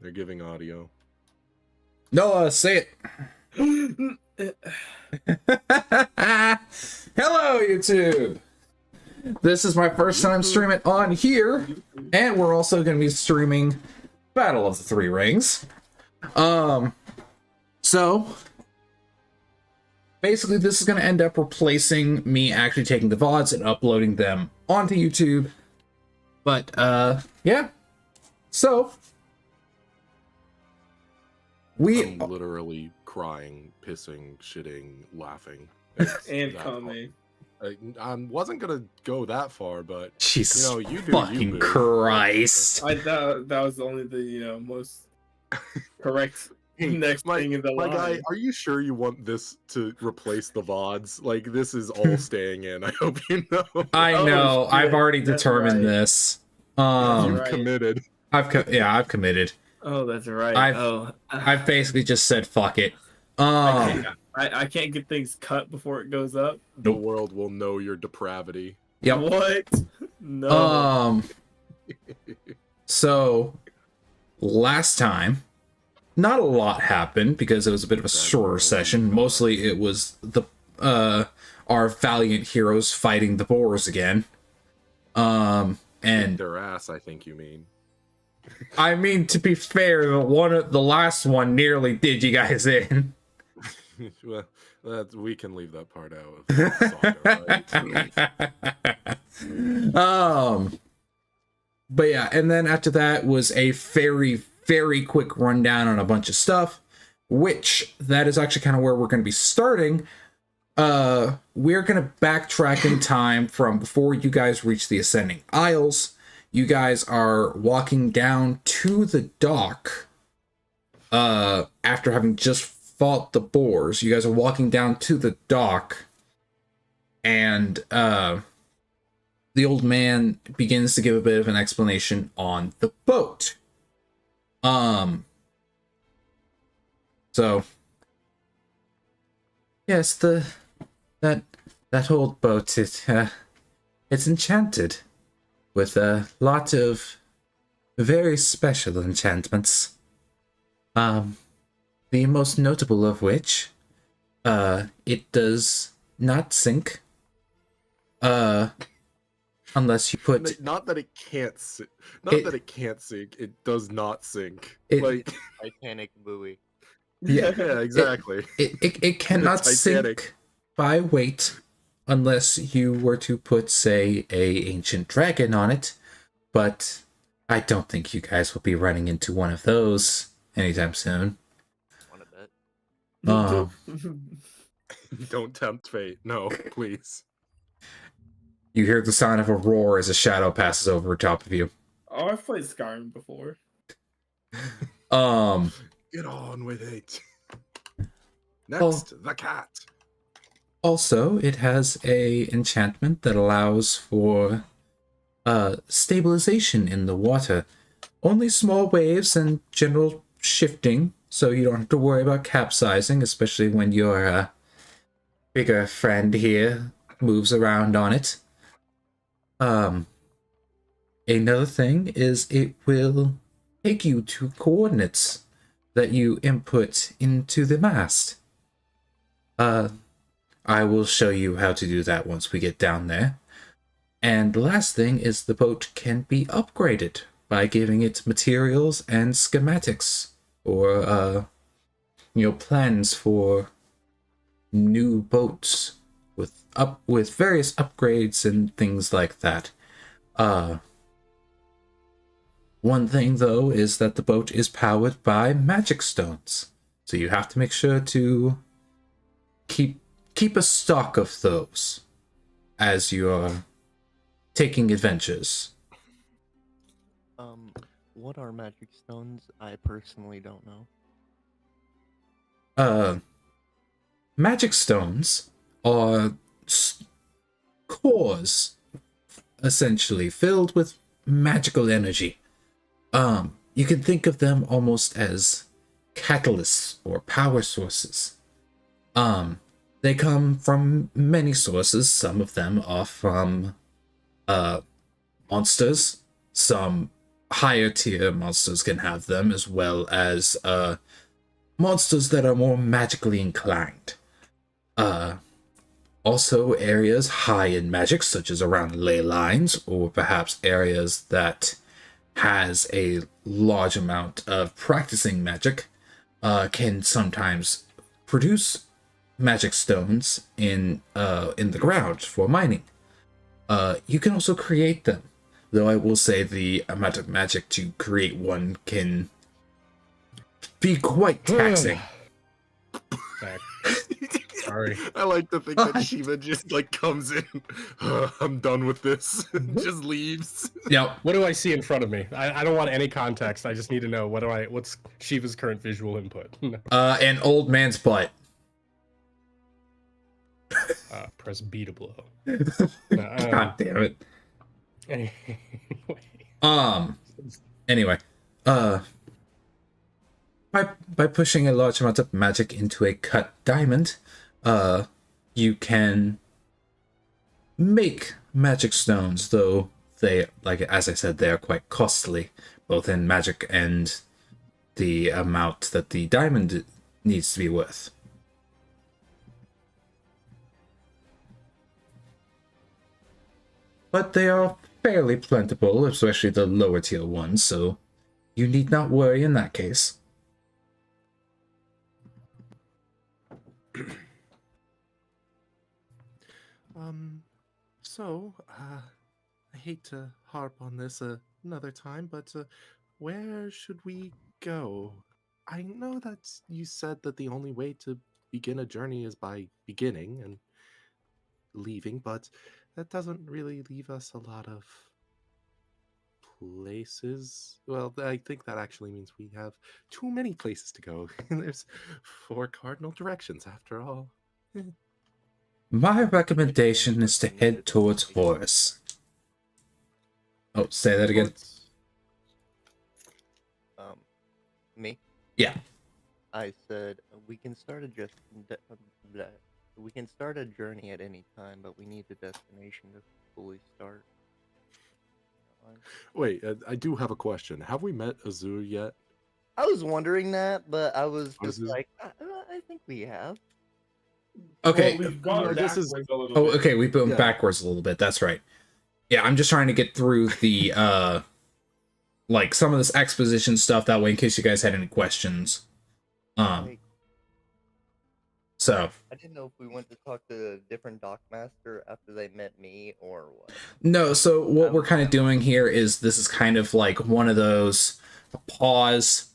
They're giving audio. Noah, say it. Hello, YouTube. This is my first time streaming on here, and we're also going to be streaming Battle of the Three Rings. So basically, this is going to end up replacing me actually taking the VODs and uploading them onto YouTube. But yeah. So I'm literally crying, pissing, shitting, laughing, and coming. I wasn't gonna go that far, but Jesus, you do fucking you, Christ! I thought that was only the most correct next thing in the line. Guy, are you sure you want this to replace the VODs? Like, this is all staying in. I hope you know. I know. Shit. I've already That's determined right. this. You've committed. I've committed. Oh, that's right. I've basically just said fuck it. I can't get things cut before it goes up. The world will know your depravity. Yep. What? No. So last time, not a lot happened because it was a bit of a shorter session. Mostly it was the our valiant heroes fighting the boars again. And their ass, I think you mean. I mean, to be fair, the last one nearly did you guys in. Well, we can leave that part out of the saga, right? But yeah, and then after that was a very, very quick rundown on a bunch of stuff, which that is actually kind of where we're going to be starting. We're going to backtrack in time from before you guys reach the Ascending Isles. You guys are walking down to the dock after having just fought the boars. You guys are walking down to the dock, and the old man begins to give a bit of an explanation on the boat. So yes, that old boat, it's enchanted with a lot of very special enchantments. The most notable of which, it does not sink. Unless you put... Not that it can't sink. That it can't sink. It does not sink. Like Titanic buoy. Yeah, exactly. It cannot sink by weight unless you were to put, say, a ancient dragon on it. But I don't think you guys will be running into one of those anytime soon. Want a bet? Don't tempt fate. No, please. You hear the sound of a roar as a shadow passes over top of you. Oh, I've played Skyrim before. Get on with it. Next, the cat. Also, it has a enchantment that allows for stabilization in the water. Only small waves and general shifting, so you don't have to worry about capsizing, especially when your bigger friend here moves around on it. Another thing is it will take you to coordinates that you input into the mast. I will show you how to do that once we get down there. And the last thing is the boat can be upgraded by giving it materials and schematics, or plans for new boats with various upgrades and things like that. One thing though is that the boat is powered by magic stones, so you have to make sure to keep a stock of those as you're taking adventures. What are magic stones? I personally don't know. Magic stones are cores, essentially, filled with magical energy. You can think of them almost as catalysts or power sources. They come from many sources. Some of them are from monsters. Some higher tier monsters can have them, as well as monsters that are more magically inclined. Also, areas high in magic, such as around ley lines, or perhaps areas that has a large amount of practicing magic, can sometimes produce magic stones in the ground for mining. You can also create them, though I will say the amount of magic to create one can be quite taxing. Sorry. I like to think that Shiva just like comes in. I'm done with this. Just leaves. Yep. What do I see in front of me? I don't want any context. I just need to know what's Shiva's current visual input. An old man's butt. Press B to blow. God damn it. Anyway. By pushing a large amount of magic into a cut diamond, you can make magic stones, though they, like as I said, they are quite costly, both in magic and the amount that the diamond needs to be worth. But they are fairly plentiful, especially the lower tier ones, so you need not worry in that case. I hate to harp on this another time, but where should we go? I know that you said that the only way to begin a journey is by beginning and leaving, but that doesn't really leave us a lot of places. Well, I think that actually means we have too many places to go. There's 4 cardinal directions after all. My recommendation is to head towards Horus. Oh, say that again. Me? Yeah. I said we can start a journey at any time, but we need a destination to fully start. Wait, I do have a question. Have we met Azur yet? I was wondering that, but I was What is just this? like, I think we have. Okay. Well, we've gone this is- backwards a little Oh, bit. okay, we put them Yeah. backwards a little bit. That's right. Yeah, I'm just trying to get through the like some of this exposition stuff that way in case you guys had any questions. Like, So I didn't know if we went to talk to a different dockmaster after they met me or what. no, so what we're kind of doing here is this is kind of like one of those pause,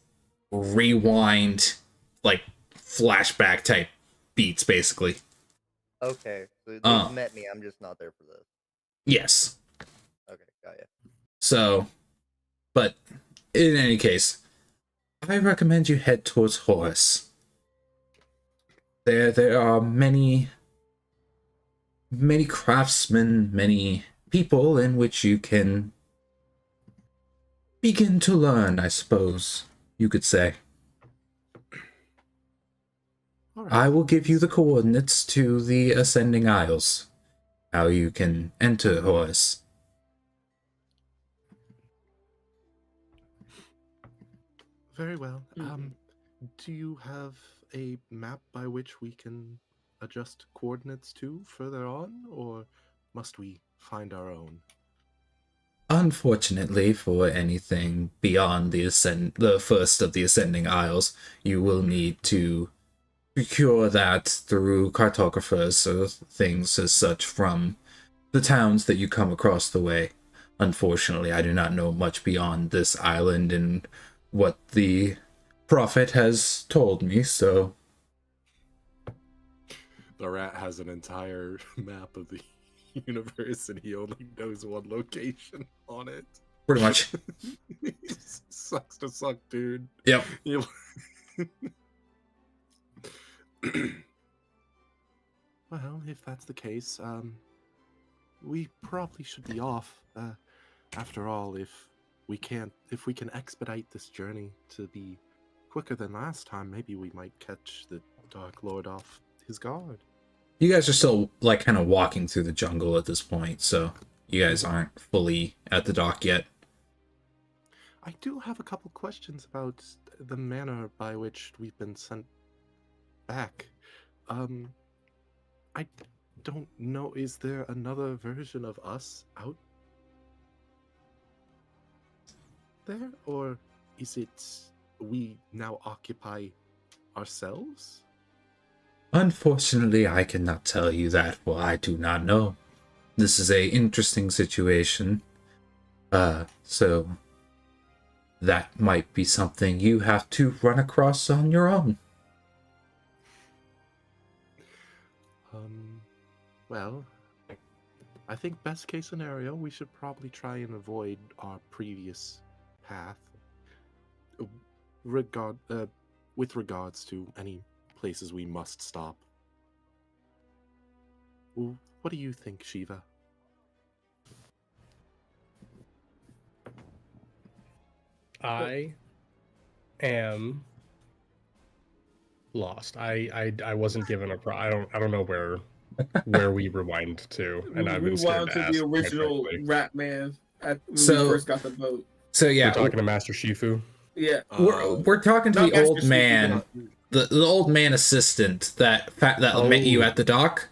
rewind, like flashback type beats, basically. Okay, so they met me. I'm just not there for this. Yes. Okay, got ya. So, but in any case, I recommend you head towards Horus. There are many craftsmen, many people in which you can begin to learn, I suppose you could say. All right. I will give you the coordinates to the Ascending Isles, how you can enter Horus. Very well. Do you have a map by which we can adjust coordinates to further on, or must we find our own? Unfortunately, for anything beyond the first of the Ascending Isles, you will need to procure that through cartographers or things as such from the towns that you come across the way. Unfortunately, I do not know much beyond this island and what the prophet has told me, so... The rat has an entire map of the universe and he only knows one location on it. Pretty much. Sucks to suck, dude. Yep. You- Well, if that's the case, we probably should be off. After all, if we can expedite this journey to be quicker than last time, maybe we might catch the Dark Lord off his guard. You guys are still, like, kind of walking through the jungle at this point, so you guys aren't fully at the dock yet. I do have a couple questions about the manner by which we've been sent back. I don't know, is there another version of us out there? Or is it we now occupy ourselves? Unfortunately, I cannot tell you that, for I do not know. This is a interesting situation. So that might be something you have to run across on your own. Well, I think best case scenario, we should probably try and avoid our previous path. With regards to any places we must stop. What do you think, Shiva? I am lost. I wasn't given a I don't know where we rewind to, and I've We been scared wound to to ask, the quite original frankly. Rat Man when we So- first got the boat. So We're yeah, talking to Master Shifu. Yeah. we're talking to Not the old Master Chief, man, the old man assistant that met you at the dock.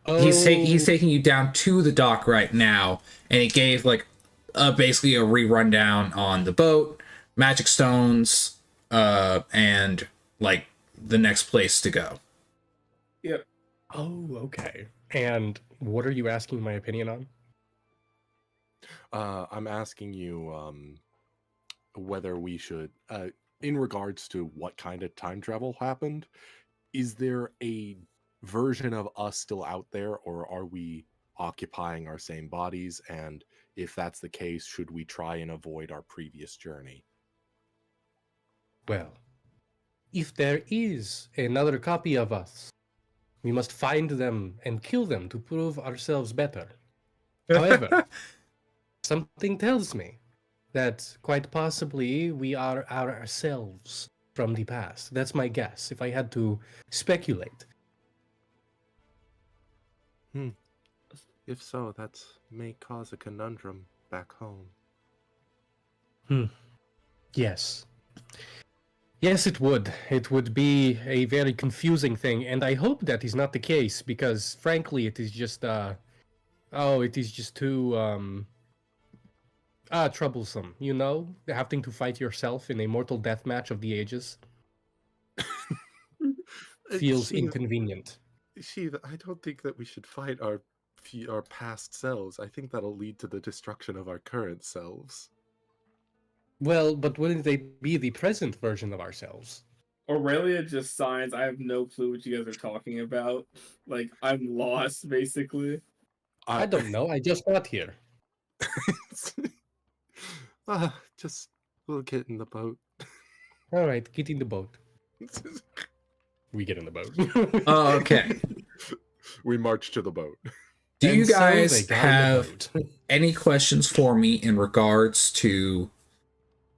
He's taking you down to the dock right now, and he gave like basically a rundown on the boat, magic stones, and like the next place to go. Yep. Oh, okay. And what are you asking my opinion on? I'm asking you whether we should, in regards to what kind of time travel happened, is there a version of us still out there, or are we occupying our same bodies? And if that's the case, should we try and avoid our previous journey? Well, if there is another copy of us, we must find them and kill them to prove ourselves better. However, something tells me that quite possibly we are ourselves from the past. That's my guess, if I had to speculate. If so, that may cause a conundrum back home. Yes. Yes, it would. It would be a very confusing thing, and I hope that is not the case, because frankly, it is just, it is just too, troublesome, you know? Having to fight yourself in a mortal death match of the ages feels inconvenient. Shiva, I don't think that we should fight our past selves. I think that'll lead to the destruction of our current selves. Well, but wouldn't they be the present version of ourselves? Aurelia just signs. I have no clue what you guys are talking about. Like, I'm lost, basically. I don't know, I just got here. Just we'll get in the boat. Alright, get in the boat. We get in the boat. Oh, okay. We march to the boat. Do you And so guys they got in the have boat. any questions for me in regards to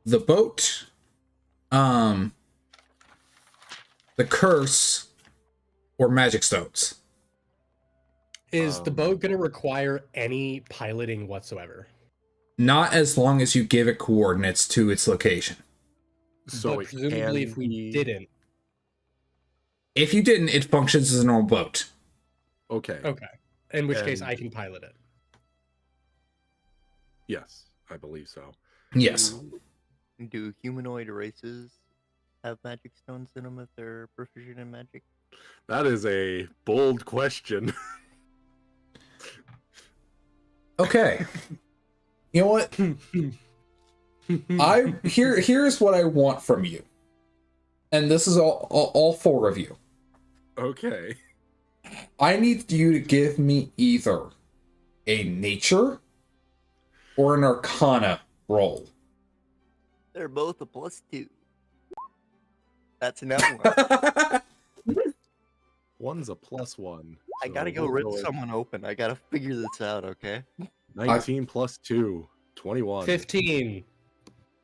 the boat, the curse, or magic stones? Is the boat going to require any piloting whatsoever? Not as long as you give it coordinates to its location. So But it presumably, can if we be- didn't. If you didn't, it functions as a normal boat. Okay. Okay. In which case, And- I can pilot it. Yes, I believe so. Yes. Do humanoid races have magic stones in them if they're proficient in magic? That is a bold question. Okay. You know what? Here's what I want from you. And this is all four of you. Okay. I need you to give me either a nature or an arcana roll. They're both a +2. That's enough. One's a +1. I so gotta go we'll rip with someone open. I gotta figure this out, okay? 19 plus 2, 21. 15.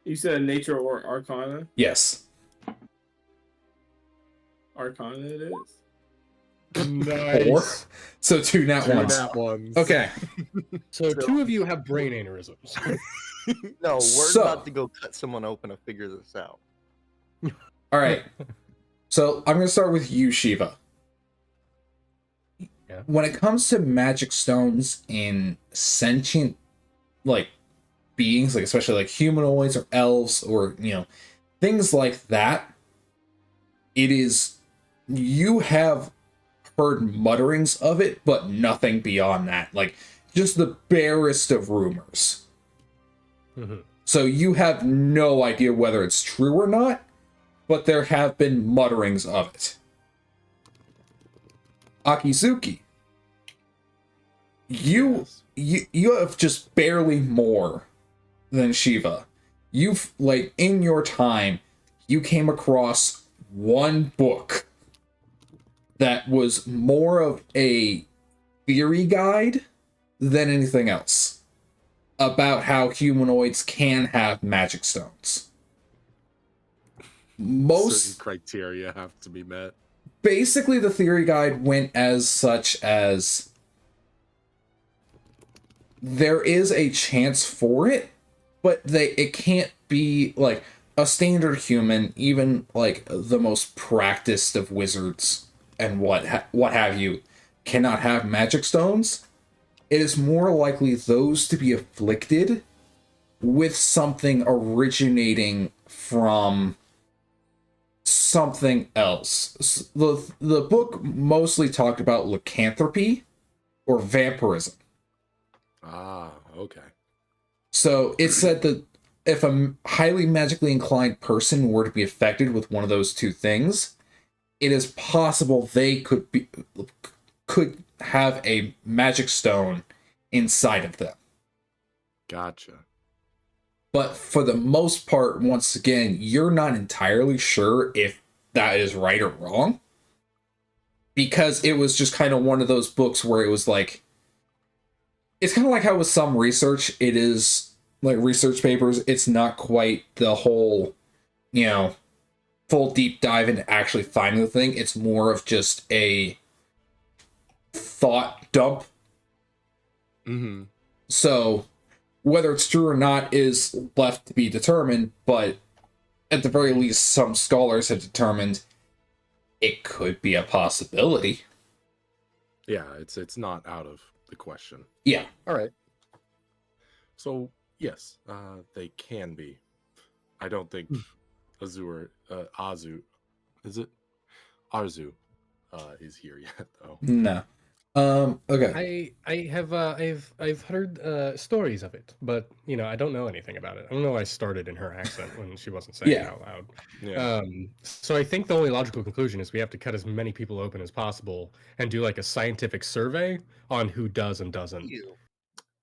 You said nature or arcana? Yes. Arcana it is. Four. Nice. So two nat Two ones. nat ones. Okay. So two of you have brain aneurysms. No, we're So- about to go cut someone open to figure this out. All right. So I'm gonna start with you, Shiva. Yeah. When it comes to magic stones in sentient, like, beings, like especially like humanoids or elves or things like that, it is, you have heard mutterings of it, but nothing beyond that. Like, just the barest of rumors. Mhm. So you have no idea whether it's true or not, but there have been mutterings of it. Akizuki, you you have just barely more than Shiva. You've, like, in your time, you came across one book that was more of a theory guide than anything else about how humanoids can have magic stones. Certain Most criteria have to be met. basically the theory guide went as such as there is a chance for it, but it can't be like a standard human, even like the most practiced of wizards and what have you, cannot have magic stones. It is more likely those to be afflicted with something originating from something else. The book mostly talked about lycanthropy or vampirism. Ah, okay. So it said that if a highly magically inclined person were to be affected with one of those two things, it is possible they could have a magic stone inside of them. Gotcha. But for the most part, once again, you're not entirely sure if that is right or wrong. Because it was just kind of one of those books where it was like, it's kind of like how with some research, it is like research papers, it's not quite the whole, full deep dive into actually finding the thing. It's more of just a thought dump. Mm-hmm. So whether it's true or not is left to be determined, but at the very least, some scholars have determined it could be a possibility. Yeah, it's not out of the question. Yeah. All right. So yes, they can be. I don't think Azu, is it? Arzu, is here yet though. No. Okay. I've heard stories of it, but I don't know anything about it. I don't know why I started in her accent when she wasn't saying it Yeah. out loud. Yeah. So I think the only logical conclusion is we have to cut as many people open as possible and do like a scientific survey on who does and doesn't. You.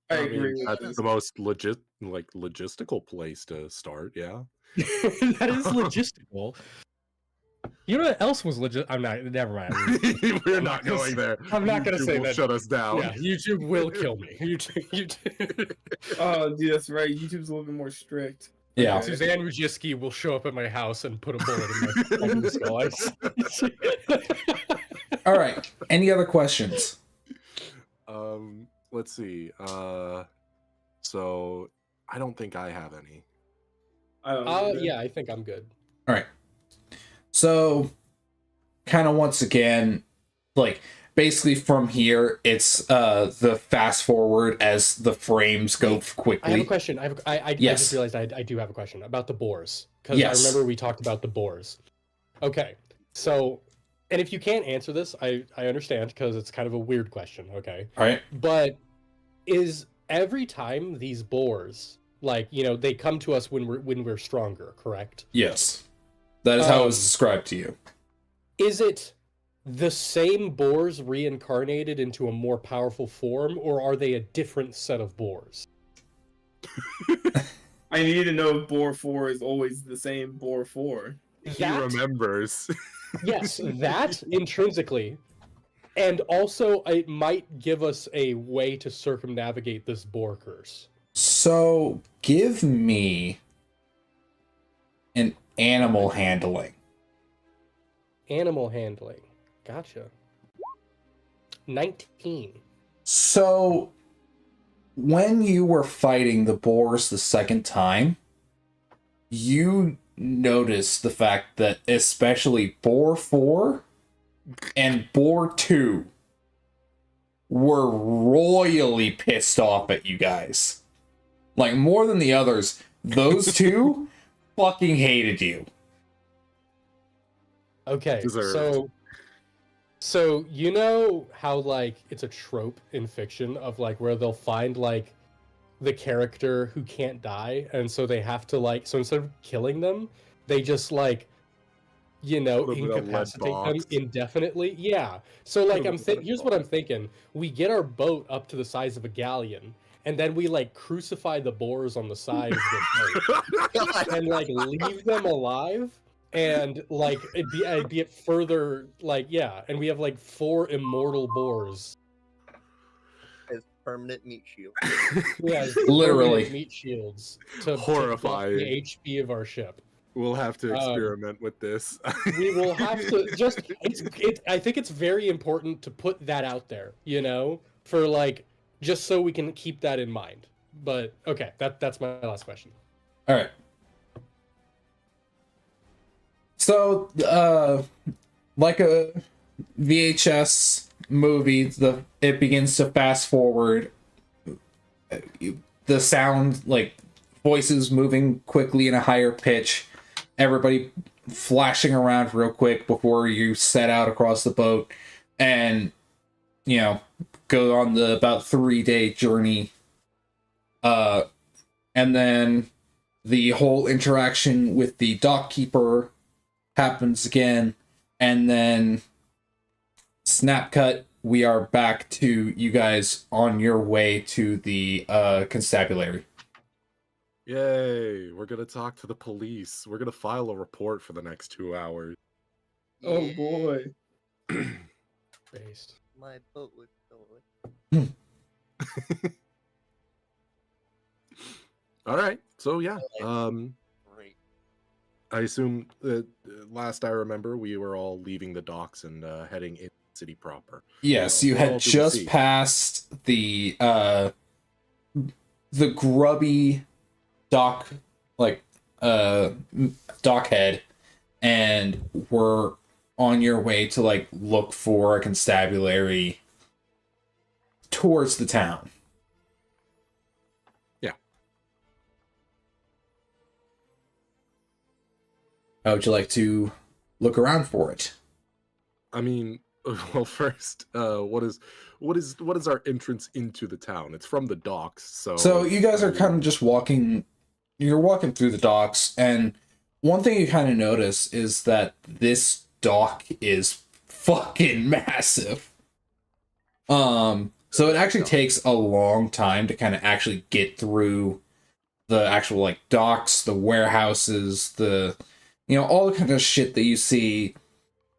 I I agree mean, with that's that. the most logistical place to start. Yeah. That is logistical. You know what else was legit? I'm not. Never mind. We're I'm not gonna going there. I'm not gonna YouTube say will that. Shut us down. Yeah, YouTube will kill me. YouTube. Oh, dude, that's right. YouTube's a little bit more strict. Yeah. Okay. Suzanne Wojcicki will show up at my house and put a bullet in my fucking skull. All right. Any other questions? Let's see. So I don't think I have any. I don't know. Yeah, I think I'm good. All right. So, kind of once again, like, basically from here, it's the fast forward as the frames go quickly. I have a question. I Yes. just realized I do have a question about the boars. Because Yes. I remember we talked about the boars. Okay. So, and if you can't answer this, I understand because it's kind of a weird question. Okay. All right. But is every time these boars, like, they come to us when we're stronger, correct? Yes. That is how it was described to you. Is it the same boars reincarnated into a more powerful form, or are they a different set of boars? I need to know if Boar 4 is always the same Boar 4. He remembers. Yes, that intrinsically. And also, it might give us a way to circumnavigate this boar curse. So, give me an animal handling. Animal handling. Gotcha. 19. So, when you were fighting the boars the second time, you noticed the fact that especially Boar 4 and Boar 2 were royally pissed off at you guys. Like, more than the others, those two fucking hated you. Okay, Deserved. so you know how like it's a trope in fiction of like where they'll find like the character who can't die, and so they have to like so instead of killing them, they just like Put 'em in a lead incapacitate them box. indefinitely. Yeah. So like Put 'em in a here's what I'm thinking: we get our boat up to the size of a galleon, and then we like crucify the boars on the side of the boat and like leave them alive. And like it'd be at further like yeah, and we have like 4 immortal boars. As permanent meat shield. Yeah, Literally. permanent meat shields to buff Horrifying. the HP of our ship. We'll have to experiment with this. We will have to just I think it's very important to put that out there, you know, for like just so we can keep that in mind. But okay, that's my last question. All right. So, like a VHS movie, it begins to fast forward. The sound, like voices moving quickly in a higher pitch. Everybody flashing around real quick before you set out across the boat, and go on the about 3-day journey. And then the whole interaction with the dockkeeper happens again, and then snap cut, we are back to you guys on your way to the constabulary. Yay, we're gonna talk to the police. We're gonna file a report for the next 2 hours. Oh boy. Based. My boat was stolen. All right, so yeah, Great. I assume that last I remember, we were all leaving the docks and heading in the city proper. Yes, So, you what all had do we just see? passed the grubby dock, dockhead, and were on your way to like look for a constabulary towards the town. Yeah. How would you like to look around for it? I mean, well, first, what is our entrance into the town? It's from the docks, so. So you guys I are kind of mean, just walking. You're walking through the docks, and one thing you kind of notice is that this dock is fucking massive. So it actually takes a long time to kind of actually get through the actual like docks, the warehouses, all the kind of shit that you see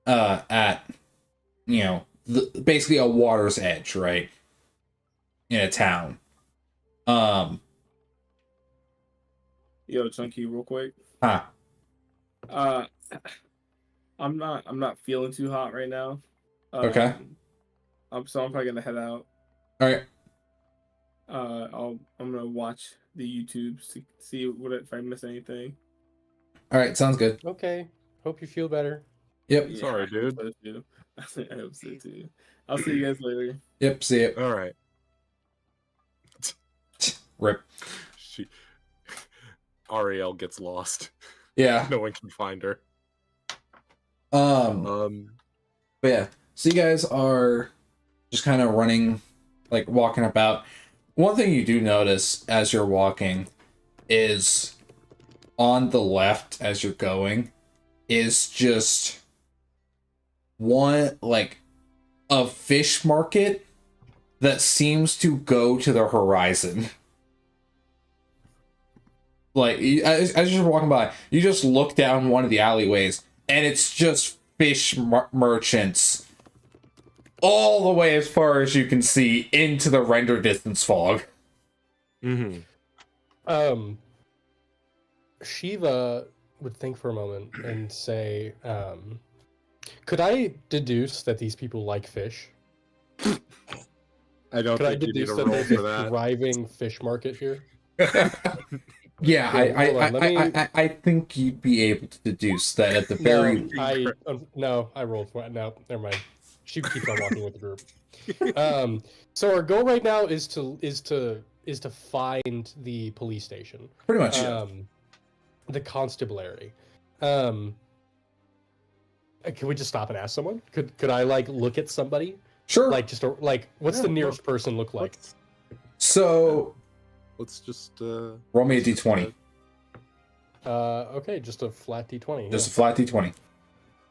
at basically a water's edge, right? In a town. Yo, Chunky, real quick. Huh. I'm not feeling too hot right now. Okay. I'm probably gonna head out. All right. I'm gonna watch the YouTubes to see if I miss anything. All right. Sounds good. Okay. Hope you feel better. Yep. Yeah, Sorry, I dude. hope so too. I hope so too. I'll see you guys later. Yep. See it. All right. Rip. Ariel gets lost. Yeah. No one can find her. But yeah. So you guys are just kind of running, like walking about. One thing you do notice as you're walking is on the left as you're going is just one like a fish market that seems to go to the horizon. Like as you're walking by, you just look down one of the alleyways, and it's just fish merchants all the way as far as you can see into the render distance fog. Mm-hmm. Shiva would think for a moment and say, could I deduce that these people like fish? I don't Could I think you need deduce a that roll there's for a that. thriving fish market here? Yeah, Here, hold on, let me- I think you'd be able to deduce that at the No, very. I rolled for it. No, never mind. She keeps on walking with the group. So our goal right now is to find the police station. Pretty much. The constabulary. Can we just stop and ask someone? Could I like look at somebody? Sure. Like just like what's Yeah, the nearest person look like? So Let's just roll me a d20. Okay, just a flat d20. Just a flat d20.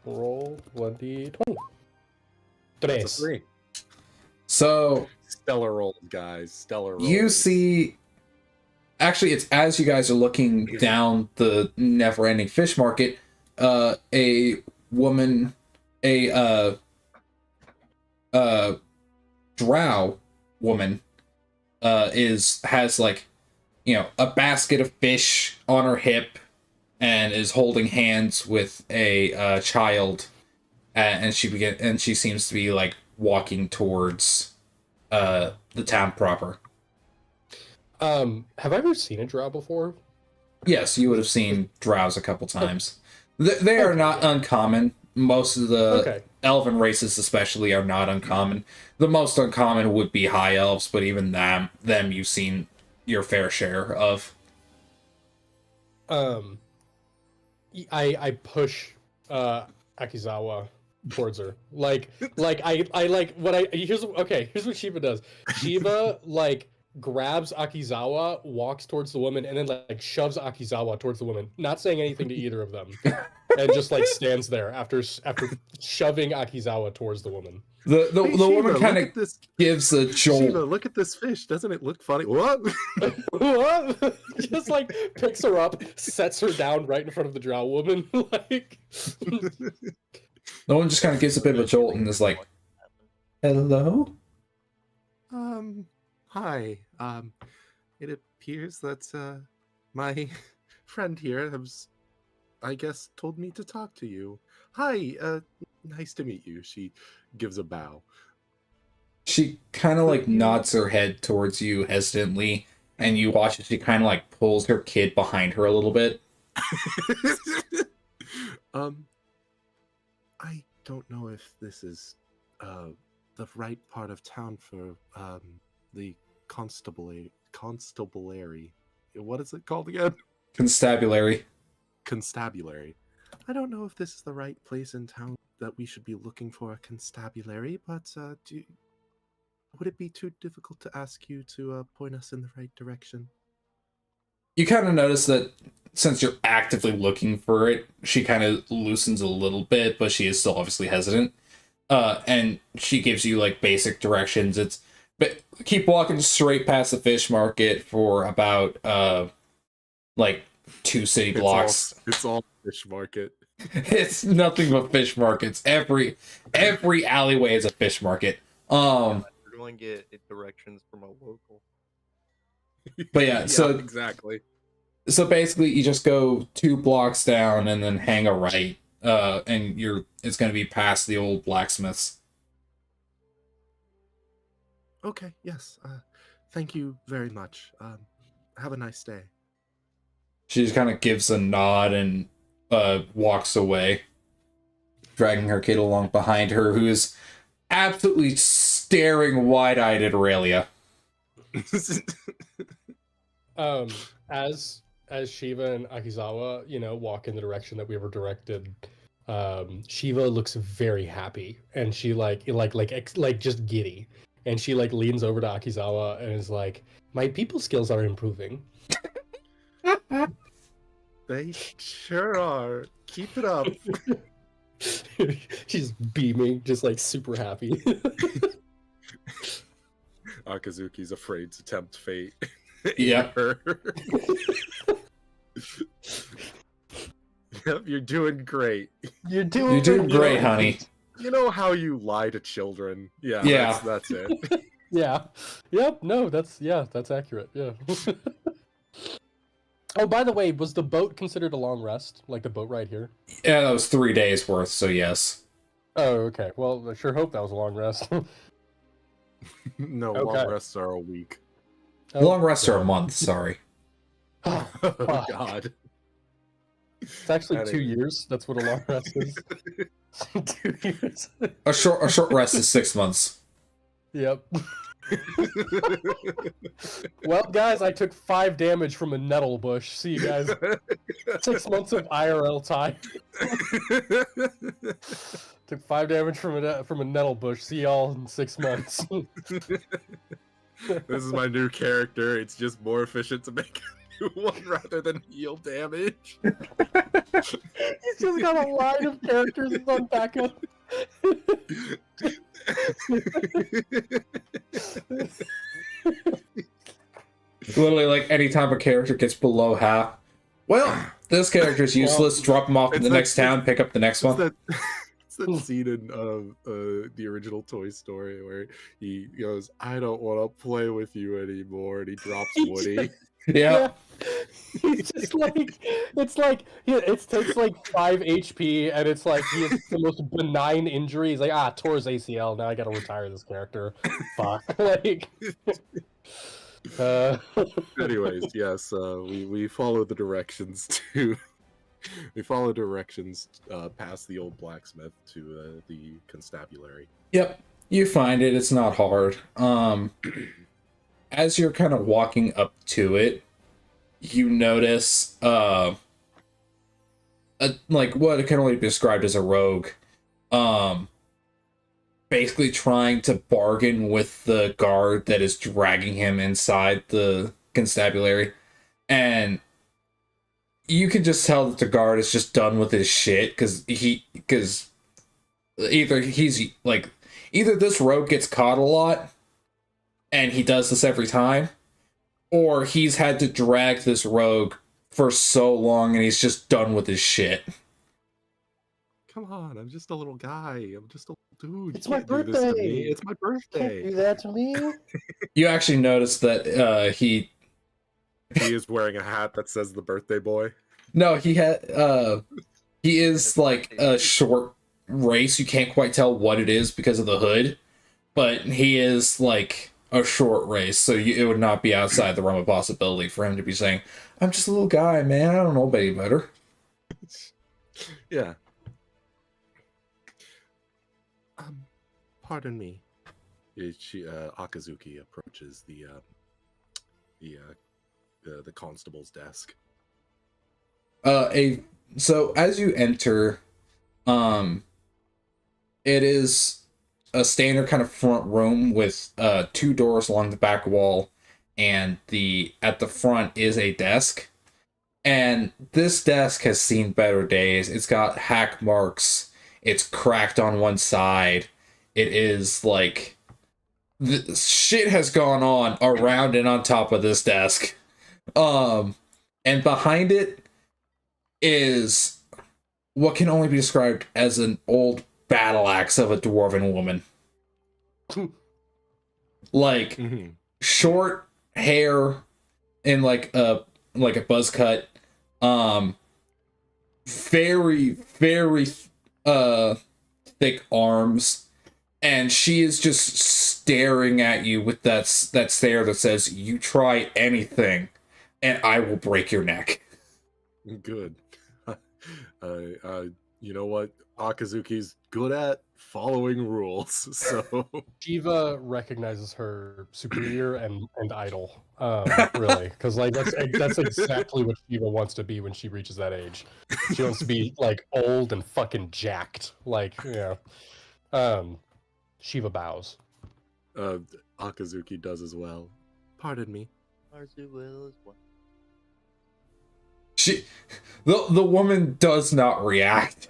Roll 1d20. That's a 3. So Stellar rolls, guys. Stellar rolls. you see. Actually, it's as you guys are looking down the never-ending fish market, a woman, a drow woman, has like, a basket of fish on her hip, and is holding hands with a child, and she seems to be like walking towards the town proper. Have I ever seen a drow before? Yes, you would have seen drows a couple times. They are not uncommon. Most of the elven races especially are not uncommon. The most uncommon would be high elves, but even them you've seen your fair share of. I push Akizawa towards her. Like I like what I here's what Shiva does. Shiva like grabs Akizawa, walks towards the woman, and then like shoves Akizawa towards the woman, not saying anything to either of them, and just like stands there after shoving Akizawa towards the woman. The Shiva, woman kind look at of this. gives a jolt. Shiva, look at this fish. Doesn't it look funny? What? What? Just like picks her up, sets her down right in front of the drow woman. Like The one just kind of gives a bit of a jolt and is like, "Hello." Hi. It appears that my friend here has, I guess, told me to talk to you. Hi. Nice to meet you. She gives a bow. She kind of like nods her head towards you hesitantly, and you watch as she kind of like pulls her kid behind her a little bit. I don't know if this is the right part of town for the constabulary. What is it called again? Constabulary. Constabulary. I don't know if this is the right place in town that we should be looking for a constabulary, but would it be too difficult to ask you to point us in the right direction? You kind of notice that since you're actively looking for it, she kind of loosens a little bit, but she is still obviously hesitant. And she gives you like basic directions. But keep walking straight past the fish market for about like 2 city blocks. It's all fish market. It's nothing but fish markets. Every alleyway is a fish market. We're going to get directions from a local. But yeah, so exactly. So basically, you just go 2 blocks down and then hang a right, and it's going to be past the old blacksmiths. Okay. Yes. Thank you very much. Have a nice day. She just kind of gives a nod and walks away, dragging her kid along behind her, who is absolutely staring wide-eyed at Aurelia. As Shiva and Akizawa, walk in the direction that we were directed, Shiva looks very happy, and she like just giddy, and she like leans over to Akizawa and is like, "My people skills are improving." They sure are. Keep it up. She's beaming, just like super happy. Akazuki's afraid to tempt fate. Yeah. Yep, you're doing great. You're doing great, honey. You know how you lie to children. Yeah. That's it. Yeah. Yep. No, that's accurate. Yeah. Oh, by the way, was the boat considered a long rest? Like the boat ride here? Yeah, that was 3 days worth, so yes. Oh, okay. Well, I sure hope that was a long rest. No, Okay. long rests are a week. Long rests are a God. month, sorry. Oh, Oh, fuck. God. It's actually That 2 is- years. That's what a long rest is. 2 years. A short rest is 6 months. Yep. Well, guys, I took 5 damage from a nettle bush. See you guys. 6 months of IRL time. Took 5 damage from a nettle bush. See y'all in 6 months. This is my new character. It's just more efficient to make a new one rather than heal damage. He's just got a line of characters on backup. Literally, like, anytime a character gets below half, well, this character's useless, drop him off in it's the that- next town, pick up the next It's one. that, it's that scene in the original Toy Story where he goes, "I don't want to play with you anymore," and he drops Woody. Yeah. He's just like, it's like, it takes like 5 HP, and it's like he has the most benign injury. He's like, tore his ACL. Now I gotta retire this character. Fuck. Like, Anyways, yes, we follow the directions to we follow directions past the old blacksmith to the constabulary. Yep. You find it, it's not hard. As you're kind of walking up to it, you notice like what can only be described as a rogue basically trying to bargain with the guard that is dragging him inside the constabulary, and you can just tell that the guard is just done with his shit because either this rogue gets caught a lot and he does this every time, or he's had to drag this rogue for so long and he's just done with his shit. Come on, I'm just a little guy. I'm just a little dude. It's You my can't do this to birthday. me. It's my can't birthday. do that to me. You actually notice that he He is wearing a hat that says the birthday boy. no he is like a short race. You can't quite tell what it is because of the hood, but he is like a short race, so it would not be outside the realm of possibility for him to be saying, "I'm just a little guy, man. I don't know any better." Yeah. Pardon me. Akazuki approaches the constable's desk. So as you enter, it is a standard kind of front room with 2 doors along the back wall, and at the front is a desk. And this desk has seen better days. It's got hack marks. It's cracked on one side. It is like the shit has gone on around and on top of this desk. And behind it is what can only be described as an old battle axe of a dwarven woman. Like short hair and like a buzz cut. Very, very thick arms. And she is just staring at you with that stare that says, "You try anything, and I will break your neck." Good. You know what Akazuki's good at? Following rules. So Shiva recognizes her superior and idol, really, because like that's exactly what Shiva wants to be when she reaches that age. She wants to be like old and fucking jacked, like Shiva bows. Akazuki does as well. Pardon me. Marzu will as well. The woman does not react.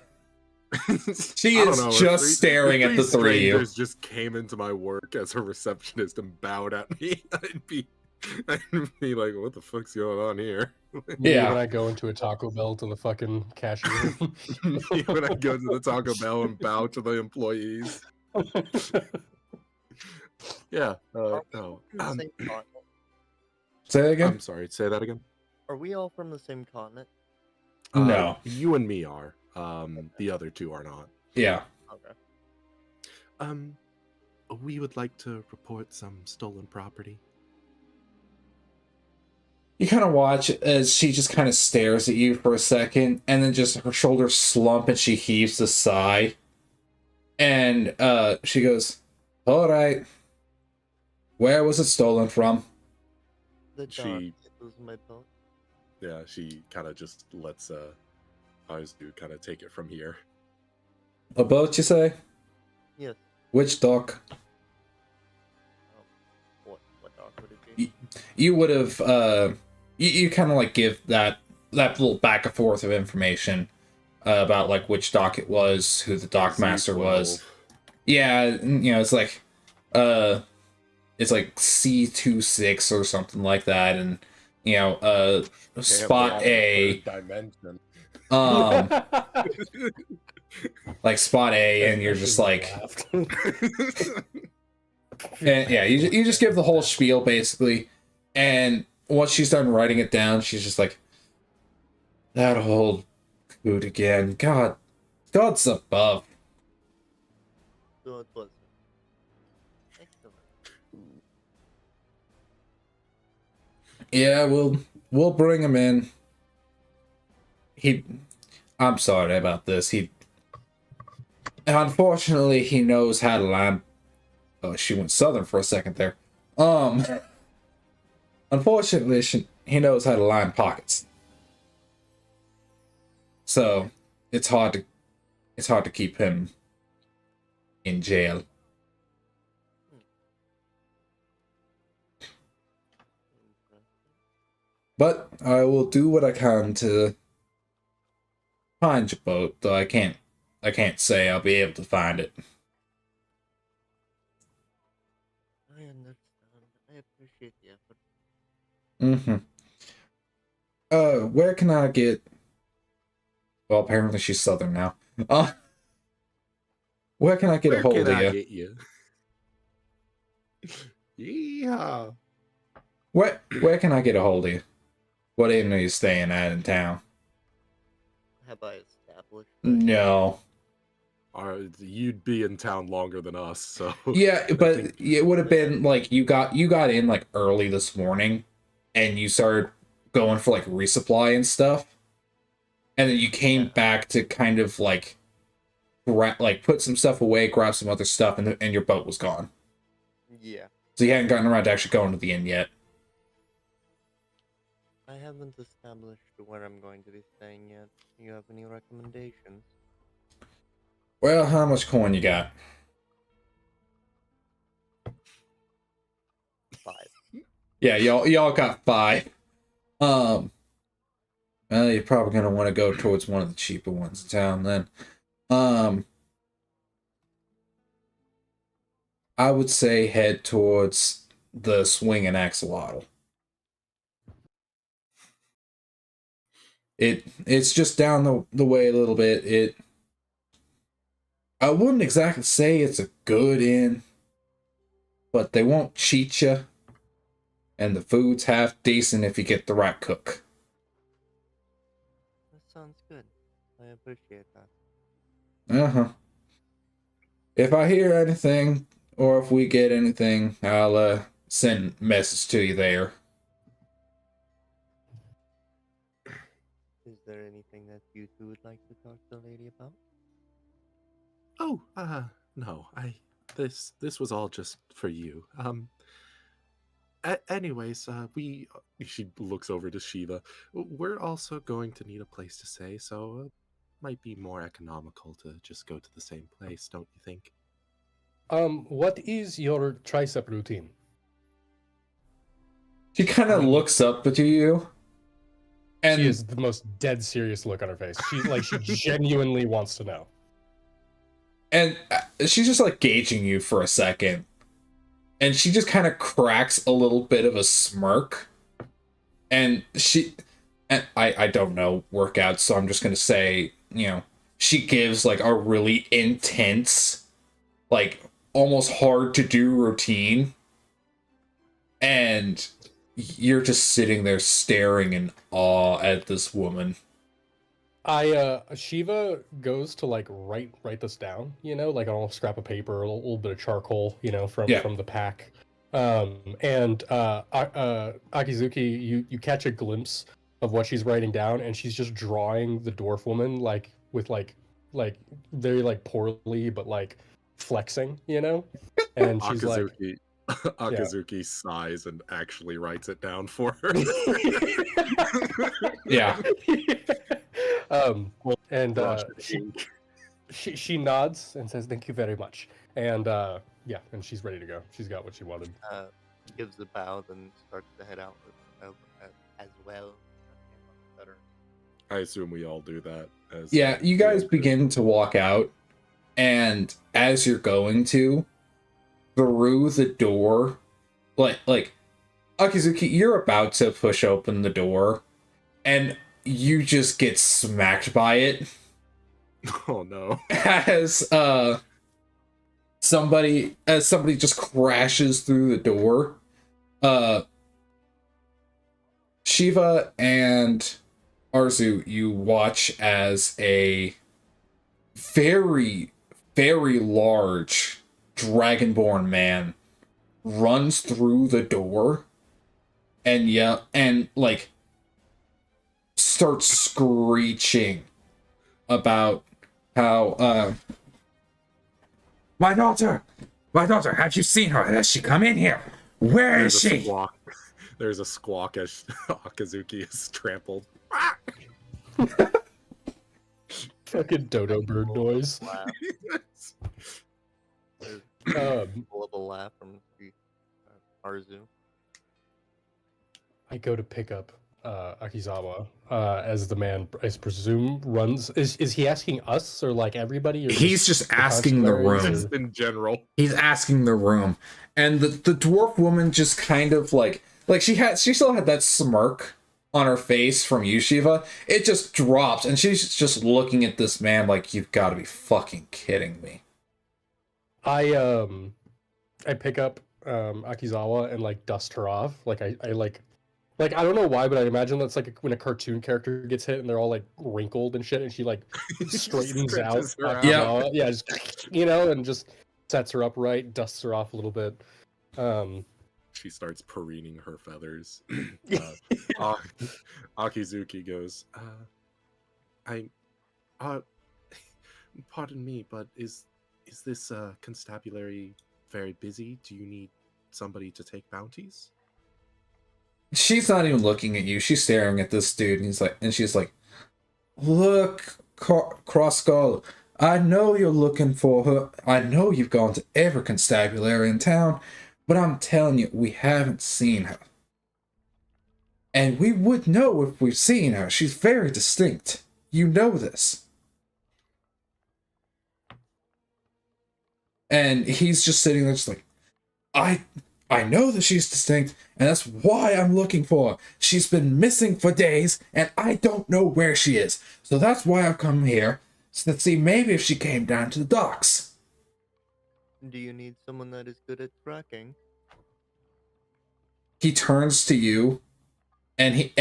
She I don't is know, if just staring if at the three three of you. strangers just came into my work as a receptionist and bowed at me, I'd be like, "What the fuck's going on here?" Yeah. When I go into a Taco Bell to the fucking cashier. When I go to the Taco Bell and bow to the employees. Yeah. Are we No. all from the same continent? Say that again? I'm sorry. Say that again. Are we all from the same continent? No. You and me are. The other two are not. Yeah. Okay. We would like to report some stolen property. You kind of watch as she just kind of stares at you for a second, and then just her shoulders slump and she heaves a sigh. And she goes, "All right. Where was it stolen from?" The dog. She- It was my belt. Yeah, she kind of just lets Arzu kind of take it from here. A boat, you say? Yes. Which dock? What dog would it be? You would have you kind of like give that little back and forth of information about like which dock it was, who the dock master was. Yeah, it's like C26 or something like that, and spot A, dimension. like spot A, and you're just like, and yeah, you just give the whole spiel basically, and once she's done writing it down, she's just like, that whole coot again. God's above. So it was. Excellent. Yeah, we'll bring him in. I'm sorry about this. Unfortunately, he knows how to line. Oh, she went southern for a second there. Unfortunately, he knows how to line pockets. So it's hard to keep him in jail. But I will do what I can to find your boat, though I can't say I'll be able to find it. I understand. I appreciate the effort. Where can I get... Well, apparently she's southern now. Where can I get a hold of you? Get you? Yeah. Where can I get a hold of you? What inn are you staying at in town? Have I established that? No. You'd be in town longer than us, so Yeah, but it would have been like you got in like early this morning, and you started going for like resupply and stuff, and then you came back to kind of like put some stuff away, grab some other stuff, and your boat was gone. Yeah. So you hadn't gotten around to actually going to the inn yet. I haven't established where I'm going to be staying yet. Do you have any recommendations? Well, how much coin you got? 5. Yeah, y'all got 5. Well, you're probably gonna want to go towards one of the cheaper ones in town then. I would say head towards the Swing and Axolotl. It's just down the way a little bit. I wouldn't exactly say it's a good inn, but they won't cheat you, and the food's half decent if you get the right cook. That sounds good. I appreciate that. If I hear anything, or if we get anything, I'll send a message to you there. Is there anything that you two would like to talk to the lady about? Oh, no. This was all just for you. Anyways, she looks over to Shiva. We're also going to need a place to stay, so it might be more economical to just go to the same place, don't you think? What is your tricep routine? She kind of looks up at you, and She has the most dead serious look on her face. She genuinely wants to know. And she's just like gauging you for a second. And she just kind of cracks a little bit of a smirk. And I don't know workouts, so I'm just going to say, she gives like a really intense, like almost hard to do routine. And you're just sitting there staring in awe at this woman. Shiva goes to like write this down, like on a scrap of paper, a little bit of charcoal, Yeah. from the pack. And Akizuki, you catch a glimpse of what she's writing down, and she's just drawing the dwarf woman like with like very like poorly, but like flexing, And she's like, Akazuki sighs and actually writes it down for her. Yeah. And Brush she, ink. she nods and says, "Thank you very much." And yeah, and she's ready to go. She's got what she wanted. Gives a bow, then starts to head out as well. Better. I assume we all do that. As Yeah, you guys begin to walk out, and as you're going to, through the door, like Akizuki, you're about to push open the door, and you just get smacked by it. Oh no. As somebody just crashes through the door. Shiva and Arzu, you watch as a very, very large dragonborn man runs through the door and like starts screeching about how my daughter, have you seen her? Has she come in here? Where is she? There's a squawk as Akazuki is trampled. Fucking dodo bird noise. Laugh. Um, Gullible laugh from Arzu. I go to pick up Akizawa as the man, I presume, runs. Is he asking us or like everybody? Or He's just asking the consumaries, room. Just in general. He's asking the room, and the dwarf woman just kind of like she still had that smirk on her face from Yushiva. It just drops, and she's just looking at this man like, you've got to be fucking kidding me. I pick up Akizawa and like dust her off. Like I I don't know why, but I imagine that's like when a cartoon character gets hit and they're all like wrinkled and shit, and she like straightens out. Stretches her out. Akizawa. Yeah, just and just sets her upright, dusts her off a little bit. She starts preening her feathers. Akizuki goes, pardon me, but is this constabulary very busy? Do you need somebody to take bounties? She's not even looking at you. She's staring at this dude, and she's like, look, Crossskull, I know you're looking for her. I know you've gone to every constabulary in town, but I'm telling you, we haven't seen her. And we would know if we've seen her. She's very distinct. You know this. And he's just sitting there just like, I know that she's distinct, and that's why I'm looking for her. She's been missing for days, and I don't know where she is. So that's why I've come here, so to see maybe if she came down to the docks. Do you need someone that is good at tracking? He turns to you, and you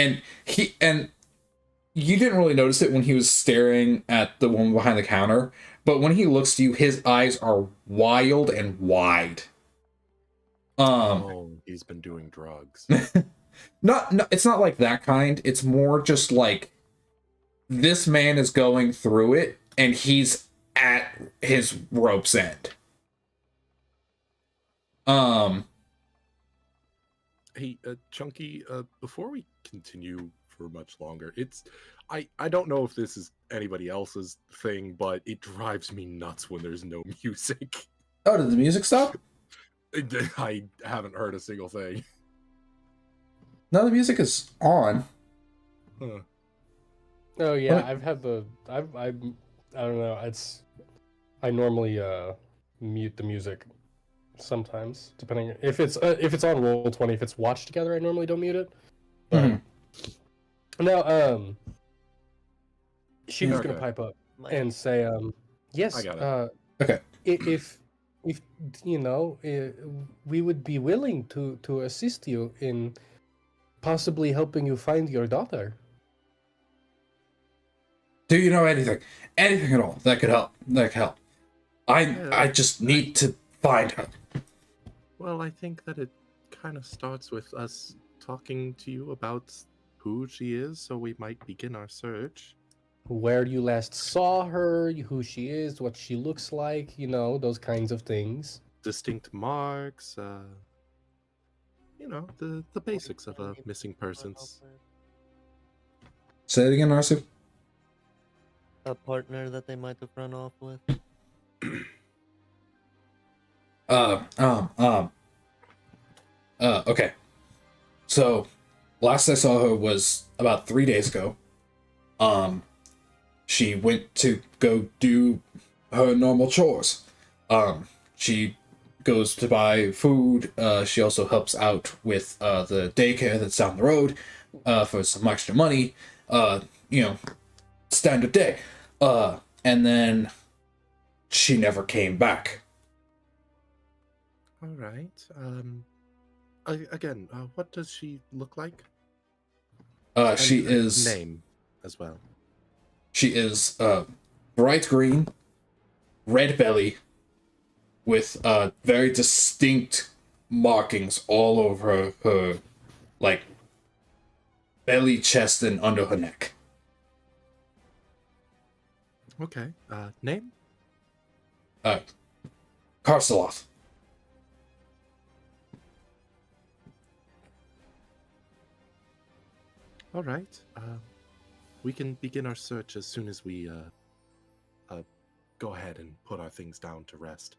didn't really notice it when he was staring at the woman behind the counter, but when he looks to you, his eyes are wild and wide. He's been doing drugs. No, it's not like that kind. It's more just like this man is going through it and he's at his rope's end. Hey, Chunky, before we continue for much longer, I don't know if this is anybody else's thing, but it drives me nuts when there's no music. Oh, did the music stop? I haven't heard a single thing. No, the music is on. Huh. Oh yeah, What? I've had the I don't know. I normally mute the music sometimes, depending if it's on Roll20. If it's watched together, I normally don't mute it. But now she was gonna Okay. pipe up and say yes. I got it. Okay. If we would be willing to assist you in possibly helping you find your daughter. Do you know anything? Anything at all that could help? That could help. I just need to find her. Well, I think that it kind of starts with us talking to you about who she is, so we might begin our search. Where you last saw her, who she is, what she looks like, those kinds of things. Distinct marks, the basics of a missing persons. Say it again, Arsu. A partner that they might have run off with. Okay. So, last I saw her was about 3 days ago. She went to go do her normal chores. She goes to buy food. She also helps out with the daycare that's down the road for some extra money. Standard day. And then she never came back. All right. Again, what does she look like? She And is name as well. She is bright green, red belly, with very distinct markings all over her like belly, chest, and under her neck. Okay. Name? Karceloth. All right. We can begin our search as soon as we go ahead and put our things down to rest.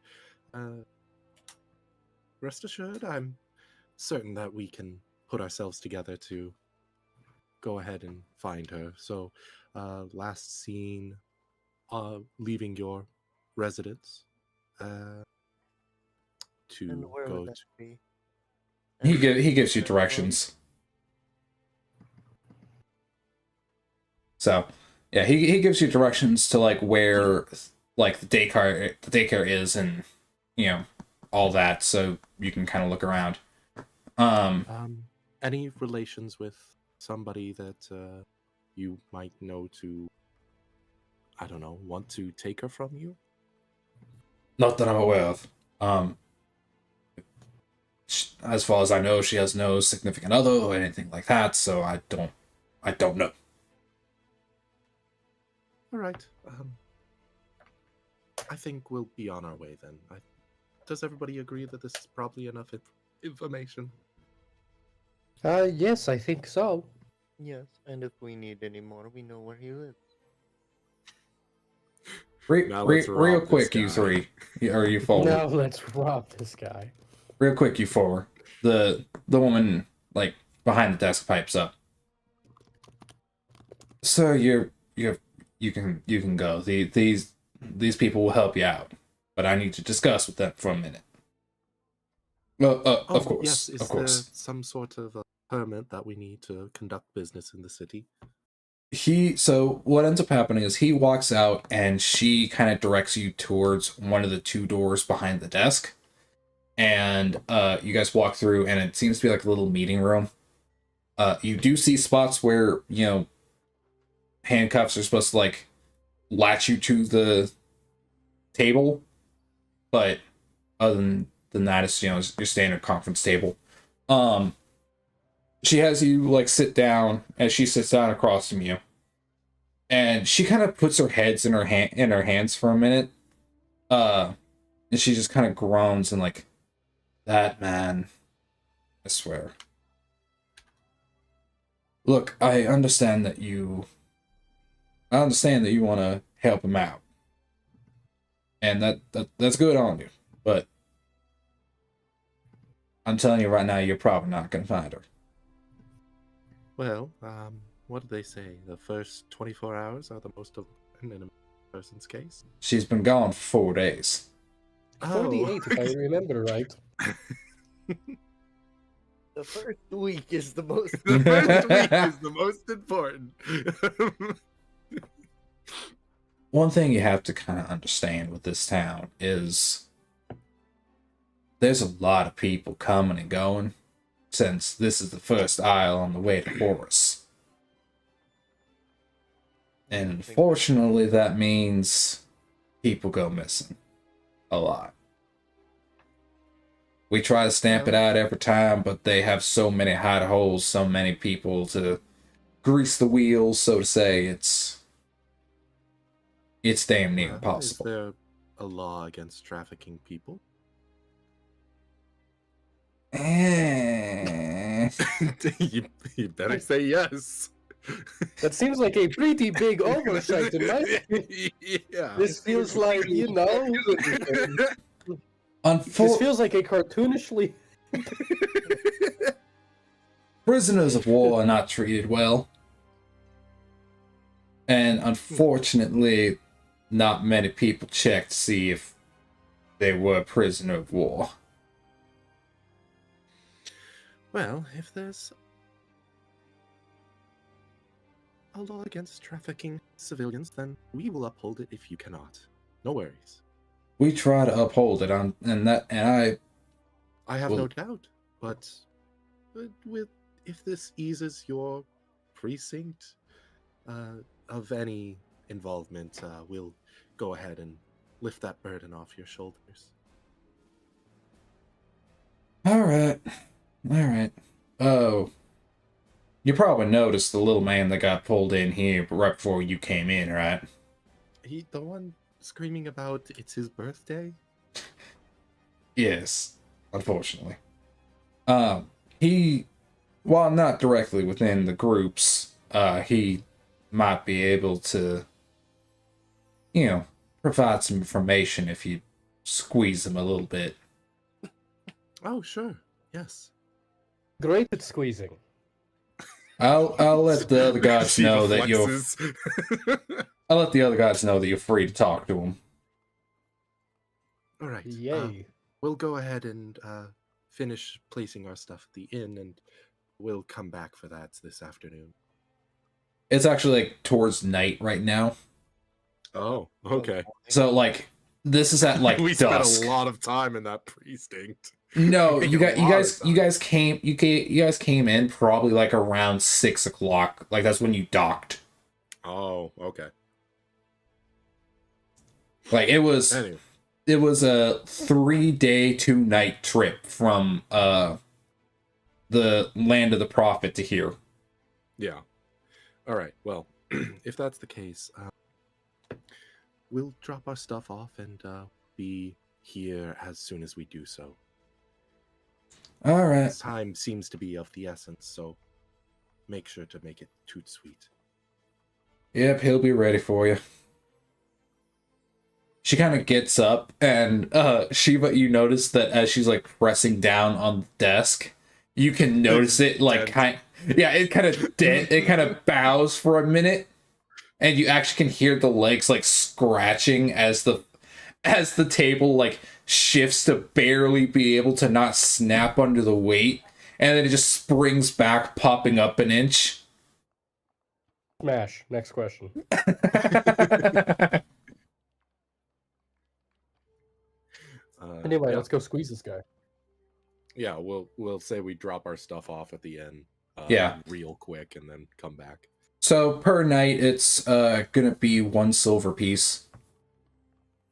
Rest assured, I'm certain that we can put ourselves together to go ahead and find her. So, last seen leaving your residence And to where go would that to... be? He gives you directions. So, yeah, he gives you directions to like where like the daycare is, and all that, so you can kind of look around. Any relations with somebody that you might know to, I don't know, want to take her from you? Not that I'm aware of. As far as I know, she has no significant other or anything like that, so I don't know. All right. I think we'll be on our way then. Does everybody agree that this is probably enough information? Yes, I think so. Yes, and if we need any more, we know where he lives. Now let's Real rob this quick, you guy. three, or you four. Now let's rob this guy. Real quick, you four. The woman like behind the desk pipes up. Sir, you can go. These people will help you out, but I need to discuss with them for a minute. Of course, Yes. Is of there course. some sort of a permit that we need to conduct business in the city? So what ends up happening is he walks out and she kind of directs you towards one of the two doors behind the desk. And you guys walk through, and it seems to be like a little meeting room. You do see spots where, handcuffs are supposed to like latch you to the table, but other than that, it's your standard conference table. She has you like sit down, as she sits down across from you, and she kind of puts her heads in her hands for a minute, and she just kind of groans and like, that man, I swear. Look, I understand that you want to help him out, and that's good on you, but I'm telling you right now, you're probably not gonna find her. Well, what do they say? The first 24 hours are the most important in a person's case? She's been gone for 4 days. 48, if I remember right. The first week is the most. The first week is the most important. One thing you have to kind of understand with this town is there's a lot of people coming and going, since this is the first isle on the way to Horus. And unfortunately, that means people go missing. A lot. We try to stamp it out every time, but they have so many hide holes, so many people to grease the wheels, so to say. It's damn near Is impossible. there a law against trafficking people? You better say yes. That seems like a pretty big oversight in my opinion. Yeah. This feels like, you know, this feels like a cartoonishly. Prisoners of war are not treated well. And unfortunately, not many people check to see if they were a prisoner of war. Well, if there's a law against trafficking civilians, then we will uphold it if you cannot. No worries. We try to uphold it, I I have Well- no doubt, but if this eases your precinct of any involvement, we'll go ahead and lift that burden off your shoulders. All right. Oh, you probably noticed the little man that got pulled in here right before you came in, right? The one screaming about it's his birthday? Yes, unfortunately. He, while not directly within the groups, he might be able to, provide some information if you squeeze him a little bit. Oh, sure. Yes. Great at squeezing. I'll let the other guys See know the that you're. flexes. I'll let the other guys know that you're free to talk to him. All right. Yay. We'll go ahead and finish placing our stuff at the inn, and we'll come back for that this afternoon. It's actually like towards night right now, Oh, okay. so like this is at like we dusk. spent a lot of time in that precinct. No, We you spent a lot of time. guys came in probably like around 6 o'clock. Like that's when you docked. Oh, okay. Like it was Anyway, a 3-day 2-night trip from the land of the prophet to here. yeah. All right. Well, if that's the case, we'll drop our stuff off and be here as soon as we do so. All right. This time seems to be of the essence, so make sure to make it toot sweet. Yep, he'll be ready for you. She kind of gets up, and Shiva, you notice that as she's like pressing down on the desk, you can notice it like it kind of bows for a minute, and you actually can hear the legs like scratching as the table like shifts to barely be able to not snap under the weight, and then it just springs back, popping up an inch. Smash. Next question. Anyway, yeah. let's go squeeze this guy. Yeah, we'll say we drop our stuff off at the inn. Yeah. Real quick, and then come back. So per night, it's gonna be 1 silver piece.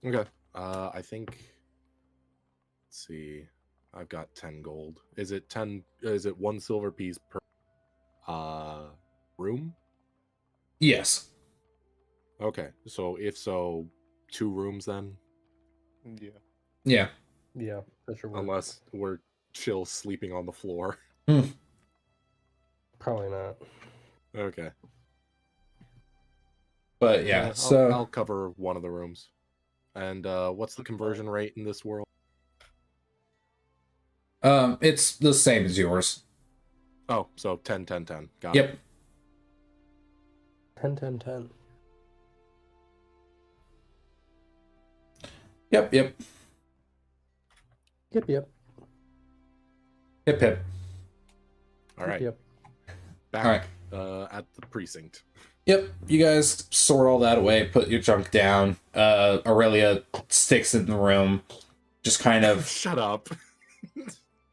Okay. I think. Let's see. I've got 10 gold. Is it 10? Is it 1 silver piece per room? Yes. Okay. So if so, 2 rooms then, Yeah. Yeah. Yeah, that should work. unless we're chill sleeping on the floor. Probably not. Okay. But yeah, I'll- so I'll cover one of the rooms. And what's the conversion rate in this world? it's the same as yours. Oh, so 10, 10, 10. Got Yep. it. 10, 10, 10. Yep. Yep. Hip hip. All right. Yep. Back at the precinct. Yep. You guys sort all that away, put your junk down. Aurelia sticks in the room, just kind of Shut up.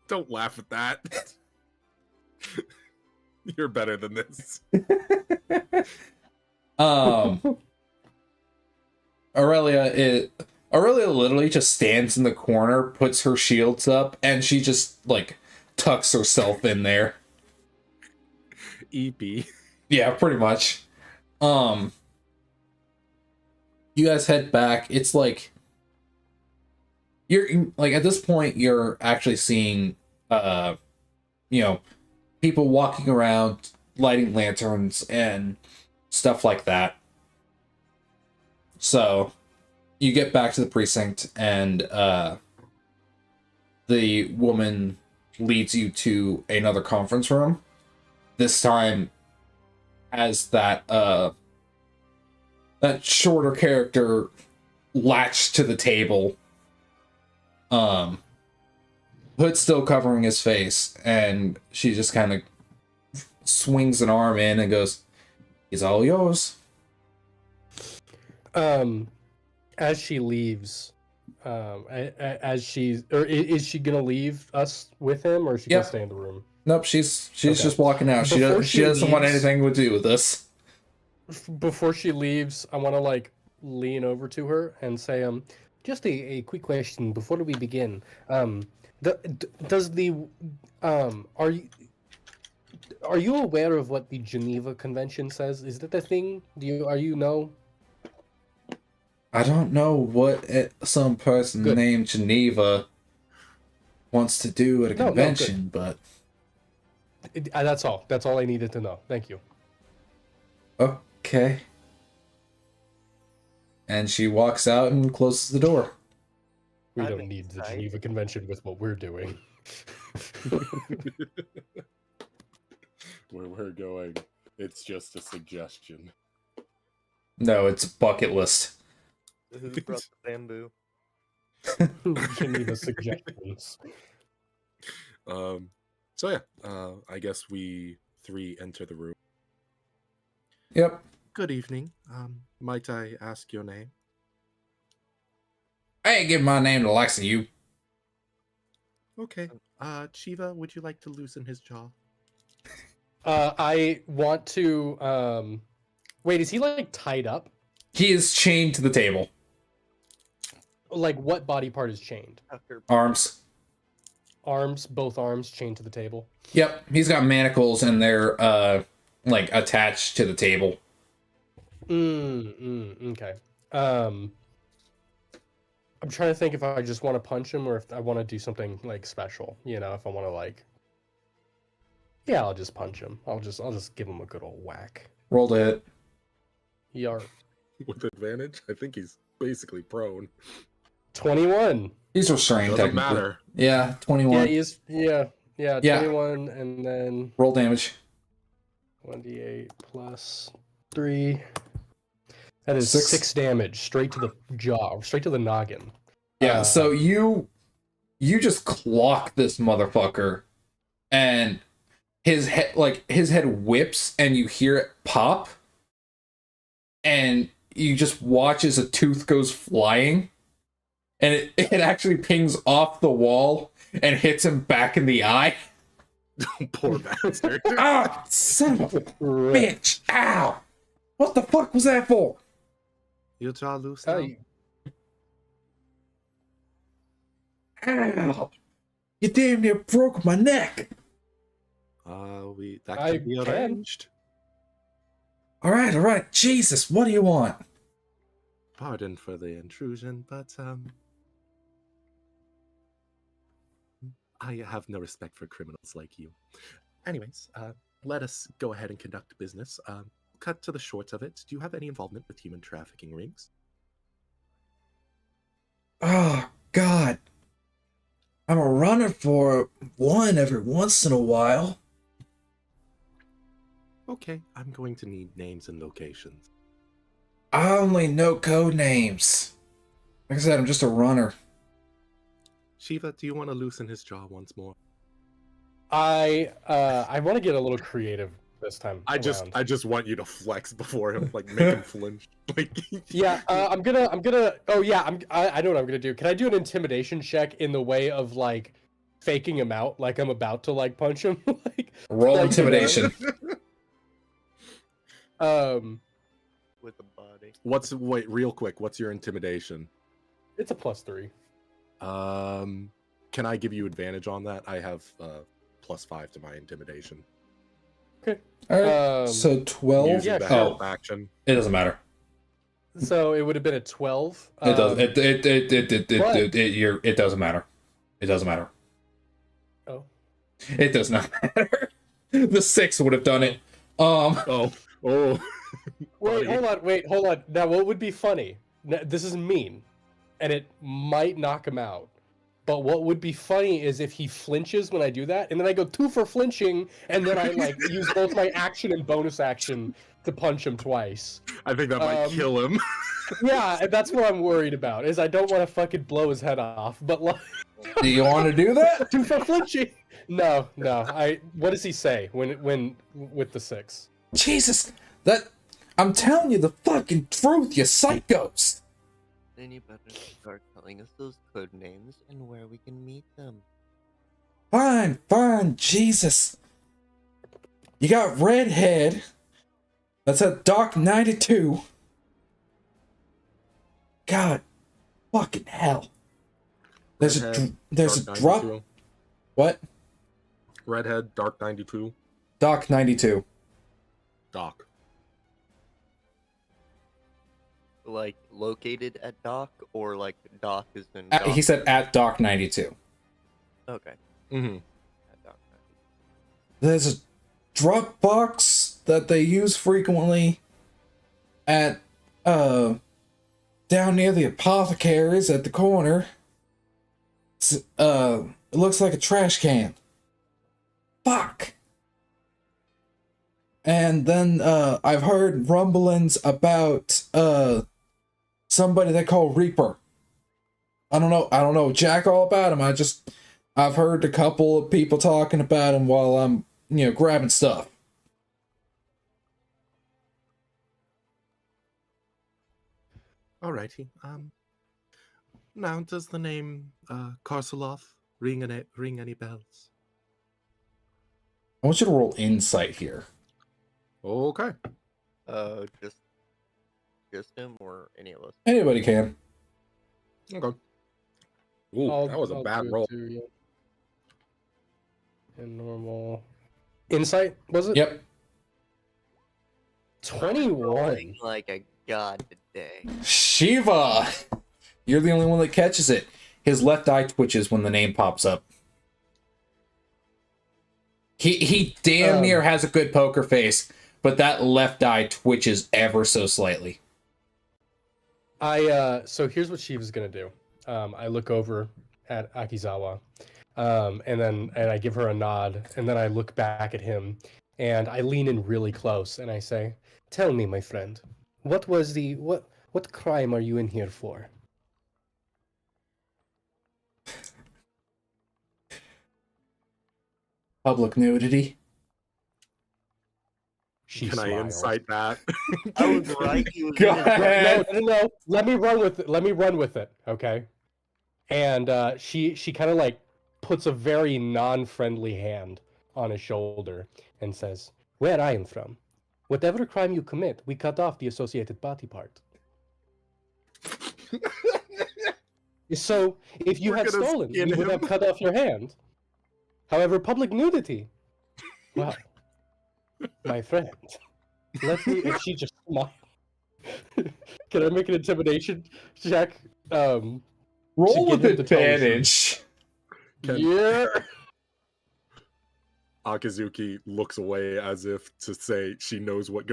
Don't laugh at that. You're better than this. Um, Aurelia literally just stands in the corner, puts her shields up, and she just like tucks herself in there. EP. Yeah, pretty much. You guys head back. It's like you're like at this point you're actually seeing you know, people walking around lighting lanterns and stuff like that. So you get back to the precinct and the woman leads you to another conference room. This time as that shorter character latched to the table. Hood's still covering his face, and she just kind of swings an arm in and goes, "He's all yours." As she leaves, is she gonna leave us with him, or is she Yep. gonna stay in the room? Nope, she's Okay. just walking out. Before She doesn't want leaves- anything to do with this. Before she leaves, I want to like lean over to her and say, just a quick question before we begin. Does the are you aware of what the Geneva Convention says? Is that the thing? Are you know? I don't know what some person Good. named Geneva wants to do at a No, good. convention, but That's all. That's all I needed to know. Thank you. okay. And she walks out and closes the door. We I'm don't need the excited. Geneva Convention with what we're doing. Where we're going, it's just a suggestion. No, it's a bucket list. Who brought the bamboo? Geneva suggestions. So yeah, I guess we three enter the room. Yep. Good evening. Might I ask your name? I ain't giving my name to the likes of you. Okay. Chiva, would you like to loosen his jaw? I want to. Wait, is he like tied up? He is chained to the table. Like what body part is chained? Tucker. Arms. Arms, both arms chained to the table. Yep. He's got manacles and they're like attached to the table. Okay. I'm trying to think if I just want to punch him or if I want to do something like special. You know, if I want to like. Yeah, I'll just punch him. I'll just give him a good old whack. Roll to hit. Yar. With advantage? I think he's basically prone. 21. He's restrained. Doesn't technically. matter. Yeah, 21. Yeah, he is. Yeah, Yeah. 21, and then Roll damage. 1d8 plus 3. That is Six. 6 damage straight to the jaw, straight to the noggin. Yeah, so you just clock this motherfucker, and his head whips, and you hear it pop, and you just watch as a tooth goes flying, and it actually pings off the wall and hits him back in the eye. Poor bastard. Ah, son of a bitch! Ow! What the fuck was that for? Your jaw loose Oh, now? Ow! You damn near broke my neck. That I could be can. arranged. All right. Jesus, what do you want? Pardon for the intrusion, but I have no respect for criminals like you. Anyways, let us go ahead and conduct business. Cut to the short of it. Do you have any involvement with human trafficking rings? Oh, God. I'm a runner for one every once in a while. Okay, I'm going to need names and locations. I only know code names. Like I said, I'm just a runner. Shiva, do you want to loosen his jaw once more? I want to get a little creative this time. I just want you to flex before him, like make him flinch. Like Yeah, I'm gonna. Oh yeah, I know what I'm gonna do. Can I do an intimidation check in the way of like faking him out, like I'm about to like punch him? Like, Roll Like, intimidation. with a body. Wait, real quick, what's your intimidation? It's a +3. Can I give you advantage on that? I have +5 to my intimidation. Okay. All right. Um, So 12. Using yeah, the sure. help action. It doesn't matter. So it would have been a 12. It does. But- It doesn't matter. It doesn't matter. Oh. It does not matter. The 6 would have done it. Oh. Wait, Buddy. hold on. Now, what would be funny? This is mean, and it might knock him out. But what would be funny is if he flinches when I do that, and then I go 2 for flinching, and then I like use both my action and bonus action to punch him twice. I think that might kill him. Yeah, and that's what I'm worried about. Is I don't want to fucking blow his head off. But like, Do you want to do that? 2 for flinching. No. What does he say when with the 6? Jesus, I'm telling you the fucking truth, you psychos. Then you better start telling us those code names and where we can meet them. Fine, Jesus. You got Redhead. That's at Dock 92. God, fucking hell. There's Redhead, a Dark drop. 92. What? Redhead, Dark 92. Dock 92. Doc. Like located at dock, or like dock is in dock? He said at Dock 92. Okay. Mm-hmm. At dock. There's a drop box that they use frequently at down near the apothecaries at the corner. It looks like a trash can. Fuck. And then I've heard rumblings about somebody they call Reaper. I don't know jack all about him. I've heard a couple of people talking about him while I'm, grabbing stuff. Alrighty. Now, does the name Karsalov ring any bells? I want you to roll insight here. Okay. Just him or any of us? Anybody can. Okay. Ooh, that was a bad do it roll. too, yeah. And normal insight, was it? Yep. 21. Like a god today. Shiva! You're the only one that catches it. His left eye twitches when the name pops up. He damn near has a good poker face, but that left eye twitches ever so slightly. So here's what Shiva's gonna do. I look over at Akizawa, and I give her a nod, and then I look back at him, and I lean in really close, and I say, "Tell me, my friend, what crime are you in here for?" Public nudity. She Can I smiles. insight that? I was right. He was Go in his- ahead. No. Let me run with it. Okay. And she kind of like puts a very non-friendly hand on his shoulder and says, "Where I am from, whatever crime you commit, we cut off the associated body part. So if you We're had gonna stolen, skin we would have him. cut off your hand. However, public nudity, well, my friend, let me." And she just smiles. Can I make an intimidation check? Roll get with him to tell the advantage. Yeah. Akazuki looks away as if to say she knows what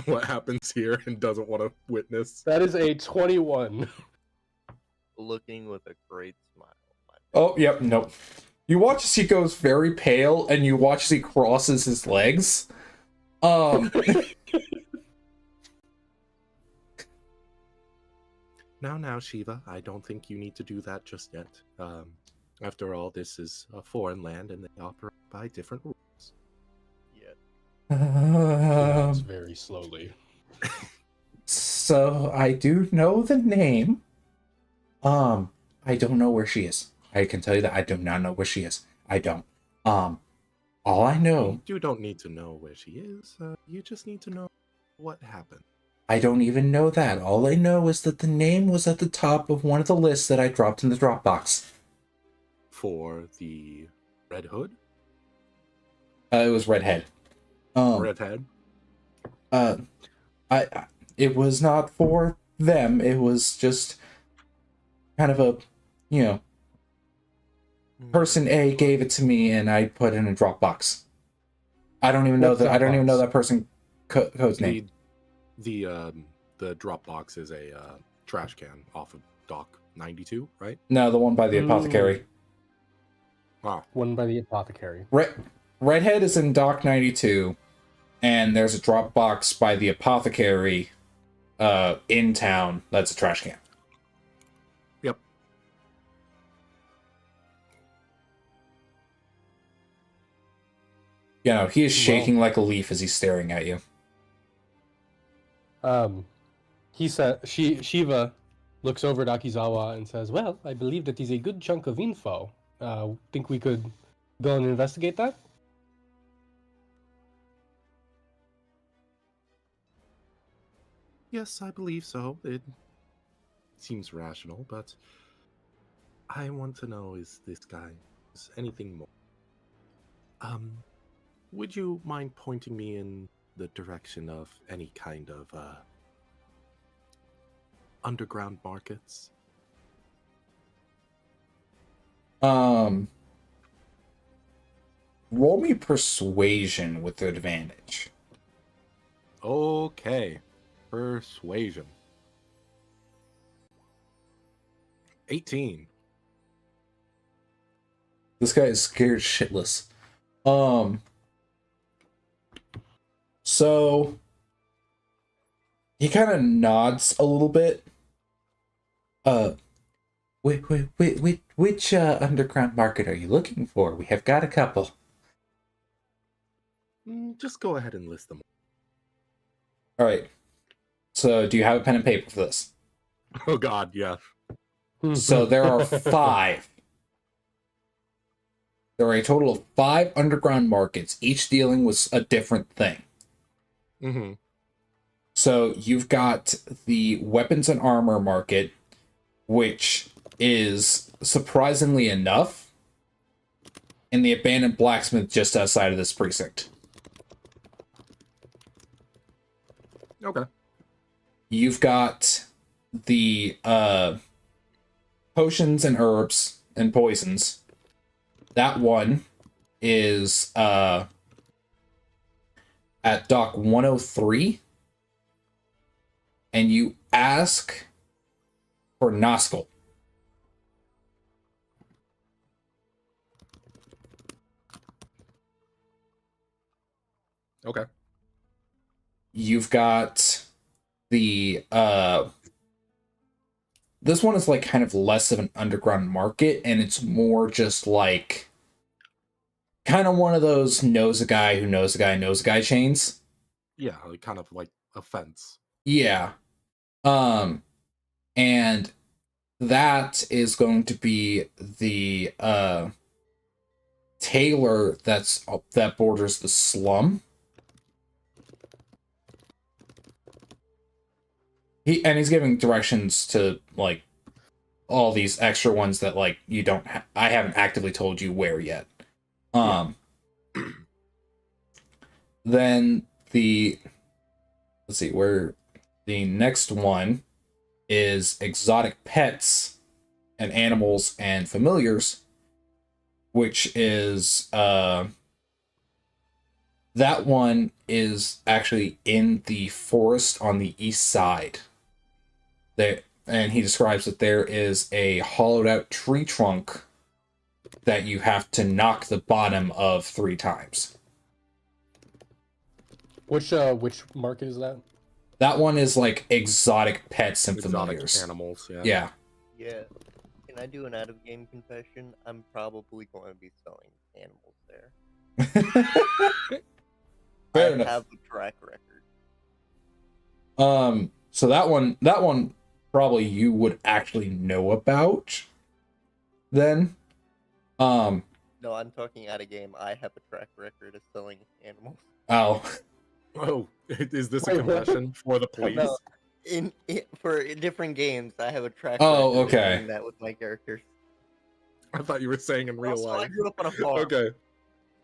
what happens here and doesn't want to witness. That is a 21. looking with a great smile. Oh, yep, nope. You watch as he goes very pale, and you watch as he crosses his legs. Now, Shiva, I don't think you need to do that just yet. After all, this is a foreign land and they operate by different rules. It's very slowly. So I do know the name. I don't know where she is. I can tell you that I do not know where she is. I don't. All I know. You don't need to know where she is. You just need to know what happened. I don't even know that. All I know is that the name was at the top of one of the lists that I dropped in the Dropbox. For the Red Hood? It was Redhead. Redhead? Uh, it was not for them. It was just kind of a, you know, person A gave it to me and I put it in a Dropbox. I don't even know What that. I don't even know Dropbox? that person code's name. The Dropbox is a trash can off of Dock 92, right? No, the one by the apothecary. Wow. One by the apothecary. Redhead is in Dock 92, and there's a Dropbox by the apothecary in town that's a trash can. Yep. You know, he is shaking like a leaf as he's staring at you. He said, Shiva looks over at Akizawa and says, "Well, I believe that is a good chunk of info. Think we could go and investigate that?" Yes, I believe so. It seems rational, but I want to know, is this guy is anything more? Would you mind pointing me in the direction of any kind of underground markets? Roll me persuasion with advantage. Okay. Persuasion. 18. This guy is scared shitless. So he kind of nods a little bit. Which underground market are you looking for? We have got a couple. Just go ahead and list them. All right. So, do you have a pen and paper for this? Oh god, yeah. So there are 5. There are a total of 5 underground markets, each dealing with a different thing. Mm-hmm. So you've got the weapons and armor market, which is surprisingly enough in the abandoned blacksmith just outside of this precinct. Okay. You've got the potions and herbs and poisons. That one is at Dock 103. And you ask for Noskal. Okay. You've got the this one is like kind of less of an underground market, and it's more just like kind of one of those knows a guy who knows a guy knows a guy chains. Yeah, like kind of like a fence. Yeah. And that is going to be the tailor that borders the slum. He's giving directions to like all these extra ones that like you don't I haven't actively told you where yet. Then let's see where the next one is exotic pets and animals and familiars, which is that one is actually in the forest on the east side. And he describes that there is a hollowed out tree trunk that you have to knock the bottom of 3 times. Which market is that? That one is like exotic pets and Exotic familiars. animals, yeah. Yeah. Yeah. Can I do an out-of-game confession? I'm probably going to be selling animals there. Fair I enough. have a track record. So that one probably you would actually know about then. No, I'm talking out of game. I have a track record of selling animals. Oh. Oh, Is this a Wait, what? confession for the police? No, for different games, I have a track Oh, record of okay. doing that with my characters. I thought you were saying in real Also, I life. grew up on a farm. Okay.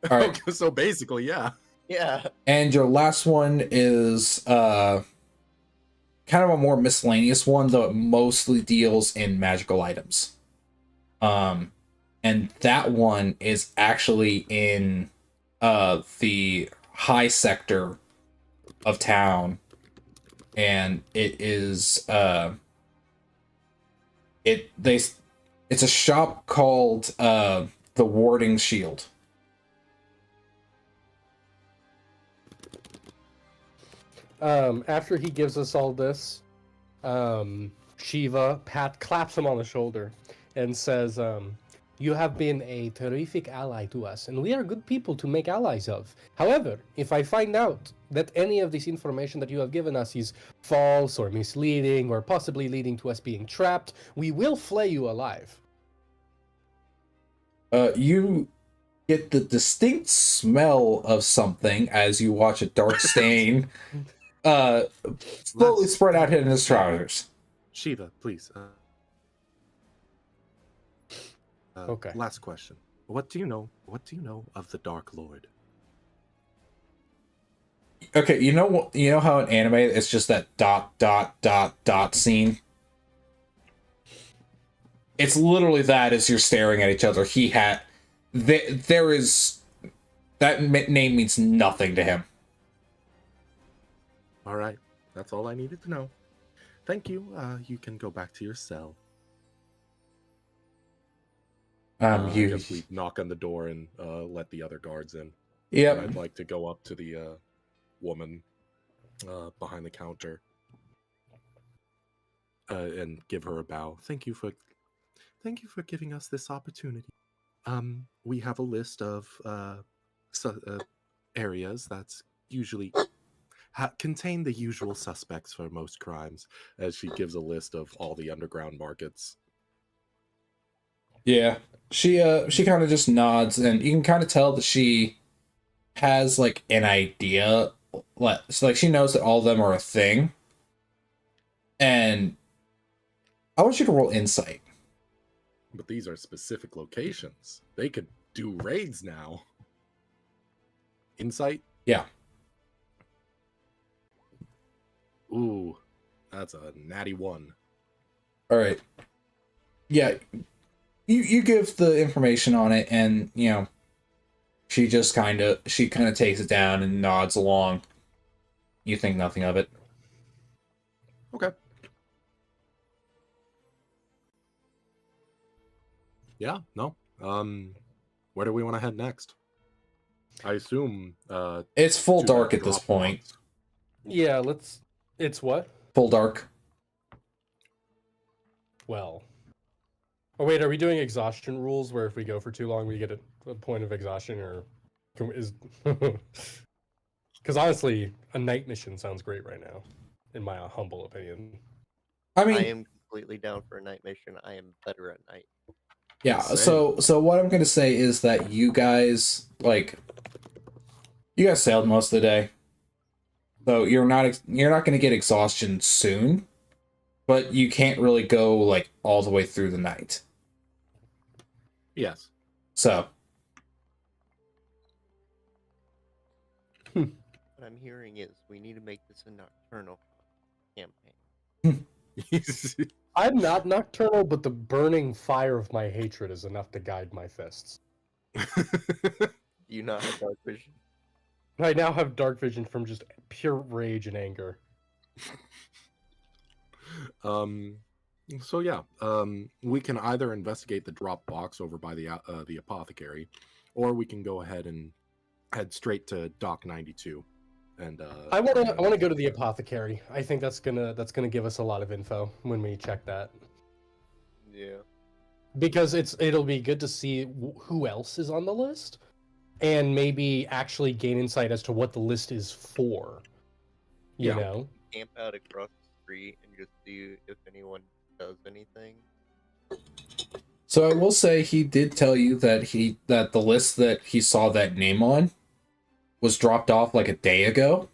All right. Okay, so basically, yeah. Yeah. And your last one is kind of a more miscellaneous one, though it mostly deals in magical items. And that one is actually in the high sector of town, and it is it's a shop called the Warding Shield. After he gives us all this, Shiva claps him on the shoulder and says, "You have been a terrific ally to us, and we are good people to make allies of. However, if I find out that any of this information that you have given us is false or misleading or possibly leading to us being trapped, we will flay you alive." You get the distinct smell of something as you watch a dark stain slowly spread out in his trousers. Shiva, please. Okay. Last question. What do you know? What do you know of the Dark Lord? Okay, you know how in anime it's just that ... scene? It's literally that as you're staring at each other. There is... That name means nothing to him. All right. That's all I needed to know. Thank you. You can go back to your cell. I guess we knock on the door and let the other guards in. Yep. And I'd like to go up to the woman behind the counter and give her a bow. Thank you for giving us this opportunity. We have a list of areas that's usually contain the usual suspects for most crimes, as she gives a list of all the underground markets. Yeah. She kind of just nods, and you can kind of tell that she has like an idea. So, like, she knows that all of them are a thing. And I want you to roll insight. But these are specific locations. They could do raids now. Insight? Yeah. Ooh, that's a natty 1. All right. Yeah. You give the information on it, and she kind of takes it down and nods along. You think nothing of it. Okay. Yeah, no. Where do we want to head next? I assume It's full to dark that at this drop point. box. Yeah, it's what? Full dark. Well. Oh wait, are we doing exhaustion rules where if we go for too long we get a point of exhaustion, or is because honestly a night mission sounds great right now, in my humble opinion. I mean, I am completely down for a night mission. I am better at night. yeah. Same. So what I'm gonna say is that you guys sailed most of the day, so you're not gonna get exhaustion soon, but you can't really go like all the way through the night. Yes. So What I'm hearing is we need to make this a nocturnal campaign. I'm not nocturnal, but the burning fire of my hatred is enough to guide my fists. Do you not have dark vision? I now have dark vision from just pure rage and anger. So yeah, we can either investigate the drop box over by the apothecary, or we can go ahead and head straight to Dock 92. And I want to go to the apothecary. I think that's gonna give us a lot of info when we check that, Yeah. because it'll be good to see who else is on the list, and maybe actually gain insight as to what the list is for. You Yeah. know. Camp out across the street and just see if anyone does anything. I will say he did tell you that the list that he saw that name on was dropped off like a day ago.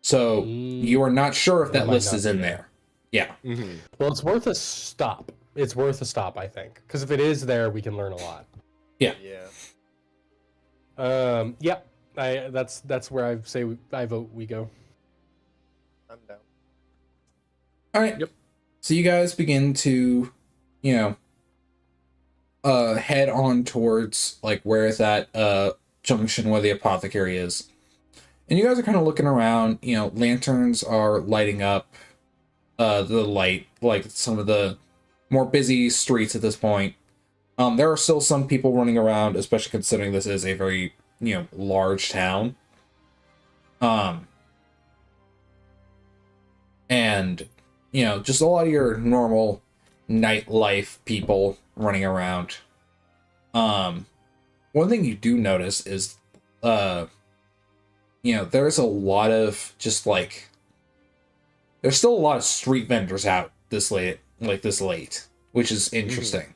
So you are not sure if That that might list not is be in there. there. Yeah. Mm-hmm. Well, it's worth a stop. It's worth a stop, I think, because if it is there, we can learn a lot. Yeah. Yeah. That's where I vote we go. I'm down. All right. Yep. So you guys begin to, head on towards like where that junction where the apothecary is. And you guys are kind of looking around, lanterns are lighting up the light, like some of the more busy streets at this point. There are still some people running around, especially considering this is a very, large town. And, just a lot of your normal nightlife people running around. One thing you do notice is, there's a lot of just like, there's still a lot of street vendors out this late, which is interesting.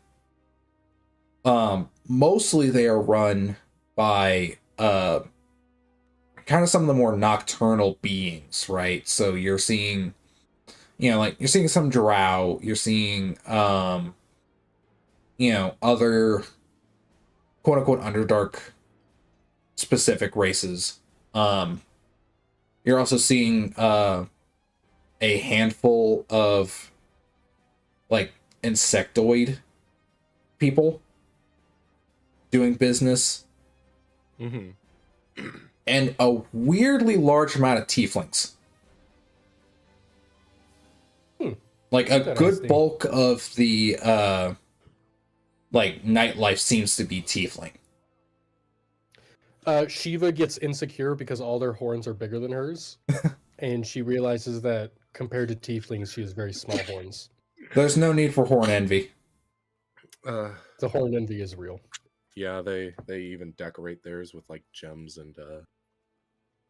Mostly they are run by, kind of some of the more nocturnal beings, right? So you're seeing, you're seeing some drow, you're seeing, other quote unquote underdark specific races. You're also seeing, a handful of like insectoid people doing business. Mm-hmm. And a weirdly large amount of tieflings. Like a good Interesting. bulk of the nightlife seems to be tiefling. Shiva gets insecure because all their horns are bigger than hers, and she realizes that compared to tieflings, she has very small horns. There's no need for horn envy. The horn envy is real. Yeah, they even decorate theirs with like gems and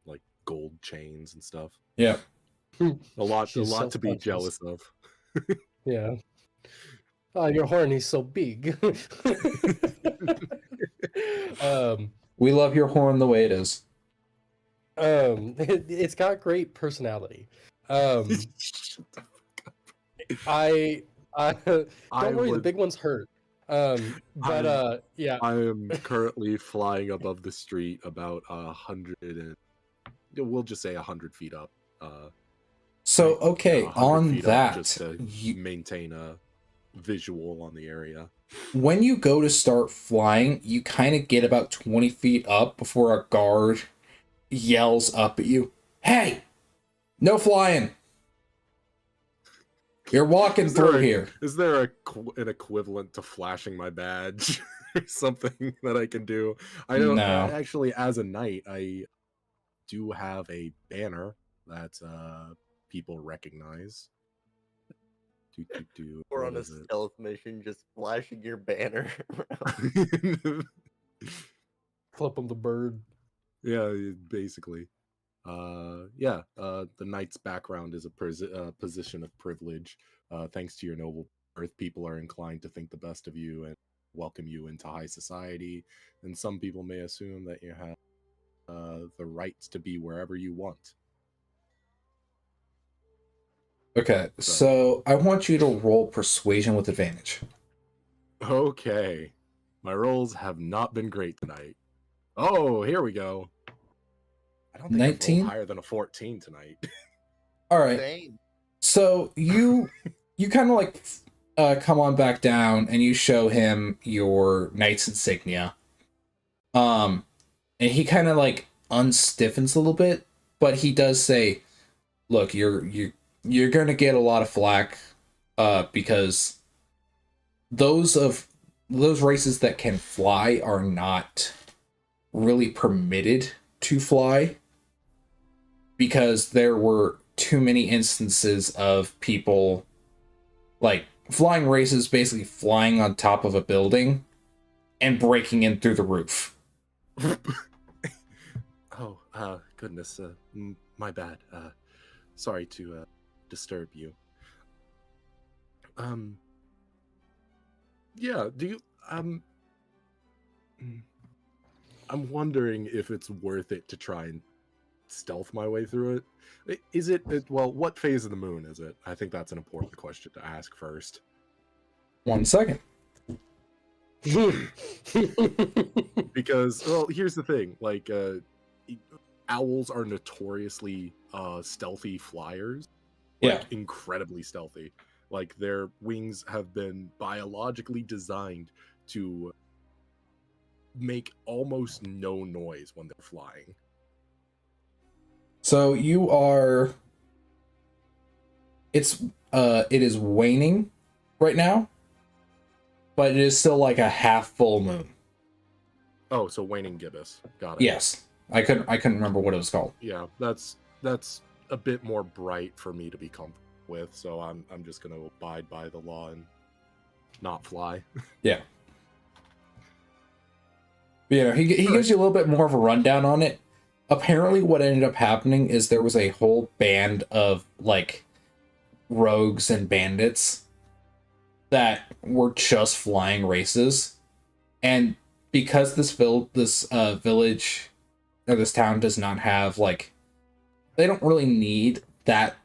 like gold chains and stuff. Yeah. A lot She's to be self-conscious. jealous of. Yeah. Oh, your horn is so big. We love your horn the way it is. It's got great personality. I don't worry, the big ones hurt. Yeah. I am currently flying above the street about 100 and we'll just say 100 feet up. So, okay, 100 on feet up that, just to maintain a visual on the area. when you go to start flying, you kind of get about 20 feet up before a guard yells up at you, "Hey, no flying. You're walking through here." Is there an equivalent to flashing my badge or something that I can do? I don't No. actually, as a knight, I do have a banner that people recognize. Or What on a is it? stealth mission, just flashing your banner around. Flip on the bird. Yeah, basically. The knight's background is a position of privilege. Thanks to your noble birth, people are inclined to think the best of you and welcome you into high society. And some people may assume that you have the rights to be wherever you want. Okay, so I want you to roll persuasion with advantage. Okay. My rolls have not been great tonight. Oh, here we go. I don't think I've 19? rolled higher than a 14 tonight. All right. Same. So you kind of like come on back down and you show him your knight's insignia. And he kind of like unstiffens a little bit, but he does say, "Look, you're going to get a lot of flack because those races that can fly are not really permitted to fly because there were too many instances of people like flying races basically flying on top of a building and breaking in through the roof." Oh, goodness. My bad. Sorry to disturb you. Yeah, do you I'm wondering if it's worth it to try and stealth my way through it. Is it well? What phase of the moon is it? I think that's an important question to ask first. 1 second. Because well, here's the thing: like owls are notoriously stealthy flyers. Like, Yeah. incredibly stealthy. Like their wings have been biologically designed to make almost no noise when they're flying. So you are. It is waning right now, but it is still like a half full moon. Oh, so waning gibbous. Got it. Yes, I couldn't remember what it was called. Yeah, that's a bit more bright for me to be comfortable with, so I'm just gonna abide by the law and not fly. Yeah. But, you know, he gives you a little bit more of a rundown on it. Apparently, what ended up happening is there was a whole band of like rogues and bandits that were just flying races, and because this village or this town does not have like, they don't really need that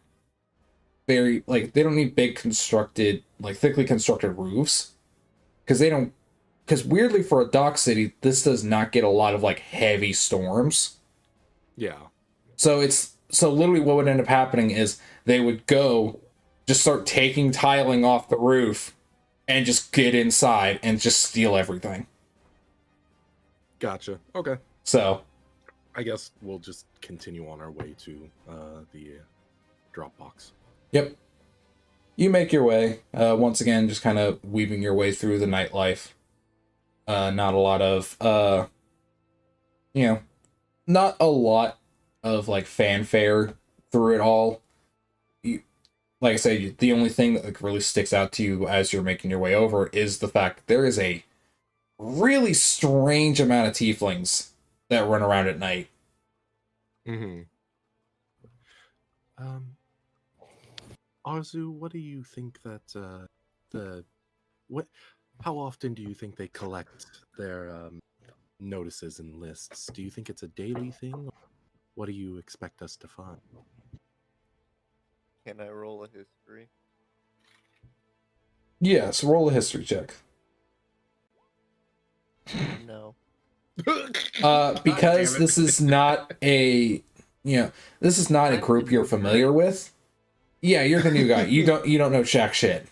very like they don't need big constructed like thickly constructed roofs because weirdly for a dock city this does not get a lot of like heavy storms. Yeah. So literally what would end up happening is they would go just start taking tiling off the roof and just get inside and just steal everything. Gotcha. Okay. So I guess we'll just continue on our way to the drop box. yep. You make your way, once again, just kind of weaving your way through the nightlife. Not a lot of, not a lot of, like, fanfare through it all. Like I say, the only thing that like, really sticks out to you as you're making your way over is the fact that there is a really strange amount of tieflings that run around at night. Mm-hmm. Arzu, what do you think that how often do you think they collect their notices and lists? Do you think it's a daily thing? What do you expect us to find? Can I roll a history? Yes, roll a history check. No. Because this is not a this is not a group you're familiar with. Yeah, you're the new guy. You don't know jack shit.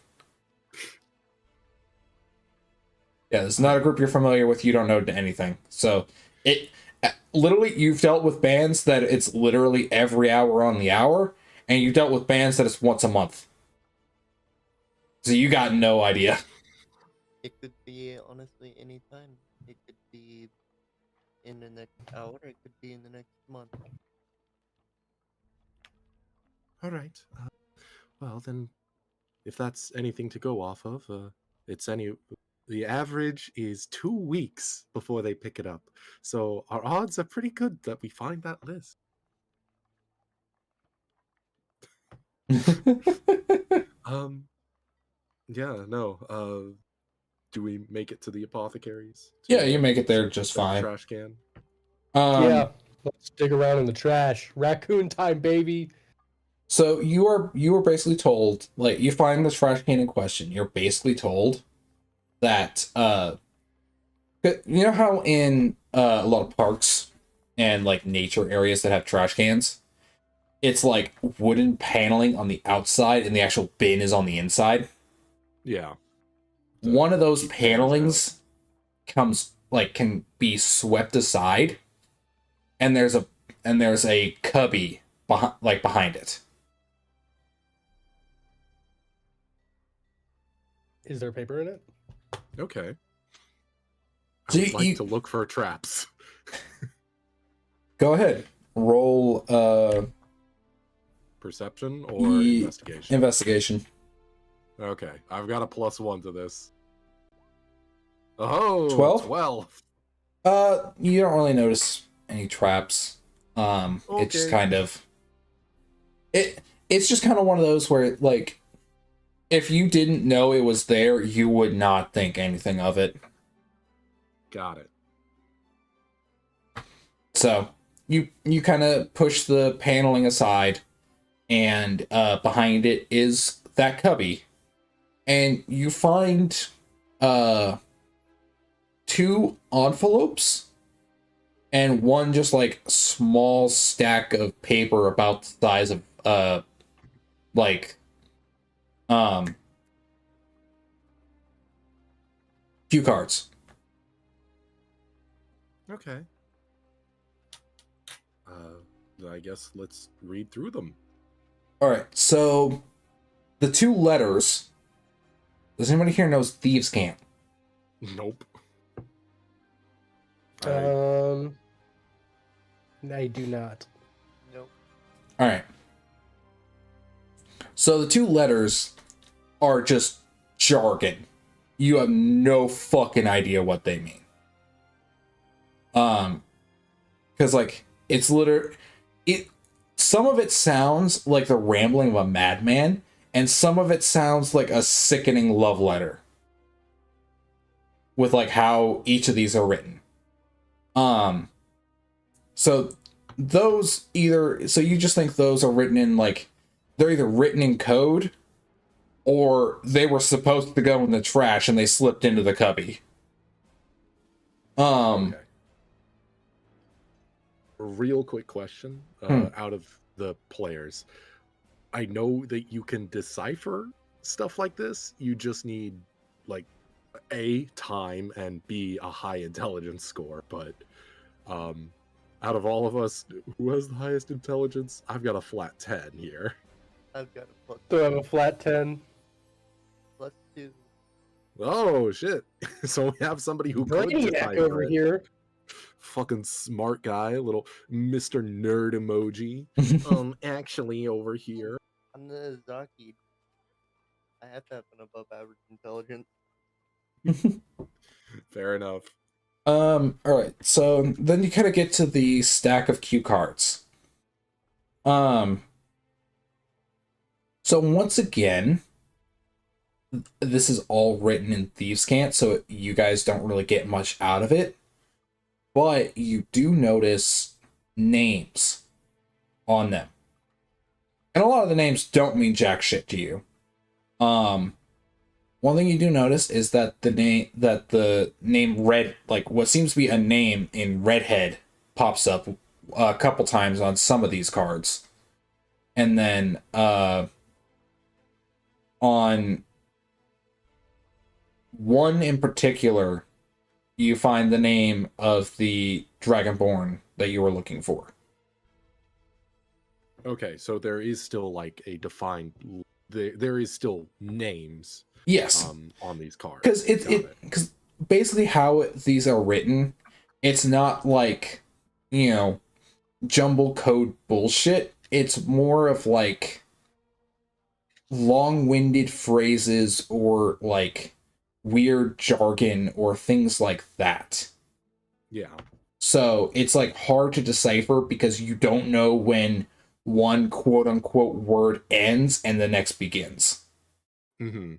Yeah, this is not a group you're familiar with. You don't know anything. So it literally you've dealt with bands that it's literally every hour on the hour, and you've dealt with bands that it's once a month. So you got no idea. It could be honestly any time. It could be in the next hour. It could be in the next month. All right. Well, then, if that's anything to go off of, the average is 2 weeks before they pick it up. So our odds are pretty good that we find that list. Yeah, no. Do we make it to the apothecaries? Yeah, you make it there just that fine. Trash can. Yeah, let's dig around in the trash. Raccoon time, baby. So you are basically told, like, you find the trash can in question. You're basically told that you know how in a lot of parks and like nature areas that have trash cans, it's like wooden paneling on the outside and the actual bin is on the inside. Yeah. One of those panelings can be swept aside, and there's a cubby behind it. Is there paper in it? Okay. I So would like to look for traps. Go ahead. Roll Perception or investigation? Investigation. Okay, I've got a +1 to this. Oh, 12? 12. You don't really notice any traps. It's just Okay. kind of it's just kind of one of those where like if you didn't know it was there, you would not think anything of it. Got it. So you kind of push the paneling aside, and behind it is that cubby, and you find two envelopes and one just like small stack of paper about the size of like cue cards. Okay. I guess let's read through them. All right, so the two letters. Does anybody here knows thieves' cant? Nope. I do not. Nope. All right. So the two letters are just jargon. You have no fucking idea what they mean. Because like it's some of it sounds like the rambling of a madman, and some of it sounds like a sickening love letter. With like how each of these are written. So those so you just think those are written in like, they're either written in code or they were supposed to go in the trash and they slipped into the cubby. Okay. A real quick question out of the players. I know that you can decipher stuff like this. You just need like A, time, and B, a high intelligence score. But out of all of us, who has the highest intelligence? I've got a flat 10 here. I've got a So I have a flat 10. +2. Oh shit! So we have somebody who could Brainiac decipher over it. here. Fucking smart guy, little Mr. Nerd emoji. Actually over here. I'm the Zaki. I have to have an above average intelligence. Fair enough. All right. So then you kind of get to the stack of cue cards. So once again, this is all written in Thieves' Cant, so you guys don't really get much out of it. But you do notice names on them. And a lot of the names don't mean jack shit to you. One thing you do notice is that the name Red, like what seems to be a name in Redhead, pops up a couple times on some of these cards. And then on one in particular, you find the name of the Dragonborn that you were looking for. Okay, so there is still like a defined. There is still names. Yes. On these cards. Because basically how these are written, it's not like, jumble code bullshit. It's more of like long-winded phrases or like weird jargon or things like that. Yeah. So it's like hard to decipher because you don't know when one quote-unquote word ends and the next begins. Mm-hmm.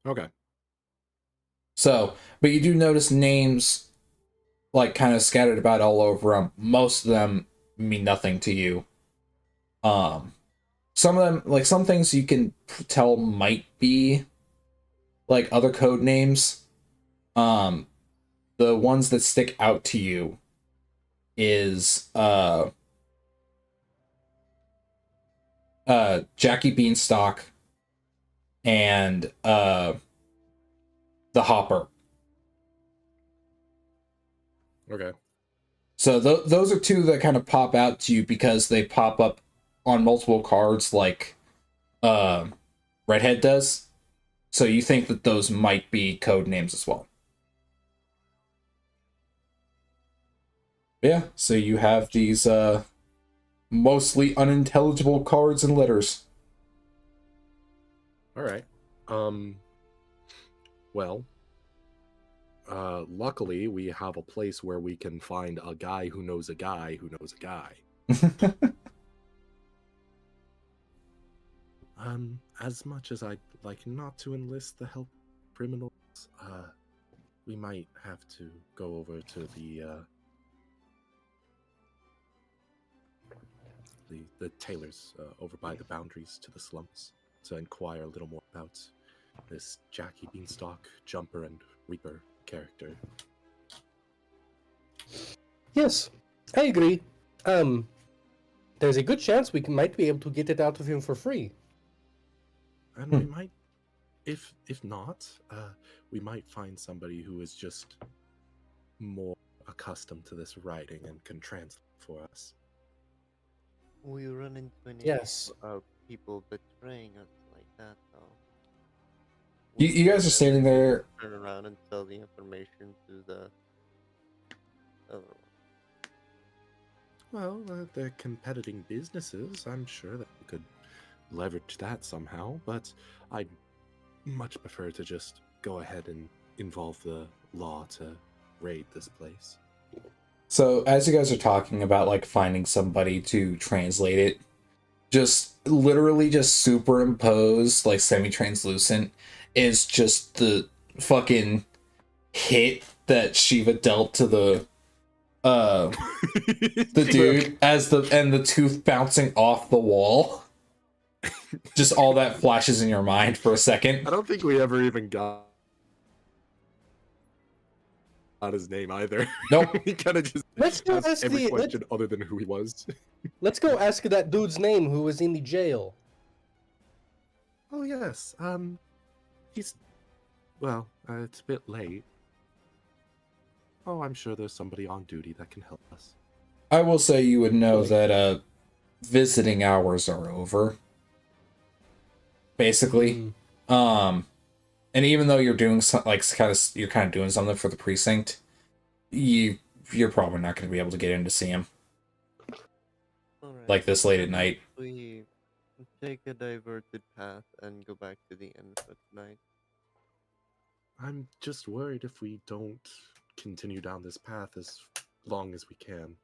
Okay. So, but you do notice names like kind of scattered about all over them. Most of them mean nothing to you. Some of them, like some things you can tell might be like other code names. The ones that stick out to you is Jackie Beanstalk and the Hopper. Okay. So those are two that kind of pop out to you because they pop up on multiple cards like Redhead does. So you think that those might be code names as well. Yeah, so you have these mostly unintelligible cards and letters. All right. Well, luckily we have a place where we can find a guy who knows a guy who knows a guy. As much as I'd like not to enlist the help of criminals, we might have to go over to the the tailors over by the boundaries to the slums to inquire a little more about this Jackie Beanstalk, Jumper, and Reaper character. Yes, I agree. There's a good chance we might be able to get it out of him for free. And we might, if not, we might find somebody who is just more accustomed to this writing and can translate for us. We run into any Yes. people betraying us like that, though. You guys are standing there. Turn around and sell the information to the other one. Well, they're competing businesses. I'm sure that we could leverage that somehow, but I'd much prefer to just go ahead and involve the law to raid this place. So as you guys are talking about like finding somebody to translate it, just literally just superimpose like semi-translucent is just the fucking hit that Shiva dealt to the dude as the tooth bouncing off the wall. Just all that flashes in your mind for a second. I don't think we ever even got his name either. Nope. We kind of just Let's go asked ask every the- question other than who he was. Let's go ask that dude's name who was in the jail. Oh yes, he's well, it's a bit late. Oh, I'm sure there's somebody on duty that can help us. I will say you would know that visiting hours are over. Basically. And even though you're doing you're kind of doing something for the precinct, you're probably not going to be able to get in to see him Alright, like this late at night. we take a diverted path and go back to the inn for tonight. I'm just worried if we don't continue down this path as long as we can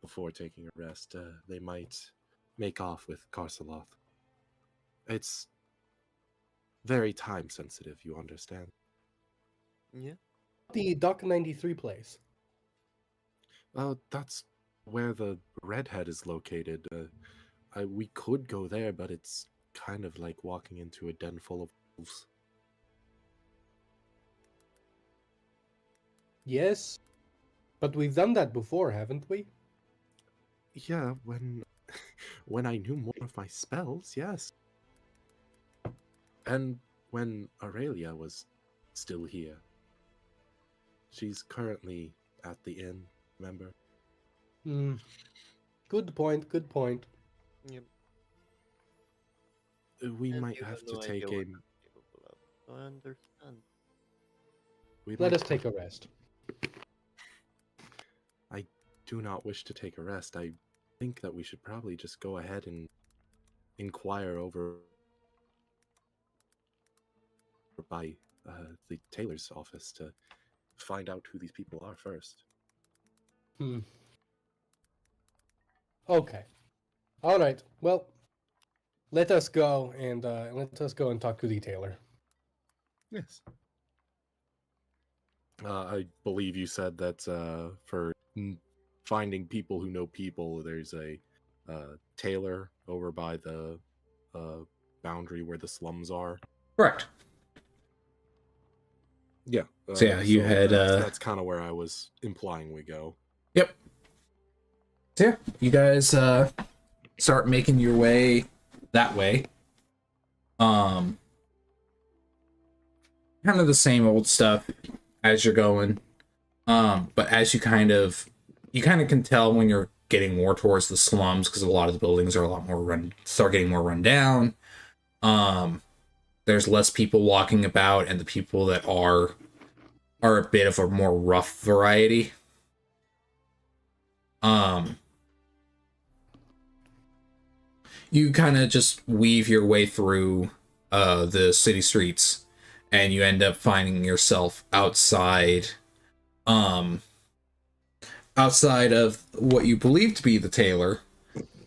before taking a rest, they might make off with Karsaloth. It's very time sensitive, you understand? Yeah. The Dock 93 place. That's where the redhead is located. We could go there, but it's kind of like walking into a den full of wolves. Yes, but we've done that before, haven't we? Yeah, when I knew more of my spells, yes. And when Aurelia was still here. She's currently at the inn, remember? Good point, good point. Yep. We And might you have to no take idea a... what I'm capable of, so I understand. We Let might us take a rest. I do not wish to take a rest. I think that we should probably just go ahead and inquire over by the tailor's office to find out who these people are first. Okay. All right. Well, let us go and talk to the tailor. Yes. I believe you said that for finding people who know people, there's a tailor over by the boundary where the slums are. Correct. Yeah. So yeah, you had that's kind of where I was implying we go. Yep. So yeah, you guys start making your way that way. Kind of the same old stuff as you're going. But as you kind of can tell when you're getting more towards the slums, because a lot of the buildings are a lot more start getting more run down. There's less people walking about, and the people that are a bit of a more rough variety. You kind of just weave your way through the city streets, and you end up finding yourself outside of what you believe to be the tailor,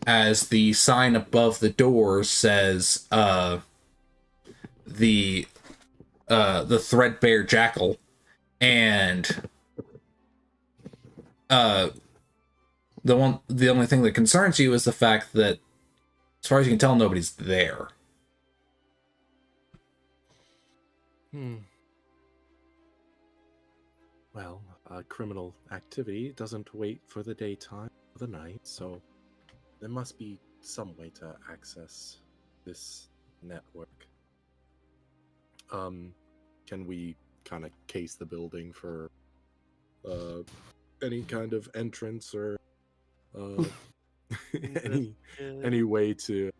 as the sign above the door says the threadbare jackal, and the only thing that concerns you is the fact that, as far as you can tell, nobody's there. Well, criminal activity doesn't wait for the daytime or the night, so there must be some way to access this network. Can we kind of case the building for any kind of entrance or any way to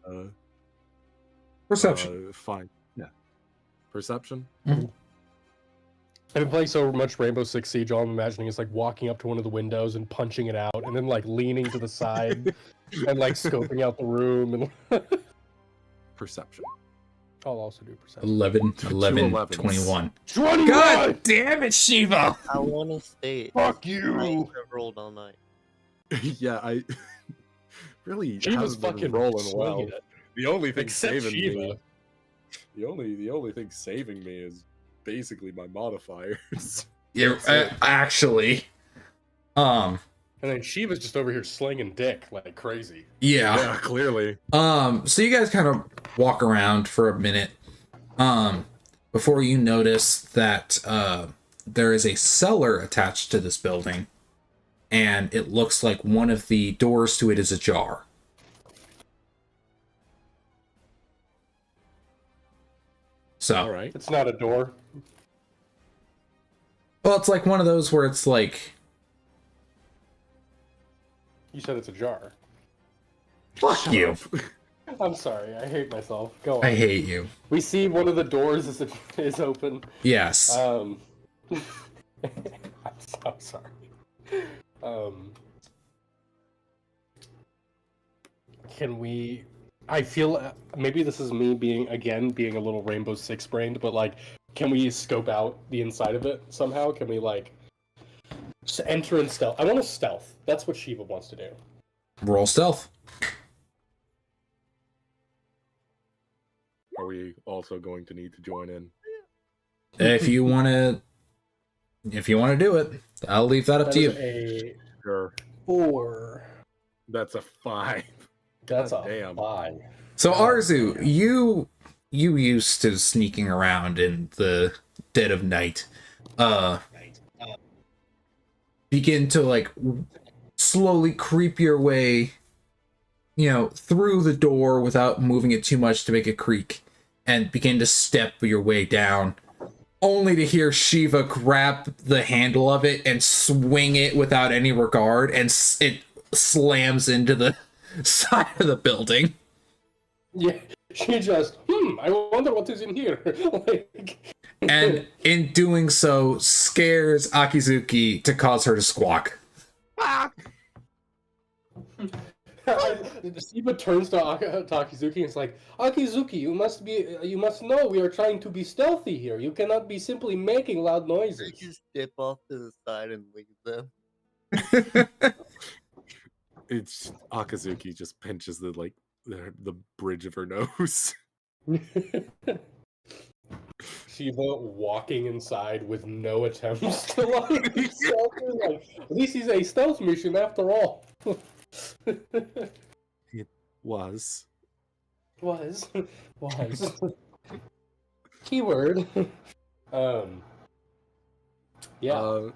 Perception. find perception? Mm-hmm. I've been playing so much Rainbow Six Siege, all I'm imagining is like walking up to one of the windows and punching it out, and then like leaning to the side and like scoping out the room. And Perception. I'll also do perception. 11, Two 11, 11s. 21. 21! God damn it, Shiva! I want to state. Fuck I you! have rolled all night. Yeah, I really She was haven't been fucking rolling well. swinging it. The only thing Except saving Shiva. me, the only thing saving me is basically my modifiers. Yeah, actually. And then she was just over here slinging dick like crazy. Yeah. Yeah, clearly. So you guys kind of walk around for a minute, before you notice that, there is a cellar attached to this building, and it looks like one of the doors to it is ajar. So, All right. It's not a door. well, it's like one of those where it's like, You said it's a jar. fuck you. I'm sorry, I hate myself. Go on. I hate you. We see one of the doors is open. Yes. I'm so sorry. Can we? I feel maybe this is me being a little Rainbow Six brained, but like, can we scope out the inside of it somehow? Can we like just enter in stealth? I want to stealth. That's what Shiva wants to do. Roll stealth. Are we also going to need to join in? If you want to do it, I'll leave that up That to is you. a Sure. 4. That's a 5. That's God a damn. 5. So Arzu, you used to sneaking around in the dead of night, begin to like slowly creep your way, through the door without moving it too much to make it creak, and begin to step your way down, only to hear Shiva grab the handle of it and swing it without any regard, and it slams into the side of the building. Yeah, she just, I wonder what is in here. Like, And in doing so, scares Akizuki to cause her to squawk. Shiba turns to Akizuki and is like, Akizuki, you must know we are trying to be stealthy here. You cannot be simply making loud I noises. just dip off to the side and leave them. It's Akazuki just pinches the bridge of her nose. Shiva walking inside with no attempts to like be stealthy. Like, at least he's a stealth mission after all. Was. Keyword. Yeah.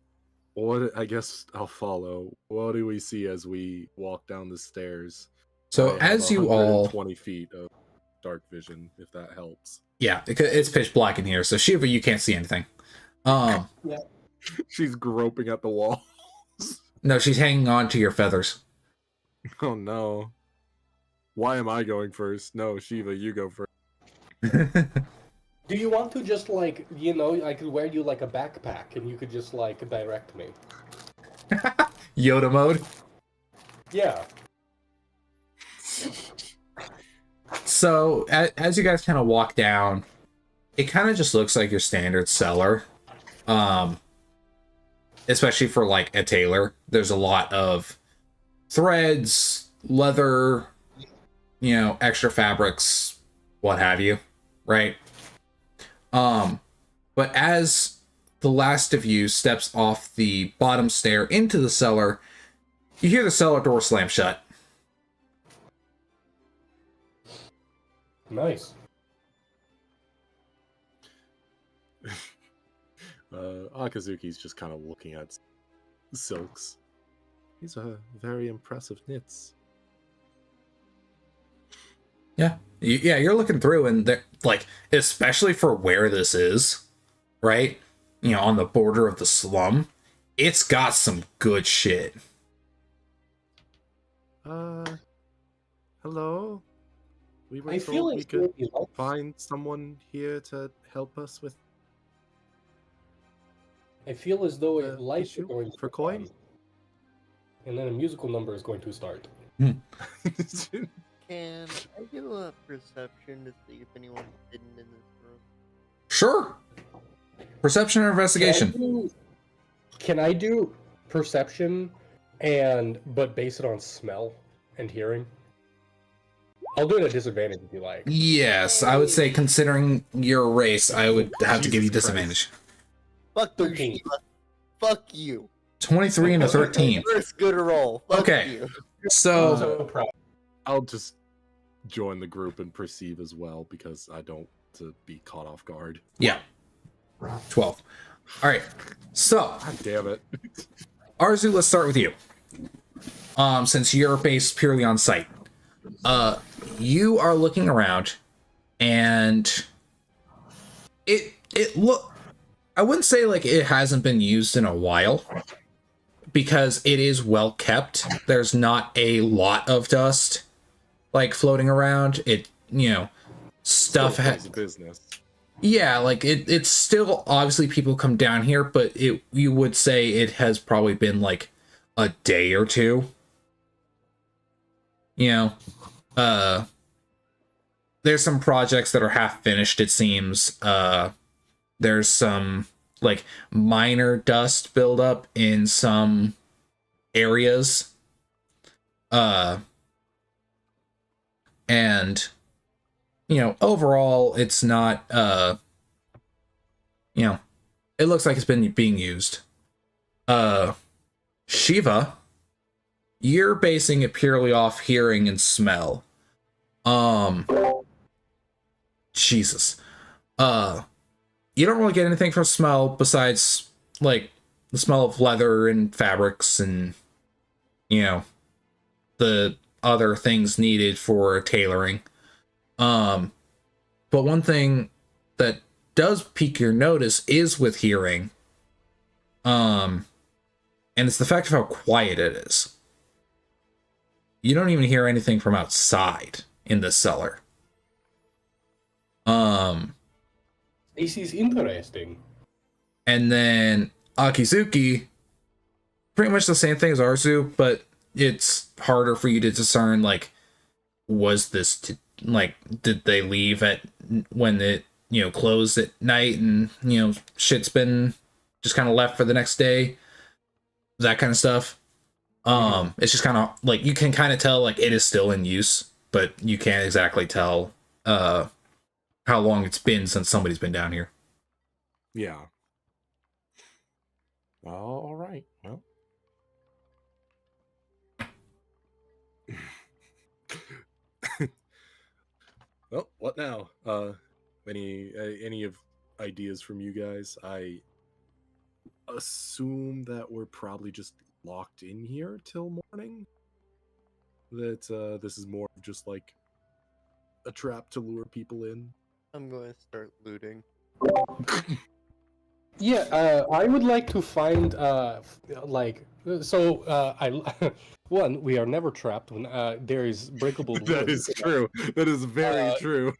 What? I guess I'll follow. What do we see as we walk down the stairs? So I have as you all, 120 feet of dark vision, if that helps. yeah, it's pitch black in here, so Shiva, you can't see anything. She's groping at the wall. No, she's hanging on to your feathers. Oh no. Why am I going first? No, Shiva, you go first. Do you want to just like, I could wear you like a backpack and you could just like direct me? Yoda mode. Yeah. So as you guys kind of walk down, it kind of just looks like your standard cellar. Especially for like a tailor. There's a lot of threads, leather, extra fabrics, what have you, right? But as the last of you steps off the bottom stair into the cellar, You hear the cellar door slam shut. Nice. Akazuki's just kind of looking at silks. These are very impressive knits. Yeah. Yeah, you're looking through and they're like, especially for where this is, right? You know, on the border of the slum, it's got some good shit. Hello? We were I told feel we like could find someone here to help us with I feel as though the lights are issue going to for come coin. on, and then a musical number is going to start. Can I do a perception to see if anyone's hidden in this room? Sure. Perception or investigation? Can I do perception but base it on smell and hearing? I'll do it at disadvantage if you like. Yes, I would say considering your race, I would have to give you Jesus disadvantage. Fuck you, 13. Shiva. Fuck you. 23 and a 13. First good roll. Fuck Okay. you. So, I'm so proud. I'll just join the group and perceive as well because I don't to be caught off guard. yeah. 12. All right. So, God damn it. Arzu, let's start with you. Since you're based purely on sight. You are looking around and it look I wouldn't say like it hasn't been used in a while because it is well kept. There's not a lot of dust like floating around. It, you know, stuff has business. yeah, like it's still obviously people come down here, but you would say it has probably been like a day or two. You know, there's some projects that are half finished, it seems. There's some like minor dust buildup in some areas. And you know, overall it's not you know, it looks like it's been being used. Shiva, you're basing it purely off hearing and smell. Jesus. You don't really get anything from smell besides like the smell of leather and fabrics and you know the other things needed for tailoring. But one thing that does pique your notice is with hearing. And it's the fact of how quiet it is. You don't even hear anything from outside in this cellar. This is interesting. And then Akizuki, pretty much the same thing as Arzu, but it's harder for you to discern, like, was this, did they leave at when it, you know, closed at night and, you know, shit's been just kind of left for the next day? That kind of stuff. It's just kind of, like, you can kind of tell, like, it is still in use, but you can't exactly tell, how long it's been since somebody's been down here. Yeah. All right. Well. Well, what now? Any of ideas from you guys? I assume that we're probably just locked in here till morning. That this is more of just like a trap to lure people in. I'm going to start looting. Yeah, I would like to find one, we are never trapped when there is breakable That wood. is true. That is very true.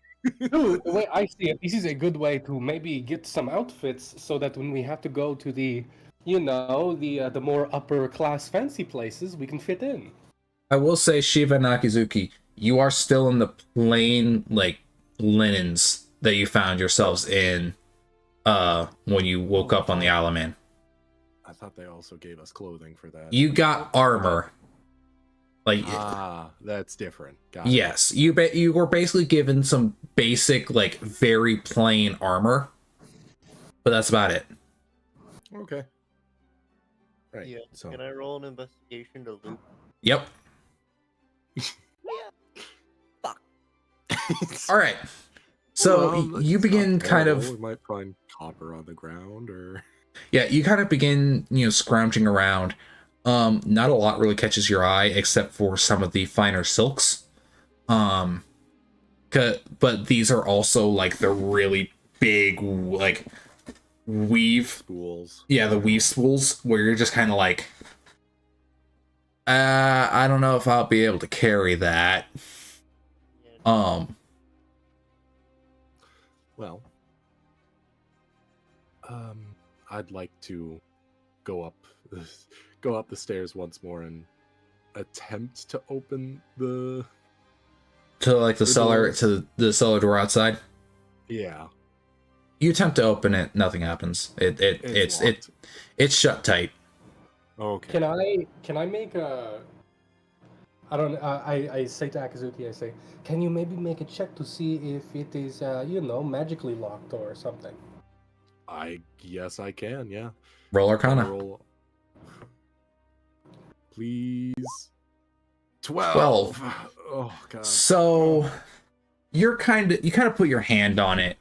Two, the way I see it, this is a good way to maybe get some outfits so that when we have to go to the, you know, the more upper class fancy places, we can fit in. I will say, Shiva and Akizuki, you are still in the plain, like, linens that you found yourselves in when you woke up on the Alaman. I thought they also gave us clothing for that. You got armor. Like, that's different. Got it. yes, you were basically given some basic, like, very plain armor, but that's about it. Okay. Right. Yeah. So Can I roll an investigation to loot? Yep. Fuck. All right. So you it's not begin kind terrible. of We might find copper on the ground, or yeah, you kind of begin, scrounging around. Not a lot really catches your eye except for some of the finer silks. But these are also like the really big like weave, spools. yeah, the weave spools where you're just kind of like, I don't know if I'll be able to carry that. Yeah. Well, I'd like to go up the stairs once more and attempt to open the To like the cellar, doors. to the cellar door outside. Yeah. You attempt to open it, nothing happens. It's shut tight. Okay. Can I make a? I don't. I say to Akazuki, I say, can you maybe make a check to see if it is magically locked or something? Yes, I can. Yeah. Roll Can I Arcana. roll? Please. 12. 12. Oh god. So you kind of put your hand on it,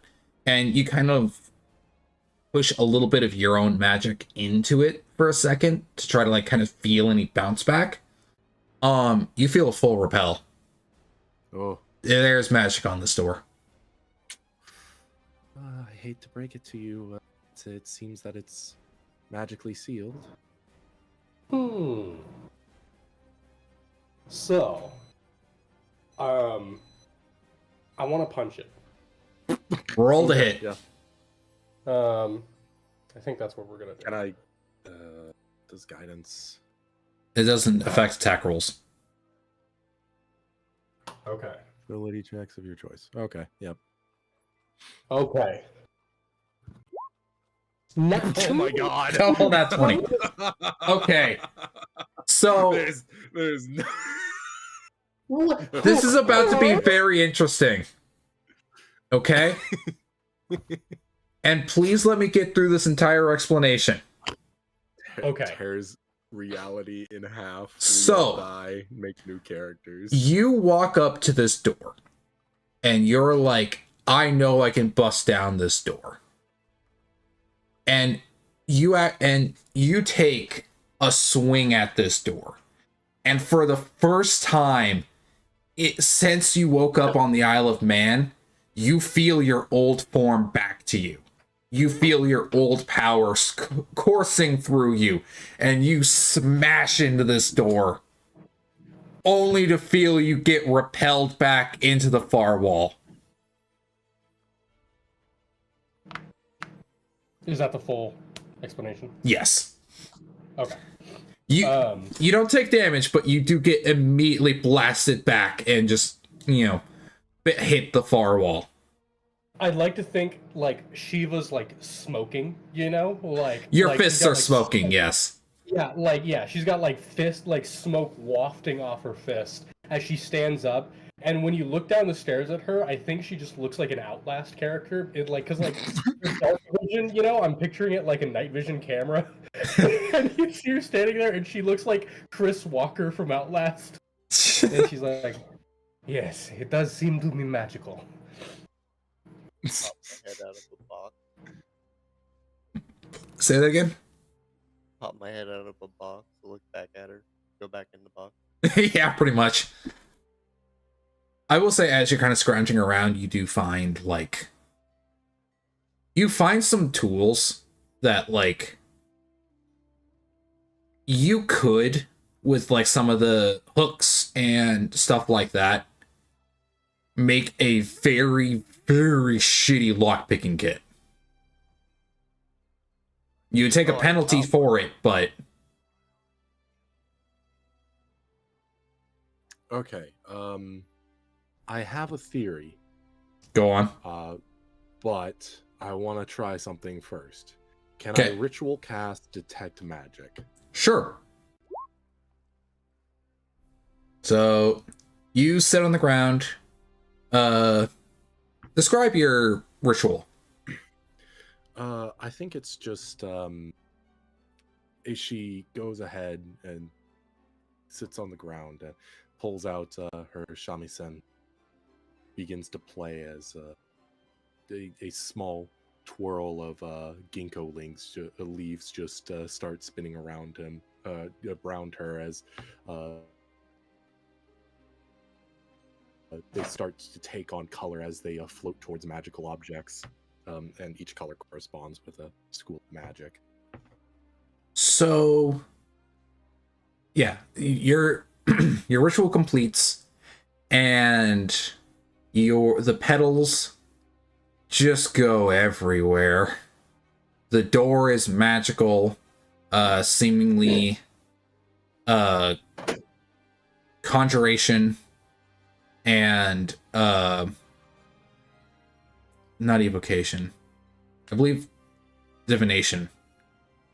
and you kind of push a little bit of your own magic into it for a second to try to like kind of feel any bounce back. You feel a full repel. Oh. There's magic on this door. I hate to break it to you. It seems that it's magically sealed. So, I want to punch it. Roll to hit. Yeah. I think that's what we're gonna do. Can I? Does guidance? It doesn't affect attack rolls. Okay. Ability checks of your choice. Okay. Yep. Okay. Oh my god. Oh, that's 20. Okay. So there's no... this is about to be very interesting. Okay? And please let me get through this entire explanation. Okay. Tears reality in half. We So, all die, make new characters. you walk up to this door, and you're like, I know I can bust down this door. And you take a swing at this door. And for the first time, since you woke up on the Isle of Man, you feel your old form back to you. You feel your old powers coursing through you, and you smash into this door, only to feel you get repelled back into the far wall. Is that the full explanation? Yes. Okay. You don't take damage, but you do get immediately blasted back and just, hit the far wall. I'd like to think like Shiva's like smoking, like Your like, fists she's got, are like, smoking, smoke. yes. Yeah, she's got like smoke wafting off her fist as she stands up. And when you look down the stairs at her, I think she just looks like an Outlast character. Cause dark vision, I'm picturing it like a night vision camera. And you're standing there, and she looks like Chris Walker from Outlast. And she's like, "Yes, it does seem to be magical." Pop my head out of a box. Say that again? Pop my head out of a box. Look back at her. Go back in the box. Yeah, pretty much. I will say, as you're kind of scrounging around, you do find, you find some tools that, you could, with, some of the hooks and stuff like that, make a very, very shitty lockpicking kit. You would take a penalty for it, but... Okay, I have a theory. Go on. But I want to try something first. Can I Okay. ritual cast detect magic? Sure. So, you sit on the ground. Describe your ritual. I think it's just she goes ahead and sits on the ground and pulls out her shamisen, begins to play as a small twirl of ginkgo leaves just start spinning around her as they start to take on color as they float towards magical objects, and each color corresponds with a school of magic. So, yeah, your your ritual completes, and the petals just go everywhere. The door is magical, seemingly conjuration and not evocation. I believe divination.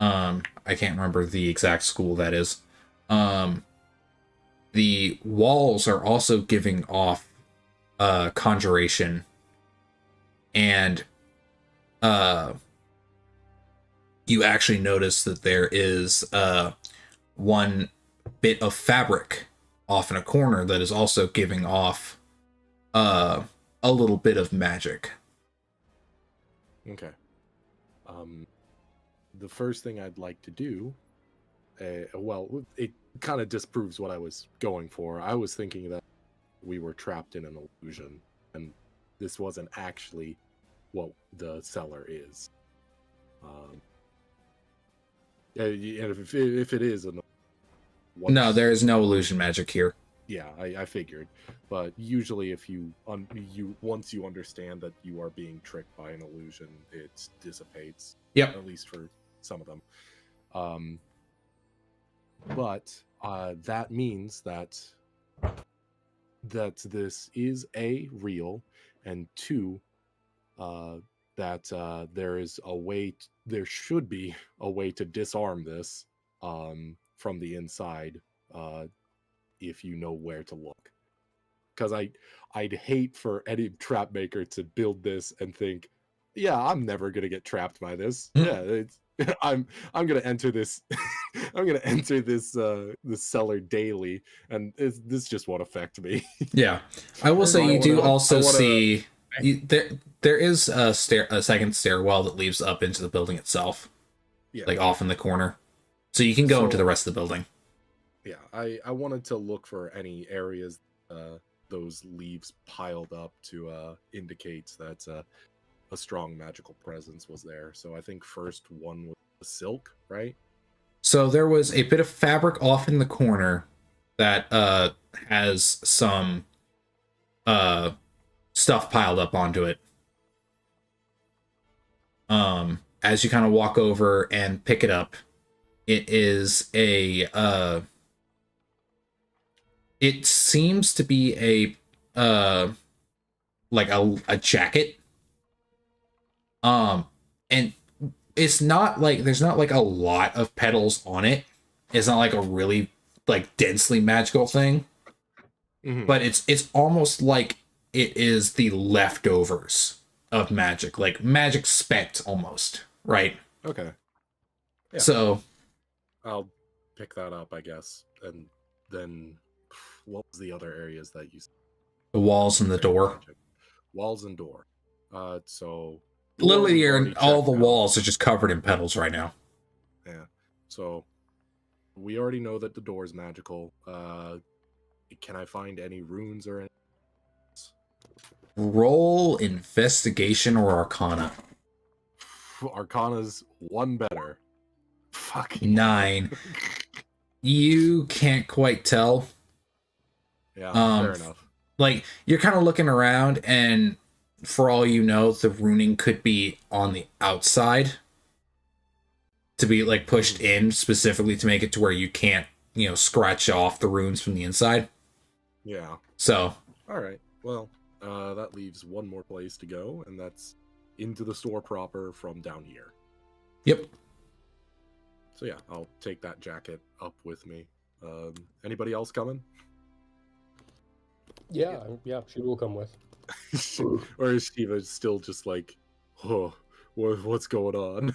I can't remember the exact school that is. The walls are also giving off conjuration, and you actually notice that there is one bit of fabric off in a corner that is also giving off a little bit of magic. Okay. The first thing I'd like to do, well, it kind of disproves what I was going for. I was thinking that we were trapped in an illusion, and this wasn't actually what the cellar is. And if it is, No, there is no illusion magic here. Yeah, I figured. But usually, if you once you understand that you are being tricked by an illusion, it dissipates. Yep. At least for some of them. But that means that this is a real, and two, that there should be a way to disarm this from the inside, if you know where to look. Because I'd hate for any trap maker to build this and think, yeah, I'm never gonna get trapped by this. Yeah, I'm gonna enter this. I'm gonna enter this cellar daily, and this just won't affect me. Yeah, I will say you do also see there is a second stairwell that leads up into the building itself, Yeah, like off in the corner, so you can go into the rest of the building. Yeah, I wanted to look for any areas those leaves piled up to indicate that a strong magical presence was there. So I think first one was the silk, right? So there was a bit of fabric off in the corner that has some stuff piled up onto it. As you kind of walk over and pick it up, it is it seems to be like a jacket. And it's not like there's not like a lot of petals on it. It's not like a really like densely magical thing. Mm-hmm. But it's almost like it is the leftovers of magic, like magic spent almost, right? Okay. Yeah. So I'll pick that up, I guess. And then what was the other areas that you said? the walls and the door. Walls and door. So Literally, all the out. walls are just covered in petals right now. Yeah. So we already know that the door is magical. Can I find any runes or anything? Roll investigation or arcana. Arcana's one better. Fucking 9. You can't quite tell. Yeah, fair enough. Like, you're kind of looking around, and for all you know, the runing could be on the outside to be like pushed in specifically to make it to where you can't, scratch off the runes from the inside. Yeah. So, all right. Well, that leaves one more place to go, and that's into the store proper from down here. Yep. So yeah, I'll take that jacket up with me. Anybody else coming? Yeah, she will come with. Or is Shiva still just like, oh, what's going on?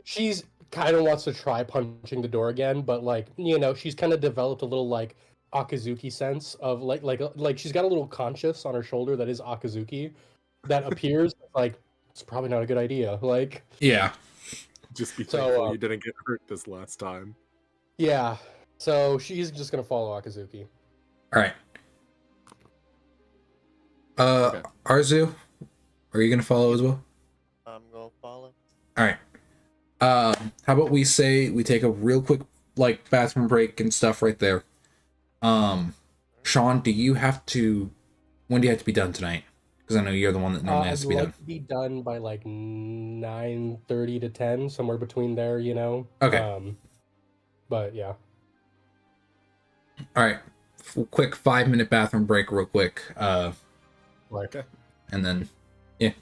She's kind of wants to try punching the door again, but like, you know, she's kind of developed a little like Akazuki sense of like she's got a little conscious on her shoulder that is Akazuki that appears like it's probably not a good idea. Like, Yeah. Just be So, thankful you didn't get hurt this last time. yeah. So she's just gonna follow Akazuki. All right. Okay. Arzu, are you gonna follow as well? I'm gonna follow. All right. How about we say we take a real quick like bathroom break and stuff right there. Sean, do you have to? When do you have to be done tonight? Because I know you're the one that normally has I'd to be like done. to be done by like 9:30 to 10, somewhere between there, you know. Okay. But yeah. All right. Quick 5-minute bathroom break, real quick. Okay. And then, yeah.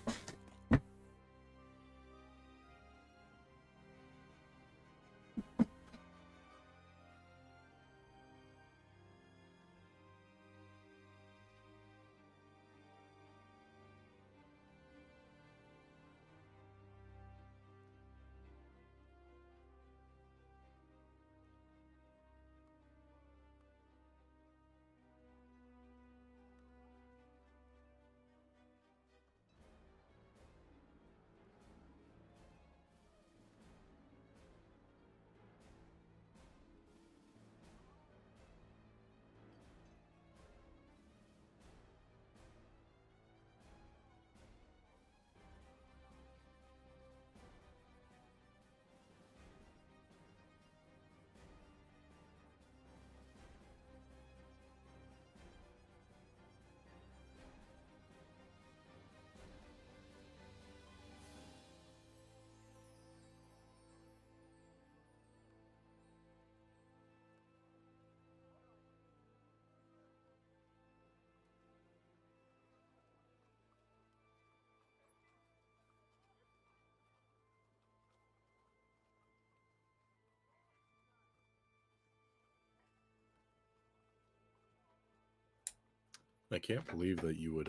I can't believe that you would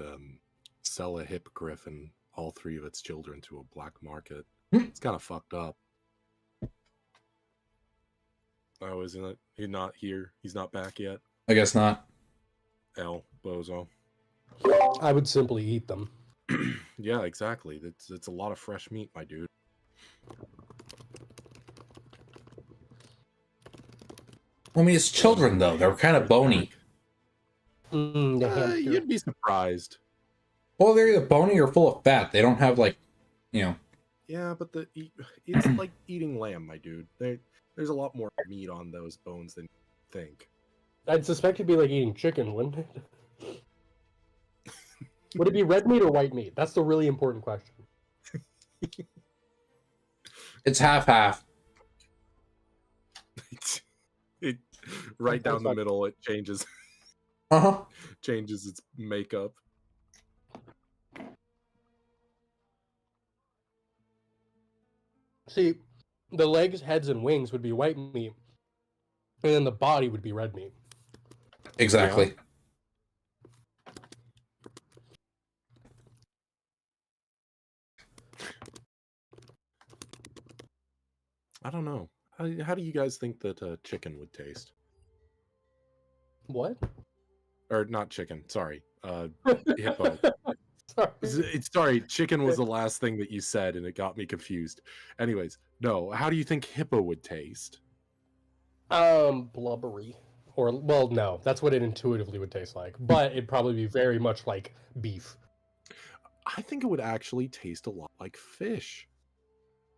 sell a hippogriff and all 3 of its children to a black market. It's kind of fucked up. Oh, isn't it? He's not here. He's not back yet. I guess not. L bozo. I would simply eat them. Yeah, exactly. It's a lot of fresh meat, my dude. I mean, it's children though. They're kind of bony. The hamster. You'd be surprised. Well, they're either bony or full of fat. They don't have like, you know. Yeah, but it's like eating lamb, my dude. There's a lot more meat on those bones than you think. I'd suspect it'd be like eating chicken, wouldn't it? Would it be red meat or white meat? That's the really important question. It's half-half. It right down the middle. It changes changes its makeup. See, the legs, heads, and wings would be white meat, and then the body would be red meat. Exactly. I don't know. How do you guys think that chicken would taste? What? Or not chicken, sorry. Hippo. Sorry. Sorry, chicken was the last thing that you said and it got me confused. Anyways, no, how do you think hippo would taste? Blubbery. Or, well, no, that's what it intuitively would taste like. But it'd probably be very much like beef. I think it would actually taste a lot like fish.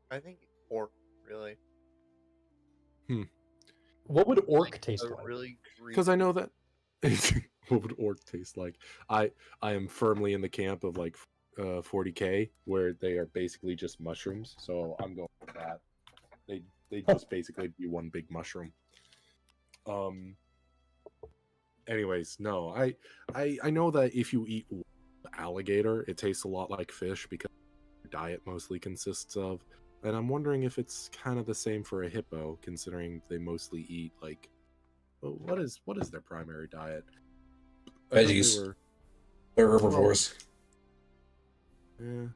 I think pork, really. What would orc taste A like? really Because I know that what would orc taste like? I am firmly in the camp of like 40k where they are basically just mushrooms, so I'm going with that. They just basically be one big mushroom. Anyways, no, I know that if you eat alligator, it tastes a lot like fish because their diet mostly consists of, and I'm wondering if it's kind of the same for a hippo, considering they mostly eat like, what is their primary diet? I thought Veggies. They're herbivores. Yeah.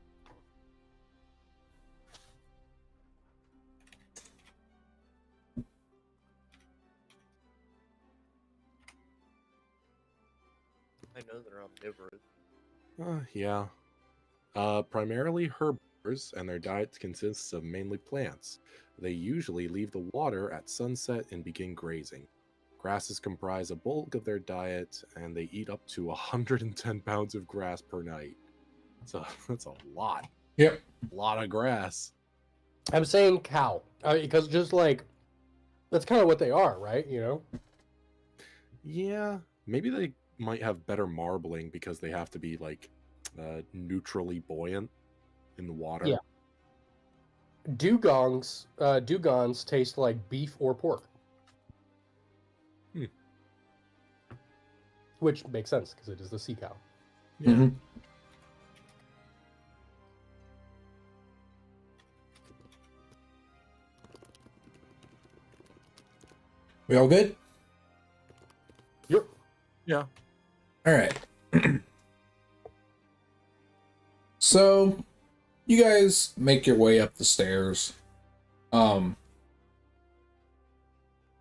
know they're omnivorous. Yeah. Primarily herbivores, and their diet consists of mainly plants. They usually leave the water at sunset and begin grazing. Grasses comprise a bulk of their diet, and they eat up to 110 pounds of grass per night. So that's a lot. Yep. A lot of grass. I'm saying cow because just like that's kind of what they are, right? You know. Yeah, maybe they might have better marbling because they have to be like neutrally buoyant in the water. Yeah. Dugons taste like beef or pork. Hmm. Which makes sense because it is the sea cow. Yeah. Mhm. We all good? Yep. Yeah. All right. So, you guys make your way up the stairs. Kind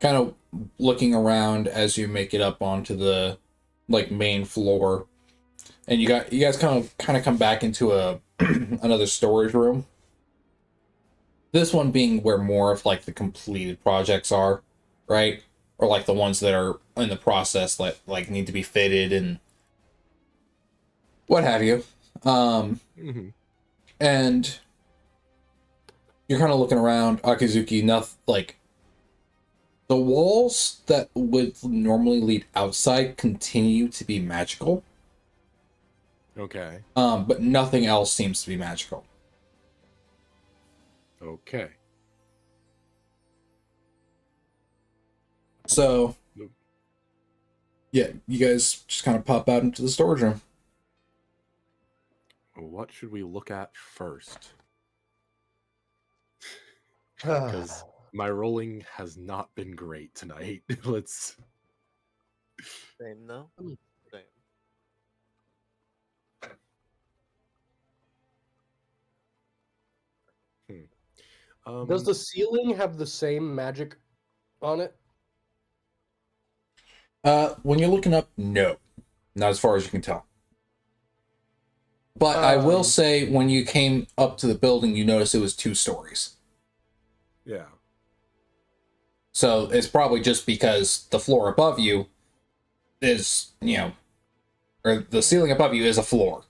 of looking around as you make it up onto the like main floor. And you guys kind of come back into a another storage room. This one being where more of like the completed projects are, right? Or like the ones that are in the process that like need to be fitted and what have you. Mhm. And you're kind of looking around, Akizuki, nothing like the walls that would normally lead outside continue to be magical. Okay. But nothing else seems to be magical. Okay. So, Nope. yeah, you guys just kind of pop out into the storage room. What should we look at first? Because my rolling has not been great tonight. Let's. Same though. Same. Does the ceiling have the same magic on it? When you're looking up, no. Not as far as you can tell. But I will say, when you came up to the building, you noticed it was 2 stories. Yeah. So it's probably just because the floor above you is, or the ceiling above you is a floor.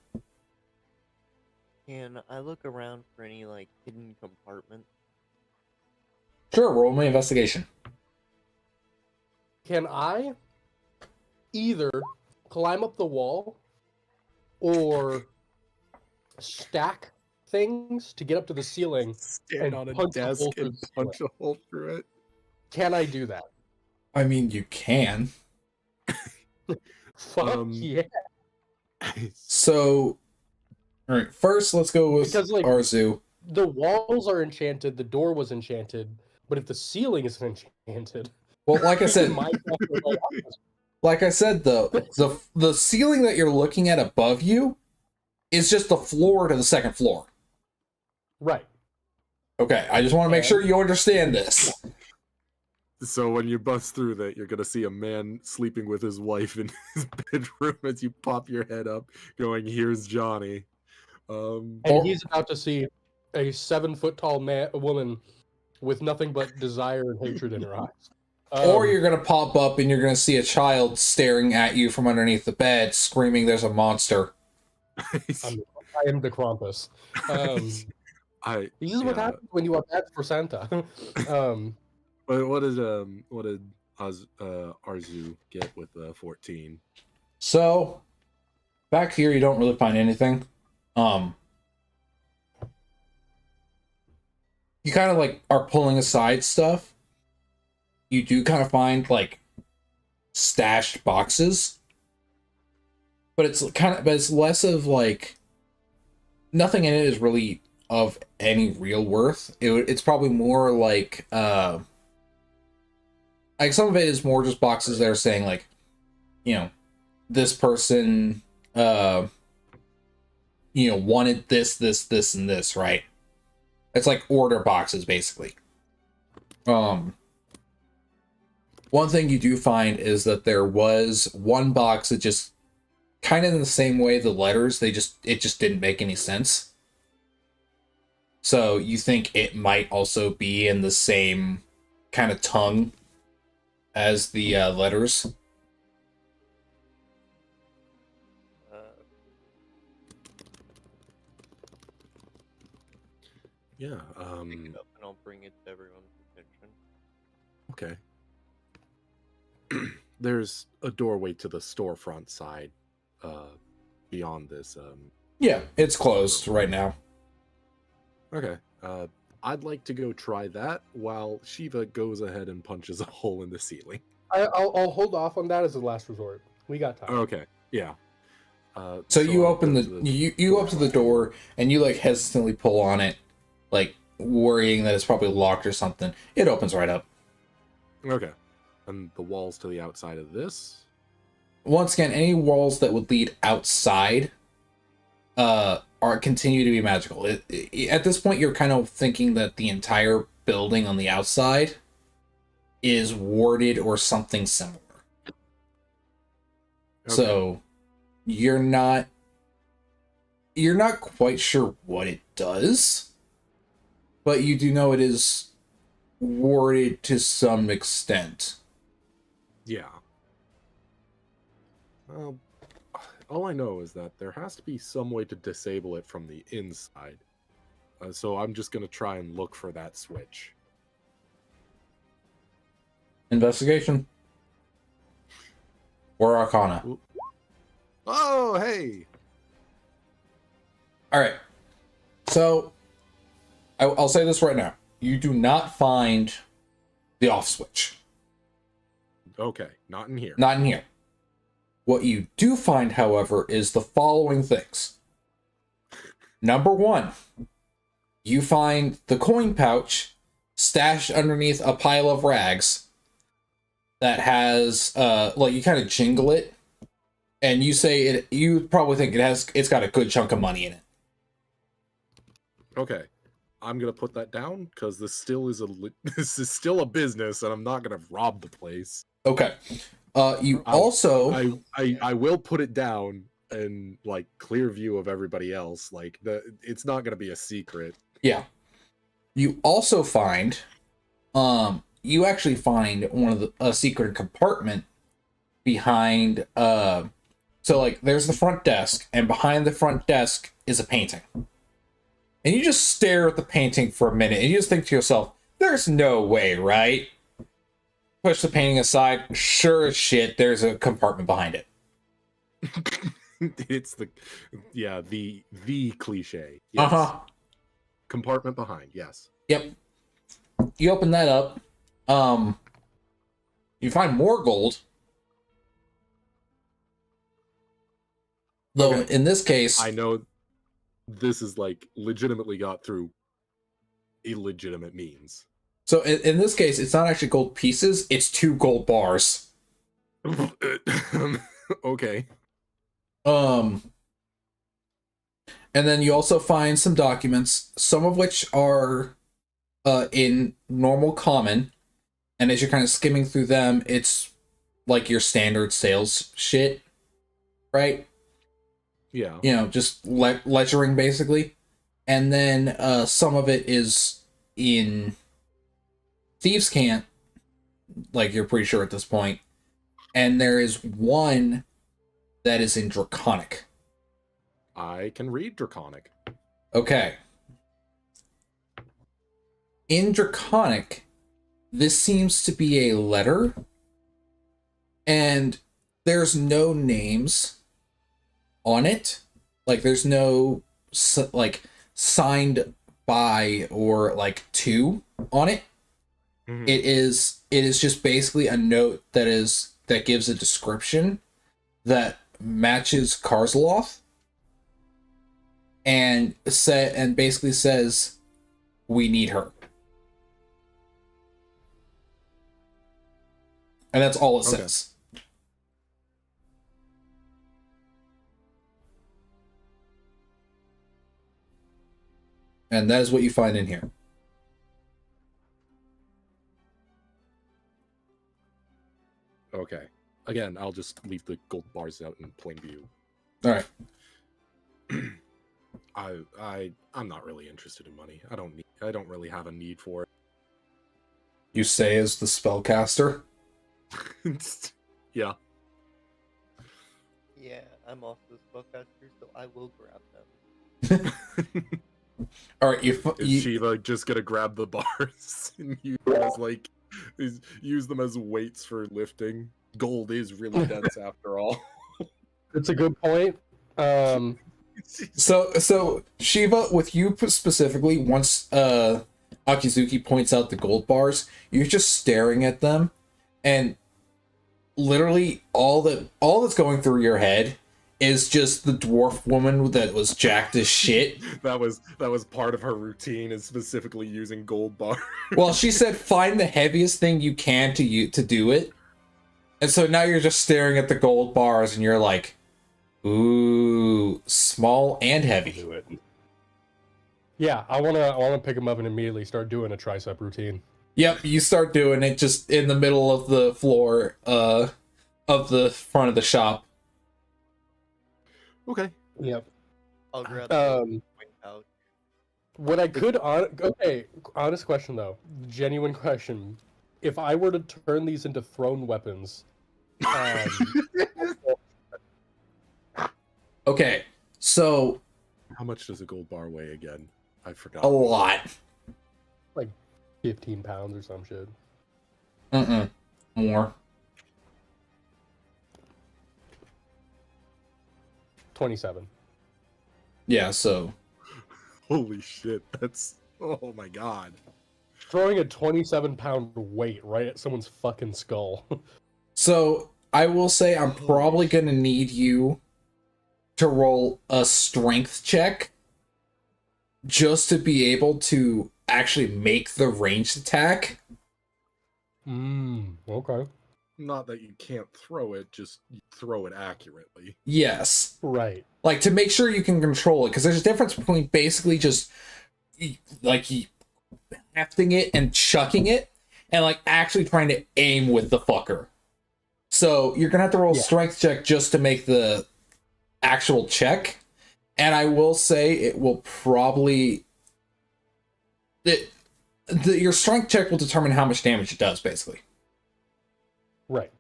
Can I look around for any like hidden compartment? Sure, roll my investigation. Can I either climb up the wall or stack things to get up to the ceiling? Stand And on a punch a desk hole through and the punch a hole through it. Can I do that? I mean, you can. Fuck yeah. So, all right, first let's go with Because, like, Arzu. The walls are enchanted, the door was enchanted, but if the ceiling is enchanted, Well, like I said, the ceiling that you're looking at above you is just the floor to the second floor. right. Okay, I just want to make sure you understand this. So when you bust through that, you're gonna see a man sleeping with his wife in his bedroom as you pop your head up, going, "Here's Johnny." And Or- he's about to see a 7-foot-tall woman with nothing but desire and hatred in her eyes. Or you're going to pop up and you're going to see a child staring at you from underneath the bed, screaming, "There's a monster." I am the Krampus. This is what happens when you are bad for Santa. But what did Arzu get with 14? So, back here, you don't really find anything. You kind of like are pulling aside stuff. You do kind of find like stashed boxes, but it's less of like nothing in it is really of any real worth. It's probably more like some of it is more just boxes that are saying like, this person wanted this and this, right? It's like order boxes basically. One thing you do find is that there was one box that just kind of in the same way the letters, it just didn't make any sense. So you think it might also be in the same kind of tongue as the letters? Uh, Yeah. pick it up and I'll bring it to everyone's attention. Okay. There's a doorway to the storefront side beyond this. Yeah, it's closed right now. Okay. I'd like to go try that while Shiva goes ahead and punches a hole in the ceiling. I'll hold off on that as a last resort. We got time. Okay. Yeah. So you I'll open go the to you open the door and you like hesitantly pull on it, like worrying that it's probably locked or something. It opens right up. Okay. And the walls to the outside of this. Once again, any walls that would lead outside are continue to be magical. At this point, you're kind of thinking that the entire building on the outside is warded or something similar. Okay. So you're not quite sure what it does, but you do know it is warded to some extent. Yeah. Well, all I know is that there has to be some way to disable it from the inside. So I'm just going to try and look for that switch. Investigation or Arcana. Oh, hey! All right. So I'll say this right now: you do not find the off switch. Okay, not in here. Not in here. What you do find, however, is the following things. Number one, you find the coin pouch stashed underneath a pile of rags that has, like, you kind of jingle it, and you say it. You probably think it's got a good chunk of money in it. Okay, I'm gonna put that down because this still is this is still a business, and I'm not gonna rob the place. Okay. You also I will put it down in like clear view of everybody else. Like it's not gonna be a secret. Yeah. You also find, you actually find one of a secret compartment behind, so like there's the front desk, and behind the front desk is a painting. And you just stare at the painting for a minute, and you just think to yourself, there's no way, right? Push the painting aside, sure as shit, there's a compartment behind it. It's the cliche. Yes. Uh-huh. Compartment behind, yes. Yep. You open that up. You find more gold. Though Okay. in this case, I know this is like legitimately got through illegitimate means. so in this case, it's not actually gold pieces, it's 2 gold bars. Okay. And then you also find some documents, some of which are in normal common, and as you're kind of skimming through them, it's like your standard sales shit, right? Yeah. You know, just ledgering basically. And then some of it is in Thieves' Cant, like you're pretty sure at this point. And there is one that is in Draconic. I can read Draconic. Okay. In Draconic, this seems to be a letter, and there's no names on it. Like, there's no, like, signed by or, like, to on it. Mhm. It is just basically a note that gives a description that matches Karzaloth, and basically says, we need her. And that's all it Okay. says. And that is what you find in here. Okay. Again, I'll just leave the gold bars out in plain view. All right. I'm not really interested in money. I don't really have a need for You say as the spellcaster. it. Yeah. Yeah, I'm also a spellcaster, so I will grab them. All right, Is Shiva just gonna grab the bars and use them as use them as weights for lifting? Gold is really dense after all. It's a good point. So Shiva, with you specifically, once Akizuki points out the gold bars, you're just staring at them, and literally all that's going through your head is just the dwarf woman that was jacked as shit. That was part of her routine, is specifically using gold bar. Well, she said find the heaviest thing you can to do it. And so now you're just staring at the gold bars and you're like, ooh, small and heavy. Do it. Yeah, I wanna pick him up and immediately start doing a tricep routine. Yep, you start doing it just in the middle of the floor of the front of the shop. Okay. Yep. I'll grab the wing pouch. What I could okay, honest question though, genuine question. If I were to turn these into thrown weapons, Okay, so How much does a gold bar weigh again? I forgot. a lot. 15 pounds or some shit. More. 27. Yeah, so Holy shit, that's oh my god. Throwing a 27-pound weight right at someone's fucking skull. So I will say I'm probably gonna need you to roll a strength check just to be able to actually make the ranged attack. Okay. Not that you can't throw it, just you throw it accurately. Yes. Right. Like to make sure you can control it, because there's a difference between basically just like hefting it and chucking it and like actually trying to aim with the fucker. So you're gonna have to roll a strength check just to make the actual check. And I will say it will probably your strength check will determine how much damage it does, basically. Right.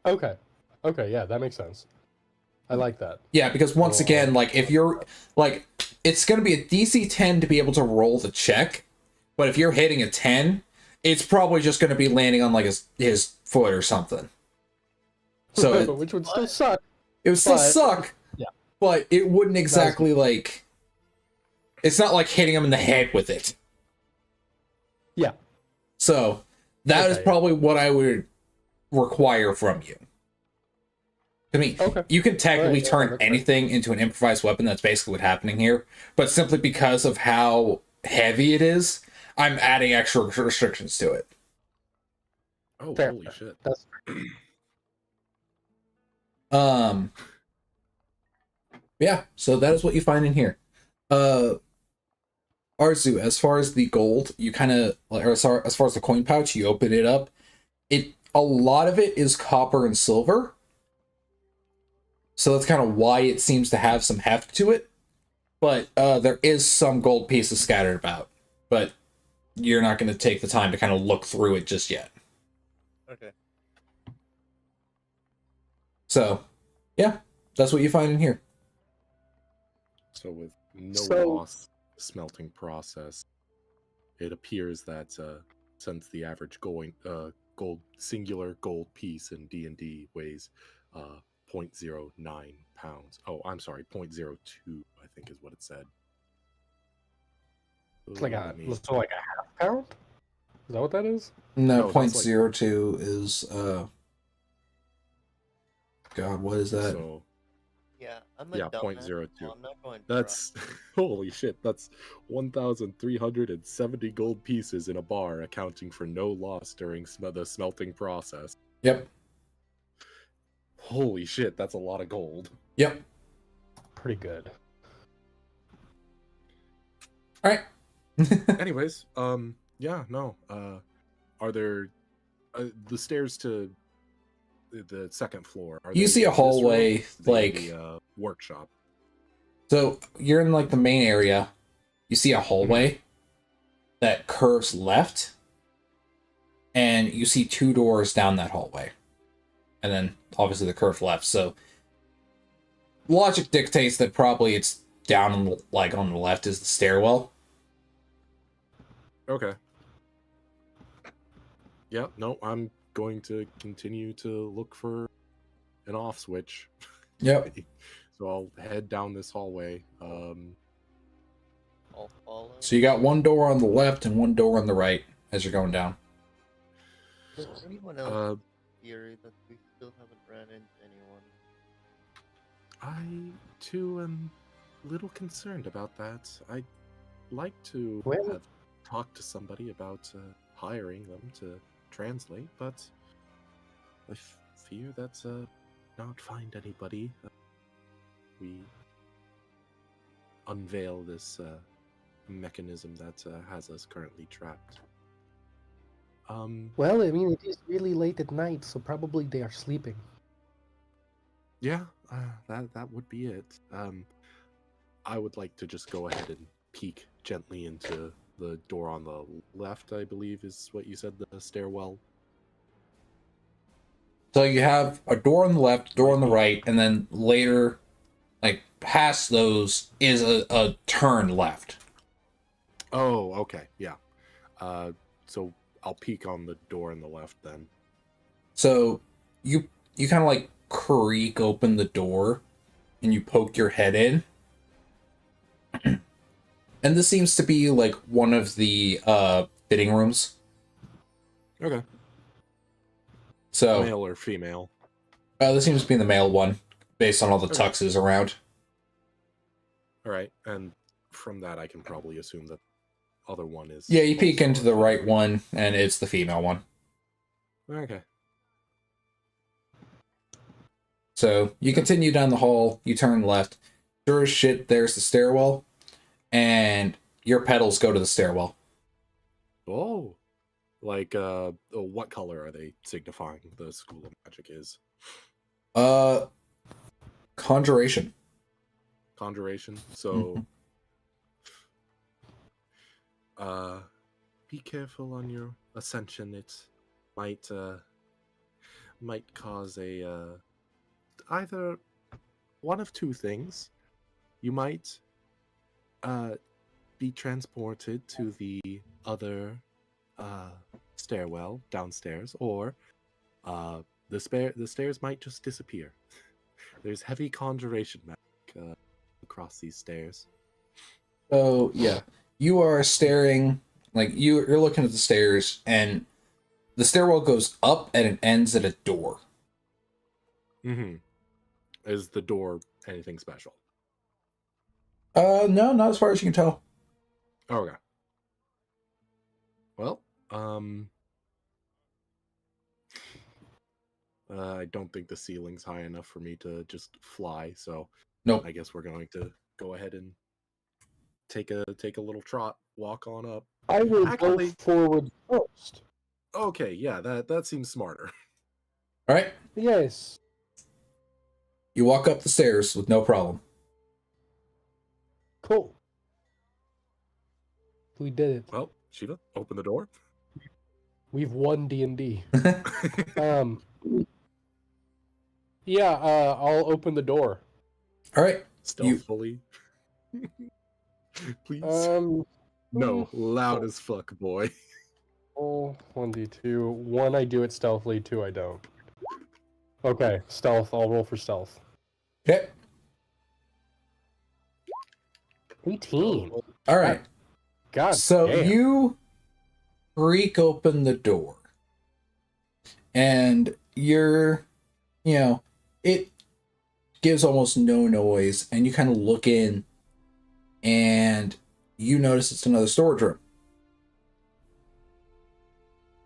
Okay. Okay, yeah, that makes sense. I like that. Yeah, because once again, like if you're like it's gonna be a DC 10 to be able to roll the check, but if you're hitting a 10, it's probably just gonna be landing on like his foot or something. So which would still suck. it would still but- suck. Yeah. But it wouldn't exactly like it's not like hitting him in the head with it. Yeah. So that is Okay. probably what I would require from you. I mean, Okay. you can technically Alright, yeah, turn that's fine. anything into an improvised weapon. That's basically what's happening here. But simply because of how heavy it is, I'm adding extra restrictions to it. Oh, Fair. holy shit. That's Yeah, so that is what you find in here. Arzu, as far as the gold, you kind of, or as far as the coin pouch, you open it up. A lot of it is copper and silver. So that's kind of why it seems to have some heft to it. But there is some gold pieces scattered about. But you're not going to take the time to kind of look through it just yet. Okay. So, yeah, that's what you find in here. So with no So- loss smelting process, it appears that since the average singular gold piece in D&D weighs 0.09 pounds. Oh, I'm sorry, 0.02, I think is what it said. it's like Let me- a half pound? Is that what that is? No, No, that's like- 0.02 is, God, what is that? So Yeah, I'm a Yeah, dumbass, 0.02. so I'm not going to try. that's holy shit. That's 1,370 gold pieces in a bar, accounting for no loss during the smelting process. Yep. Holy shit, that's a lot of gold. Yep. Pretty good. All right. Anyways, yeah, no. Are there the stairs to the second floor. Are You they see a in this room? hallway, like the workshop. so you're in like the main area. You see a hallway that curves left, and you see 2 doors down that hallway, and then obviously the curve left. So logic dictates that probably it's down on the, like on the left is the stairwell. Okay. Yeah, no, I'm going to continue to look for an off switch. Yep. So I'll head down this hallway. I'll follow. So you got 1 door on the left and 1 door on the right as you're going down. Does anyone else Uh, theory that we still haven't ran into anyone? I too am a little concerned about that. I'd like to Well- have talked to somebody about hiring them to translate, but I fear that not find anybody. We unveil this mechanism that has us currently trapped. Well, I mean, it is really late at night, so probably they are sleeping. Yeah, that would be it. I would like to just go ahead and peek gently into the door on the left, I believe is what you said, the stairwell. So you have a door on the left, door on the right, and then later, like past those, is a turn left. Oh, okay, yeah. So I'll peek on the door on the left then. So you kind of like creak open the door, and you poke your head in. And this seems to be like one of the fitting rooms. Okay. So Male or female? this seems to be the male one, based on all the Okay. tuxes around. All right, and from that I can probably assume that other one is. Yeah, you peek also into a the female. right one, and it's the female one. Okay. So you continue down the hall, you turn left. Sure as shit, there's the stairwell, and your pedals go to the stairwell. Oh, like what color are they signifying the school of magic is? Conjuration. Conjuration. So, Be careful on your ascension. It might cause a either one of two things. You might be transported to the other stairwell downstairs, or the stairs might just disappear. There's heavy conjuration magic across these stairs. So yeah, you are staring, like you're looking at the stairs, and the stairwell goes up and it ends at a door. Mm-hmm. Is the door anything special? No, not as far as you can tell. Okay. Well, I don't think the ceiling's high enough for me to just fly, so Nope. I guess we're going to go ahead and take a little trot, walk on up. I will Actually- go forward first. Okay, yeah, that seems smarter. All right, Yes. you walk up the stairs with no problem. Cool. We did it. Well, Shiva, open the door. We've won D&D. Yeah, I'll open the door. All right, Stealthily. Please. No, loud as fuck, boy. Oh, 1d2. 1 I do it stealthily, 2 I don't. Okay, stealth. I'll roll for stealth. okay, 18. all right. God So damn. you creak open the door, and it gives almost no noise, and you kind of look in, and you notice it's another storage room.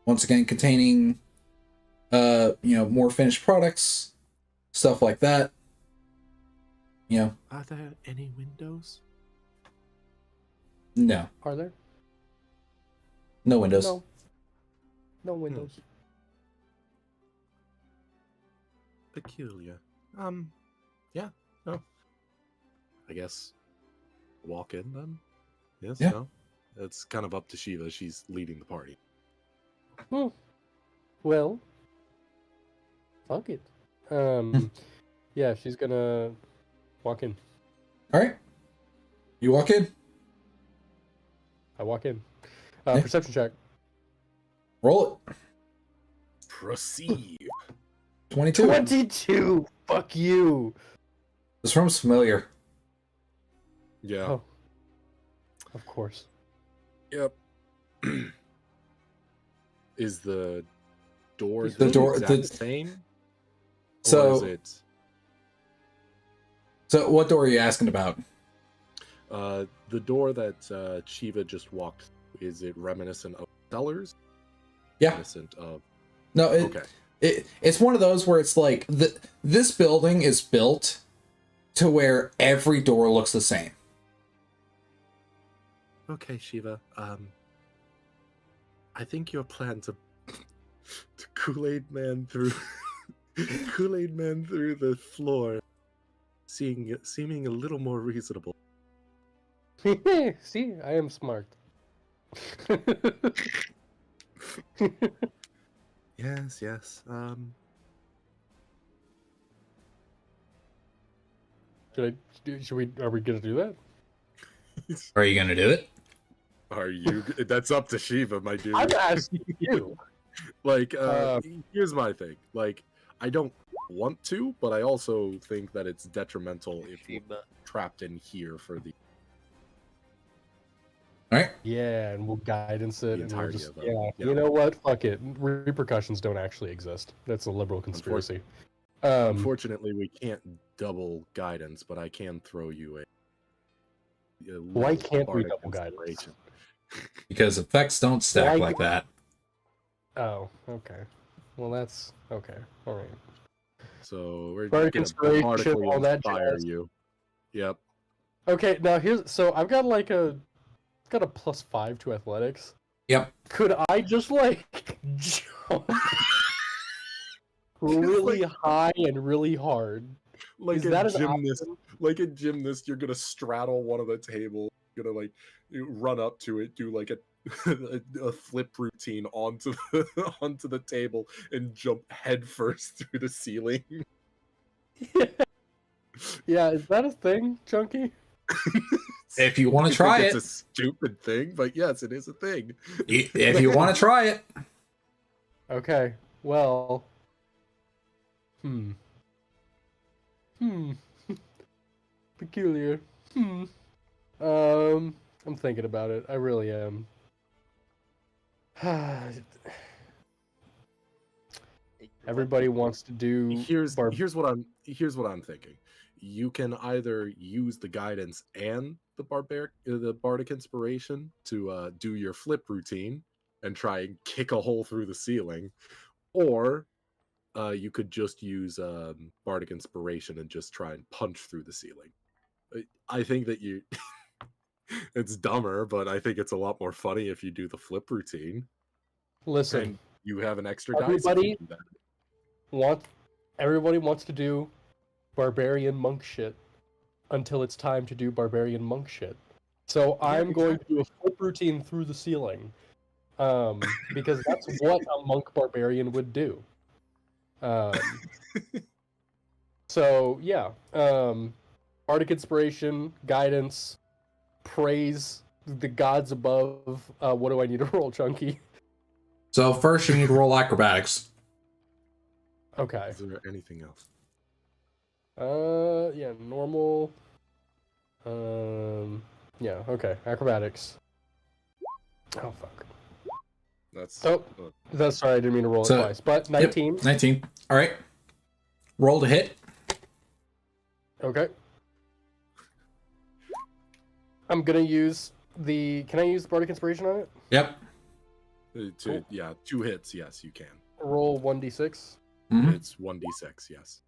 Once again, containing, more finished products, stuff like that. Are there any windows? No Are there? windows. No. No windows. Peculiar. Yeah, no. I guess walk in then? Yes, Yeah. no? It's kind of up to Shiva. She's leading the party. Hmm. Well, fuck it. Yeah, she's gonna walk in. All right. You walk in. I walk in. Yeah. Perception check. Roll it. Proceed. 22. 22. Fuck you. This room's familiar. Yeah. Oh, of course. Yep. Is the door The door- exact same? So- Or is it So, what door are you asking about? the door that Shiva just walked through, is it reminiscent of cellars? Yeah. Reminiscent of No, okay. it's one of those where it's like this building is built to where every door looks the same. Okay, Shiva. I think your plan to Kool-Aid Man through Kool-Aid Man through the floor seeming a little more reasonable. See, I am smart. Yes, yes. Are we gonna do that? Are you gonna do it? Are you? That's up to Shiva, my dude. I'm asking you. Like, Uh, here's my thing. Like, I don't want to, but I also think that it's detrimental if we're Sheba. trapped in here for the All right. Yeah, and we'll guidance it, and we'll entirety just of it. yeah. Yeah. You know what? Fuck it. Repercussions don't actually exist. That's a liberal conspiracy. Unfortunately, we can't double guidance, but I can throw you a Why little can't we bardic double guidance? inspiration. Because effects don't stack Why like that. Oh, okay. Well, that's okay. All right. So we're Bardic gonna inspiration, bardically all that inspire jazz. you. Yep. Okay, now here's so I've got like a +5 to athletics. Yep. Could I just like jump really high and really hard? Like Is a that an gymnast, option? like a gymnast, you're gonna straddle one of the tables. You're gonna like run up to it, do like a a flip routine onto the onto the table, and jump headfirst through the ceiling. Yeah, is that a thing, Chunky? If you want I to think try it's it, a stupid thing, but yes, it is a thing. if you want to try it, Okay. Well. Peculiar. I'm thinking about it. I really am. Everybody wants to do Here's what I'm thinking. You can either use the guidance and the bardic inspiration to do your flip routine and try and kick a hole through the ceiling, or you could just use bardic inspiration and just try and punch through the ceiling. I think that you it's dumber, but I think it's a lot more funny if you do the flip routine Listen, and you have an extra dice if you do that. everybody wants to do barbarian monk shit until it's time to do barbarian monk shit. So Yeah, I'm going to do a flip routine through the ceiling, because that's what a monk barbarian would do. So yeah, bardic inspiration, guidance, praise the gods above. What do I need to roll, Chunky? so first you need to roll acrobatics. Okay. Is there anything else? Yeah, normal. Yeah, okay. Acrobatics. Oh fuck. That's Oh, that's sorry. I didn't mean to roll it So- twice. But 19. Yep, 19. All right. Roll to hit. Okay. I'm gonna use the. Can I use the bardic inspiration on it? Yep. yeah, 2 hits. Yes, you can. Roll 1d6. Mhm. It's 1d6. Yes.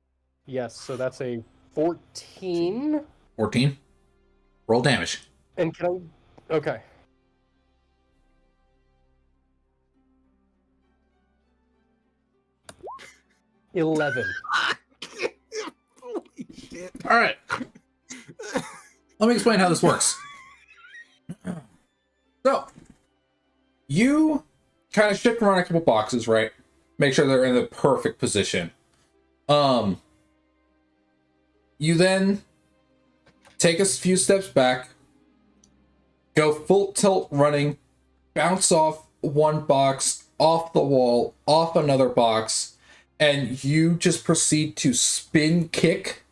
Yes, so that's a 14. 14. Roll damage. And can I? Okay. $11. Shit. All right. Let me explain how this works. So, you kind of shift around a couple boxes, right? Make sure they're in the perfect position. You then take a few steps back, go full tilt running, bounce off one box, off the wall, off another box, and you just proceed to spin kick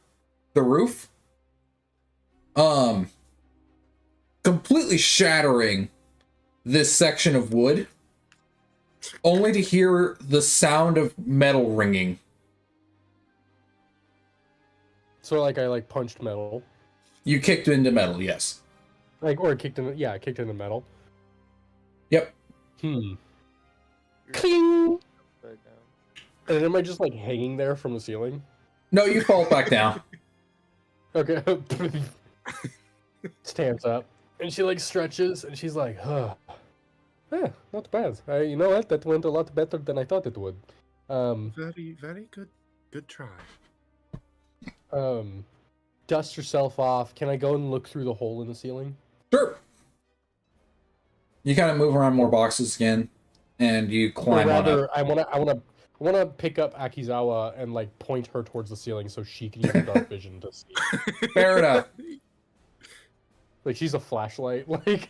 the roof. Completely shattering this section of wood, only to hear the sound of metal ringing. So like I like punched metal, You kicked into metal, yes. like or kicked in. Yeah, I kicked into metal. Yep. Cling. Upside down. And am I just like hanging there from the ceiling? No, you fall back down. Okay. Stands up and she like stretches and she's like, huh. Yeah, not bad. You know what? That went a lot better than I thought it would. Very, very good. Good try. Dust yourself off. Can I go and look through the hole in the ceiling? Sure. You kind of move around more boxes again, and you Or climb on rather, up. I wanna pick up Akizawa and like point her towards the ceiling so she can use her dark vision to see. Fair enough. Like she's a flashlight. Like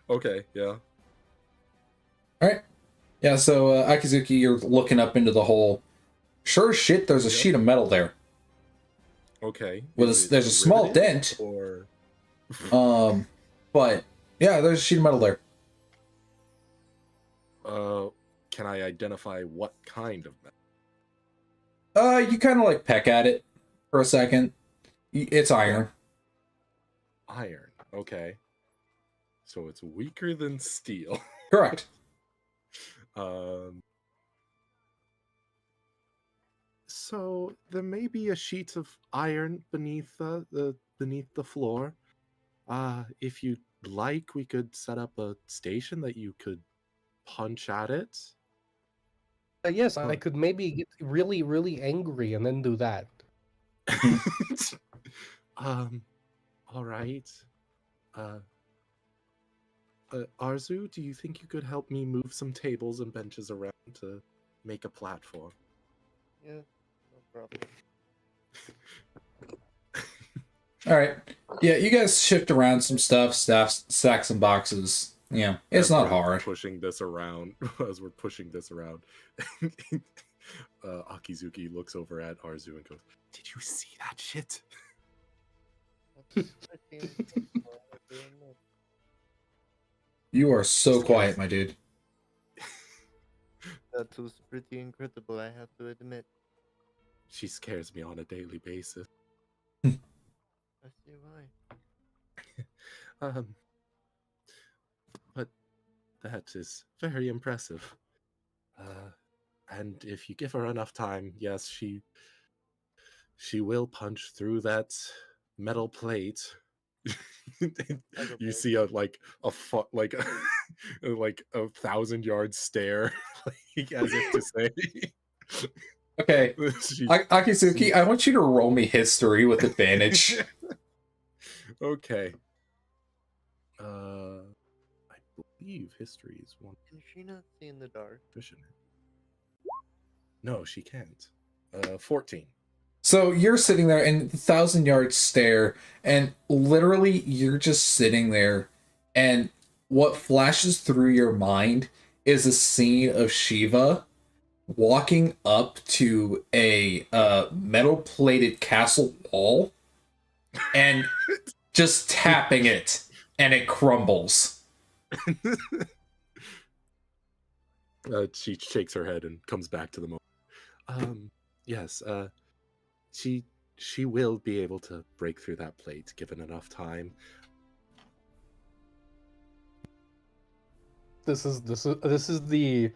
Okay, yeah. All right. Yeah, so Akizuki, you're looking up into the hole. Sure as shit, there's a Yep. sheet of metal there. Okay. There's Is a it small riveted, dent. Or But yeah, there's a sheet of metal there. can I identify what kind of metal? You kind of like peck at it for a second. It's iron. Iron. Okay. So it's weaker than steel. Correct. So there may be a sheet of iron beneath beneath the floor. If you'd like, we could set up a station that you could punch at it. yes, I could maybe get really, really angry and then do that. All right. Arzu, do you think you could help me move some tables and benches around to make a platform? Yeah, no problem. All right. Yeah, you guys shift around some stuff, stack some boxes. Yeah, it's As not we're hard. Pushing this around, as we're pushing this around, Akizuki looks over at Arzu and goes, "Did you see that shit?" That's pretty incredible, I have to admit. You are so quiet, my dude. That was pretty incredible, I have to admit. She scares me on a daily basis. I see why. But that is very impressive. And if you give her enough time, yes, she will punch through that metal plate. You see a like a 1,000-yard stare, like as if to say. Okay, She- Akizuki, I want you to roll me history with advantage. Okay. I believe history is one Can she not see in the dark? efficient. No, she can't. 14. So you're sitting there and 1,000-yard stare, and literally you're just sitting there, and what flashes through your mind is a scene of Shiva walking up to a metal-plated castle wall and just tapping it, and it crumbles. She shakes her head and comes back to the moment. Yes, she will be able to break through that plate given enough time. This is the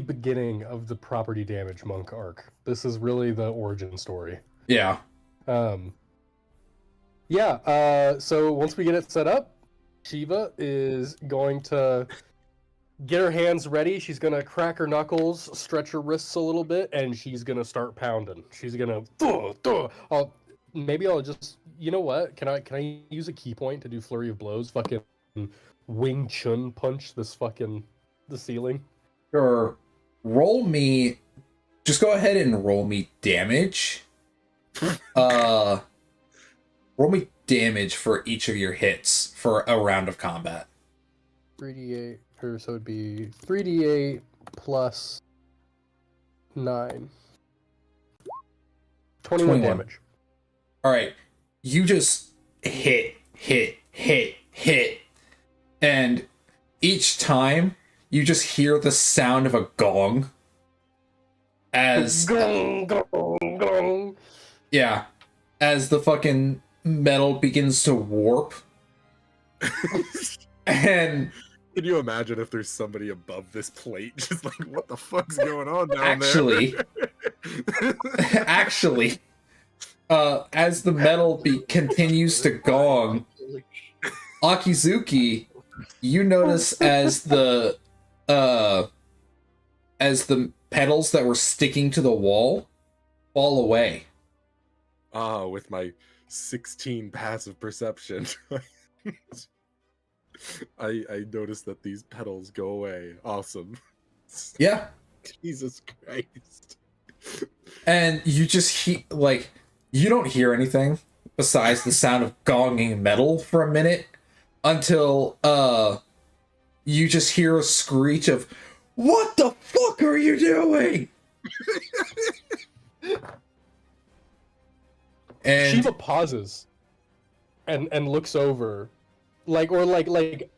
beginning of the property damage monk arc. This is really the origin story. Yeah. So once we get it set up, Shiva is going to get her hands ready. She's gonna crack her knuckles, stretch her wrists a little bit, and she's gonna start pounding. She's gonna. Maybe I'll just. You know what? Can I use a key point to do flurry of blows? Fucking Wing Chun punch this fucking the ceiling. Sure. Roll me. Just go ahead and roll me damage. Roll me damage for each of your hits for a round of combat. 3d8, or so it'd be 3d8 plus 9. 21 damage. Alright. You just hit. And each time, you just hear the sound of a gong. As... Gong, gong, gong. Yeah. As the fucking metal begins to warp. And... Can you imagine if there's somebody above this plate just like, what the fuck's going on down Actually... Actually... as the metal continues to gong, Akizuki, you notice as the pedals that were sticking to the wall fall away. Ah, with my 16 passive perception. I noticed that these pedals go away. Awesome. Yeah. Jesus Christ. And you just you don't hear anything besides the sound of gonging metal for a minute until you just hear a screech of, "What the fuck are you doing?" And Shiva pauses and looks over, did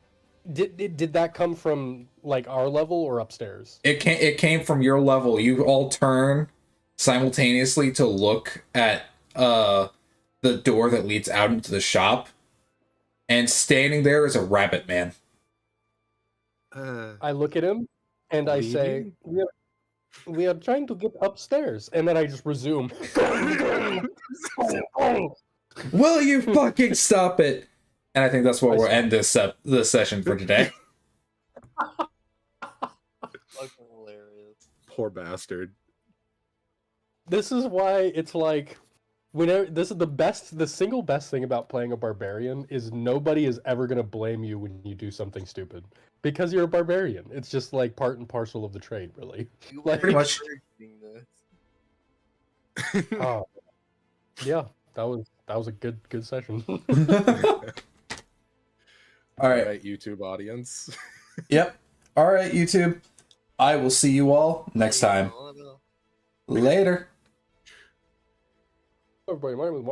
that come from like our level or upstairs? it came from your level. You all turn simultaneously to look at the door that leads out into the shop, and standing there is a rabbit man. I look at him and I say, we are trying to get upstairs, and then I just resume. Will you fucking stop it? And I think that's where we'll end this session for today. Fucking hilarious. Poor bastard. This is why it's like, whenever this is the single best thing about playing a barbarian is nobody is ever gonna blame you when you do something stupid because you're a barbarian. It's just like part and parcel of the trade, really. You Like, were pretty much. encouraging this. Oh, yeah, that was a good session. All right. Alright, YouTube audience. Yep. All right, YouTube. I will see you all next time. Oh, no. Later. Everybody, my name is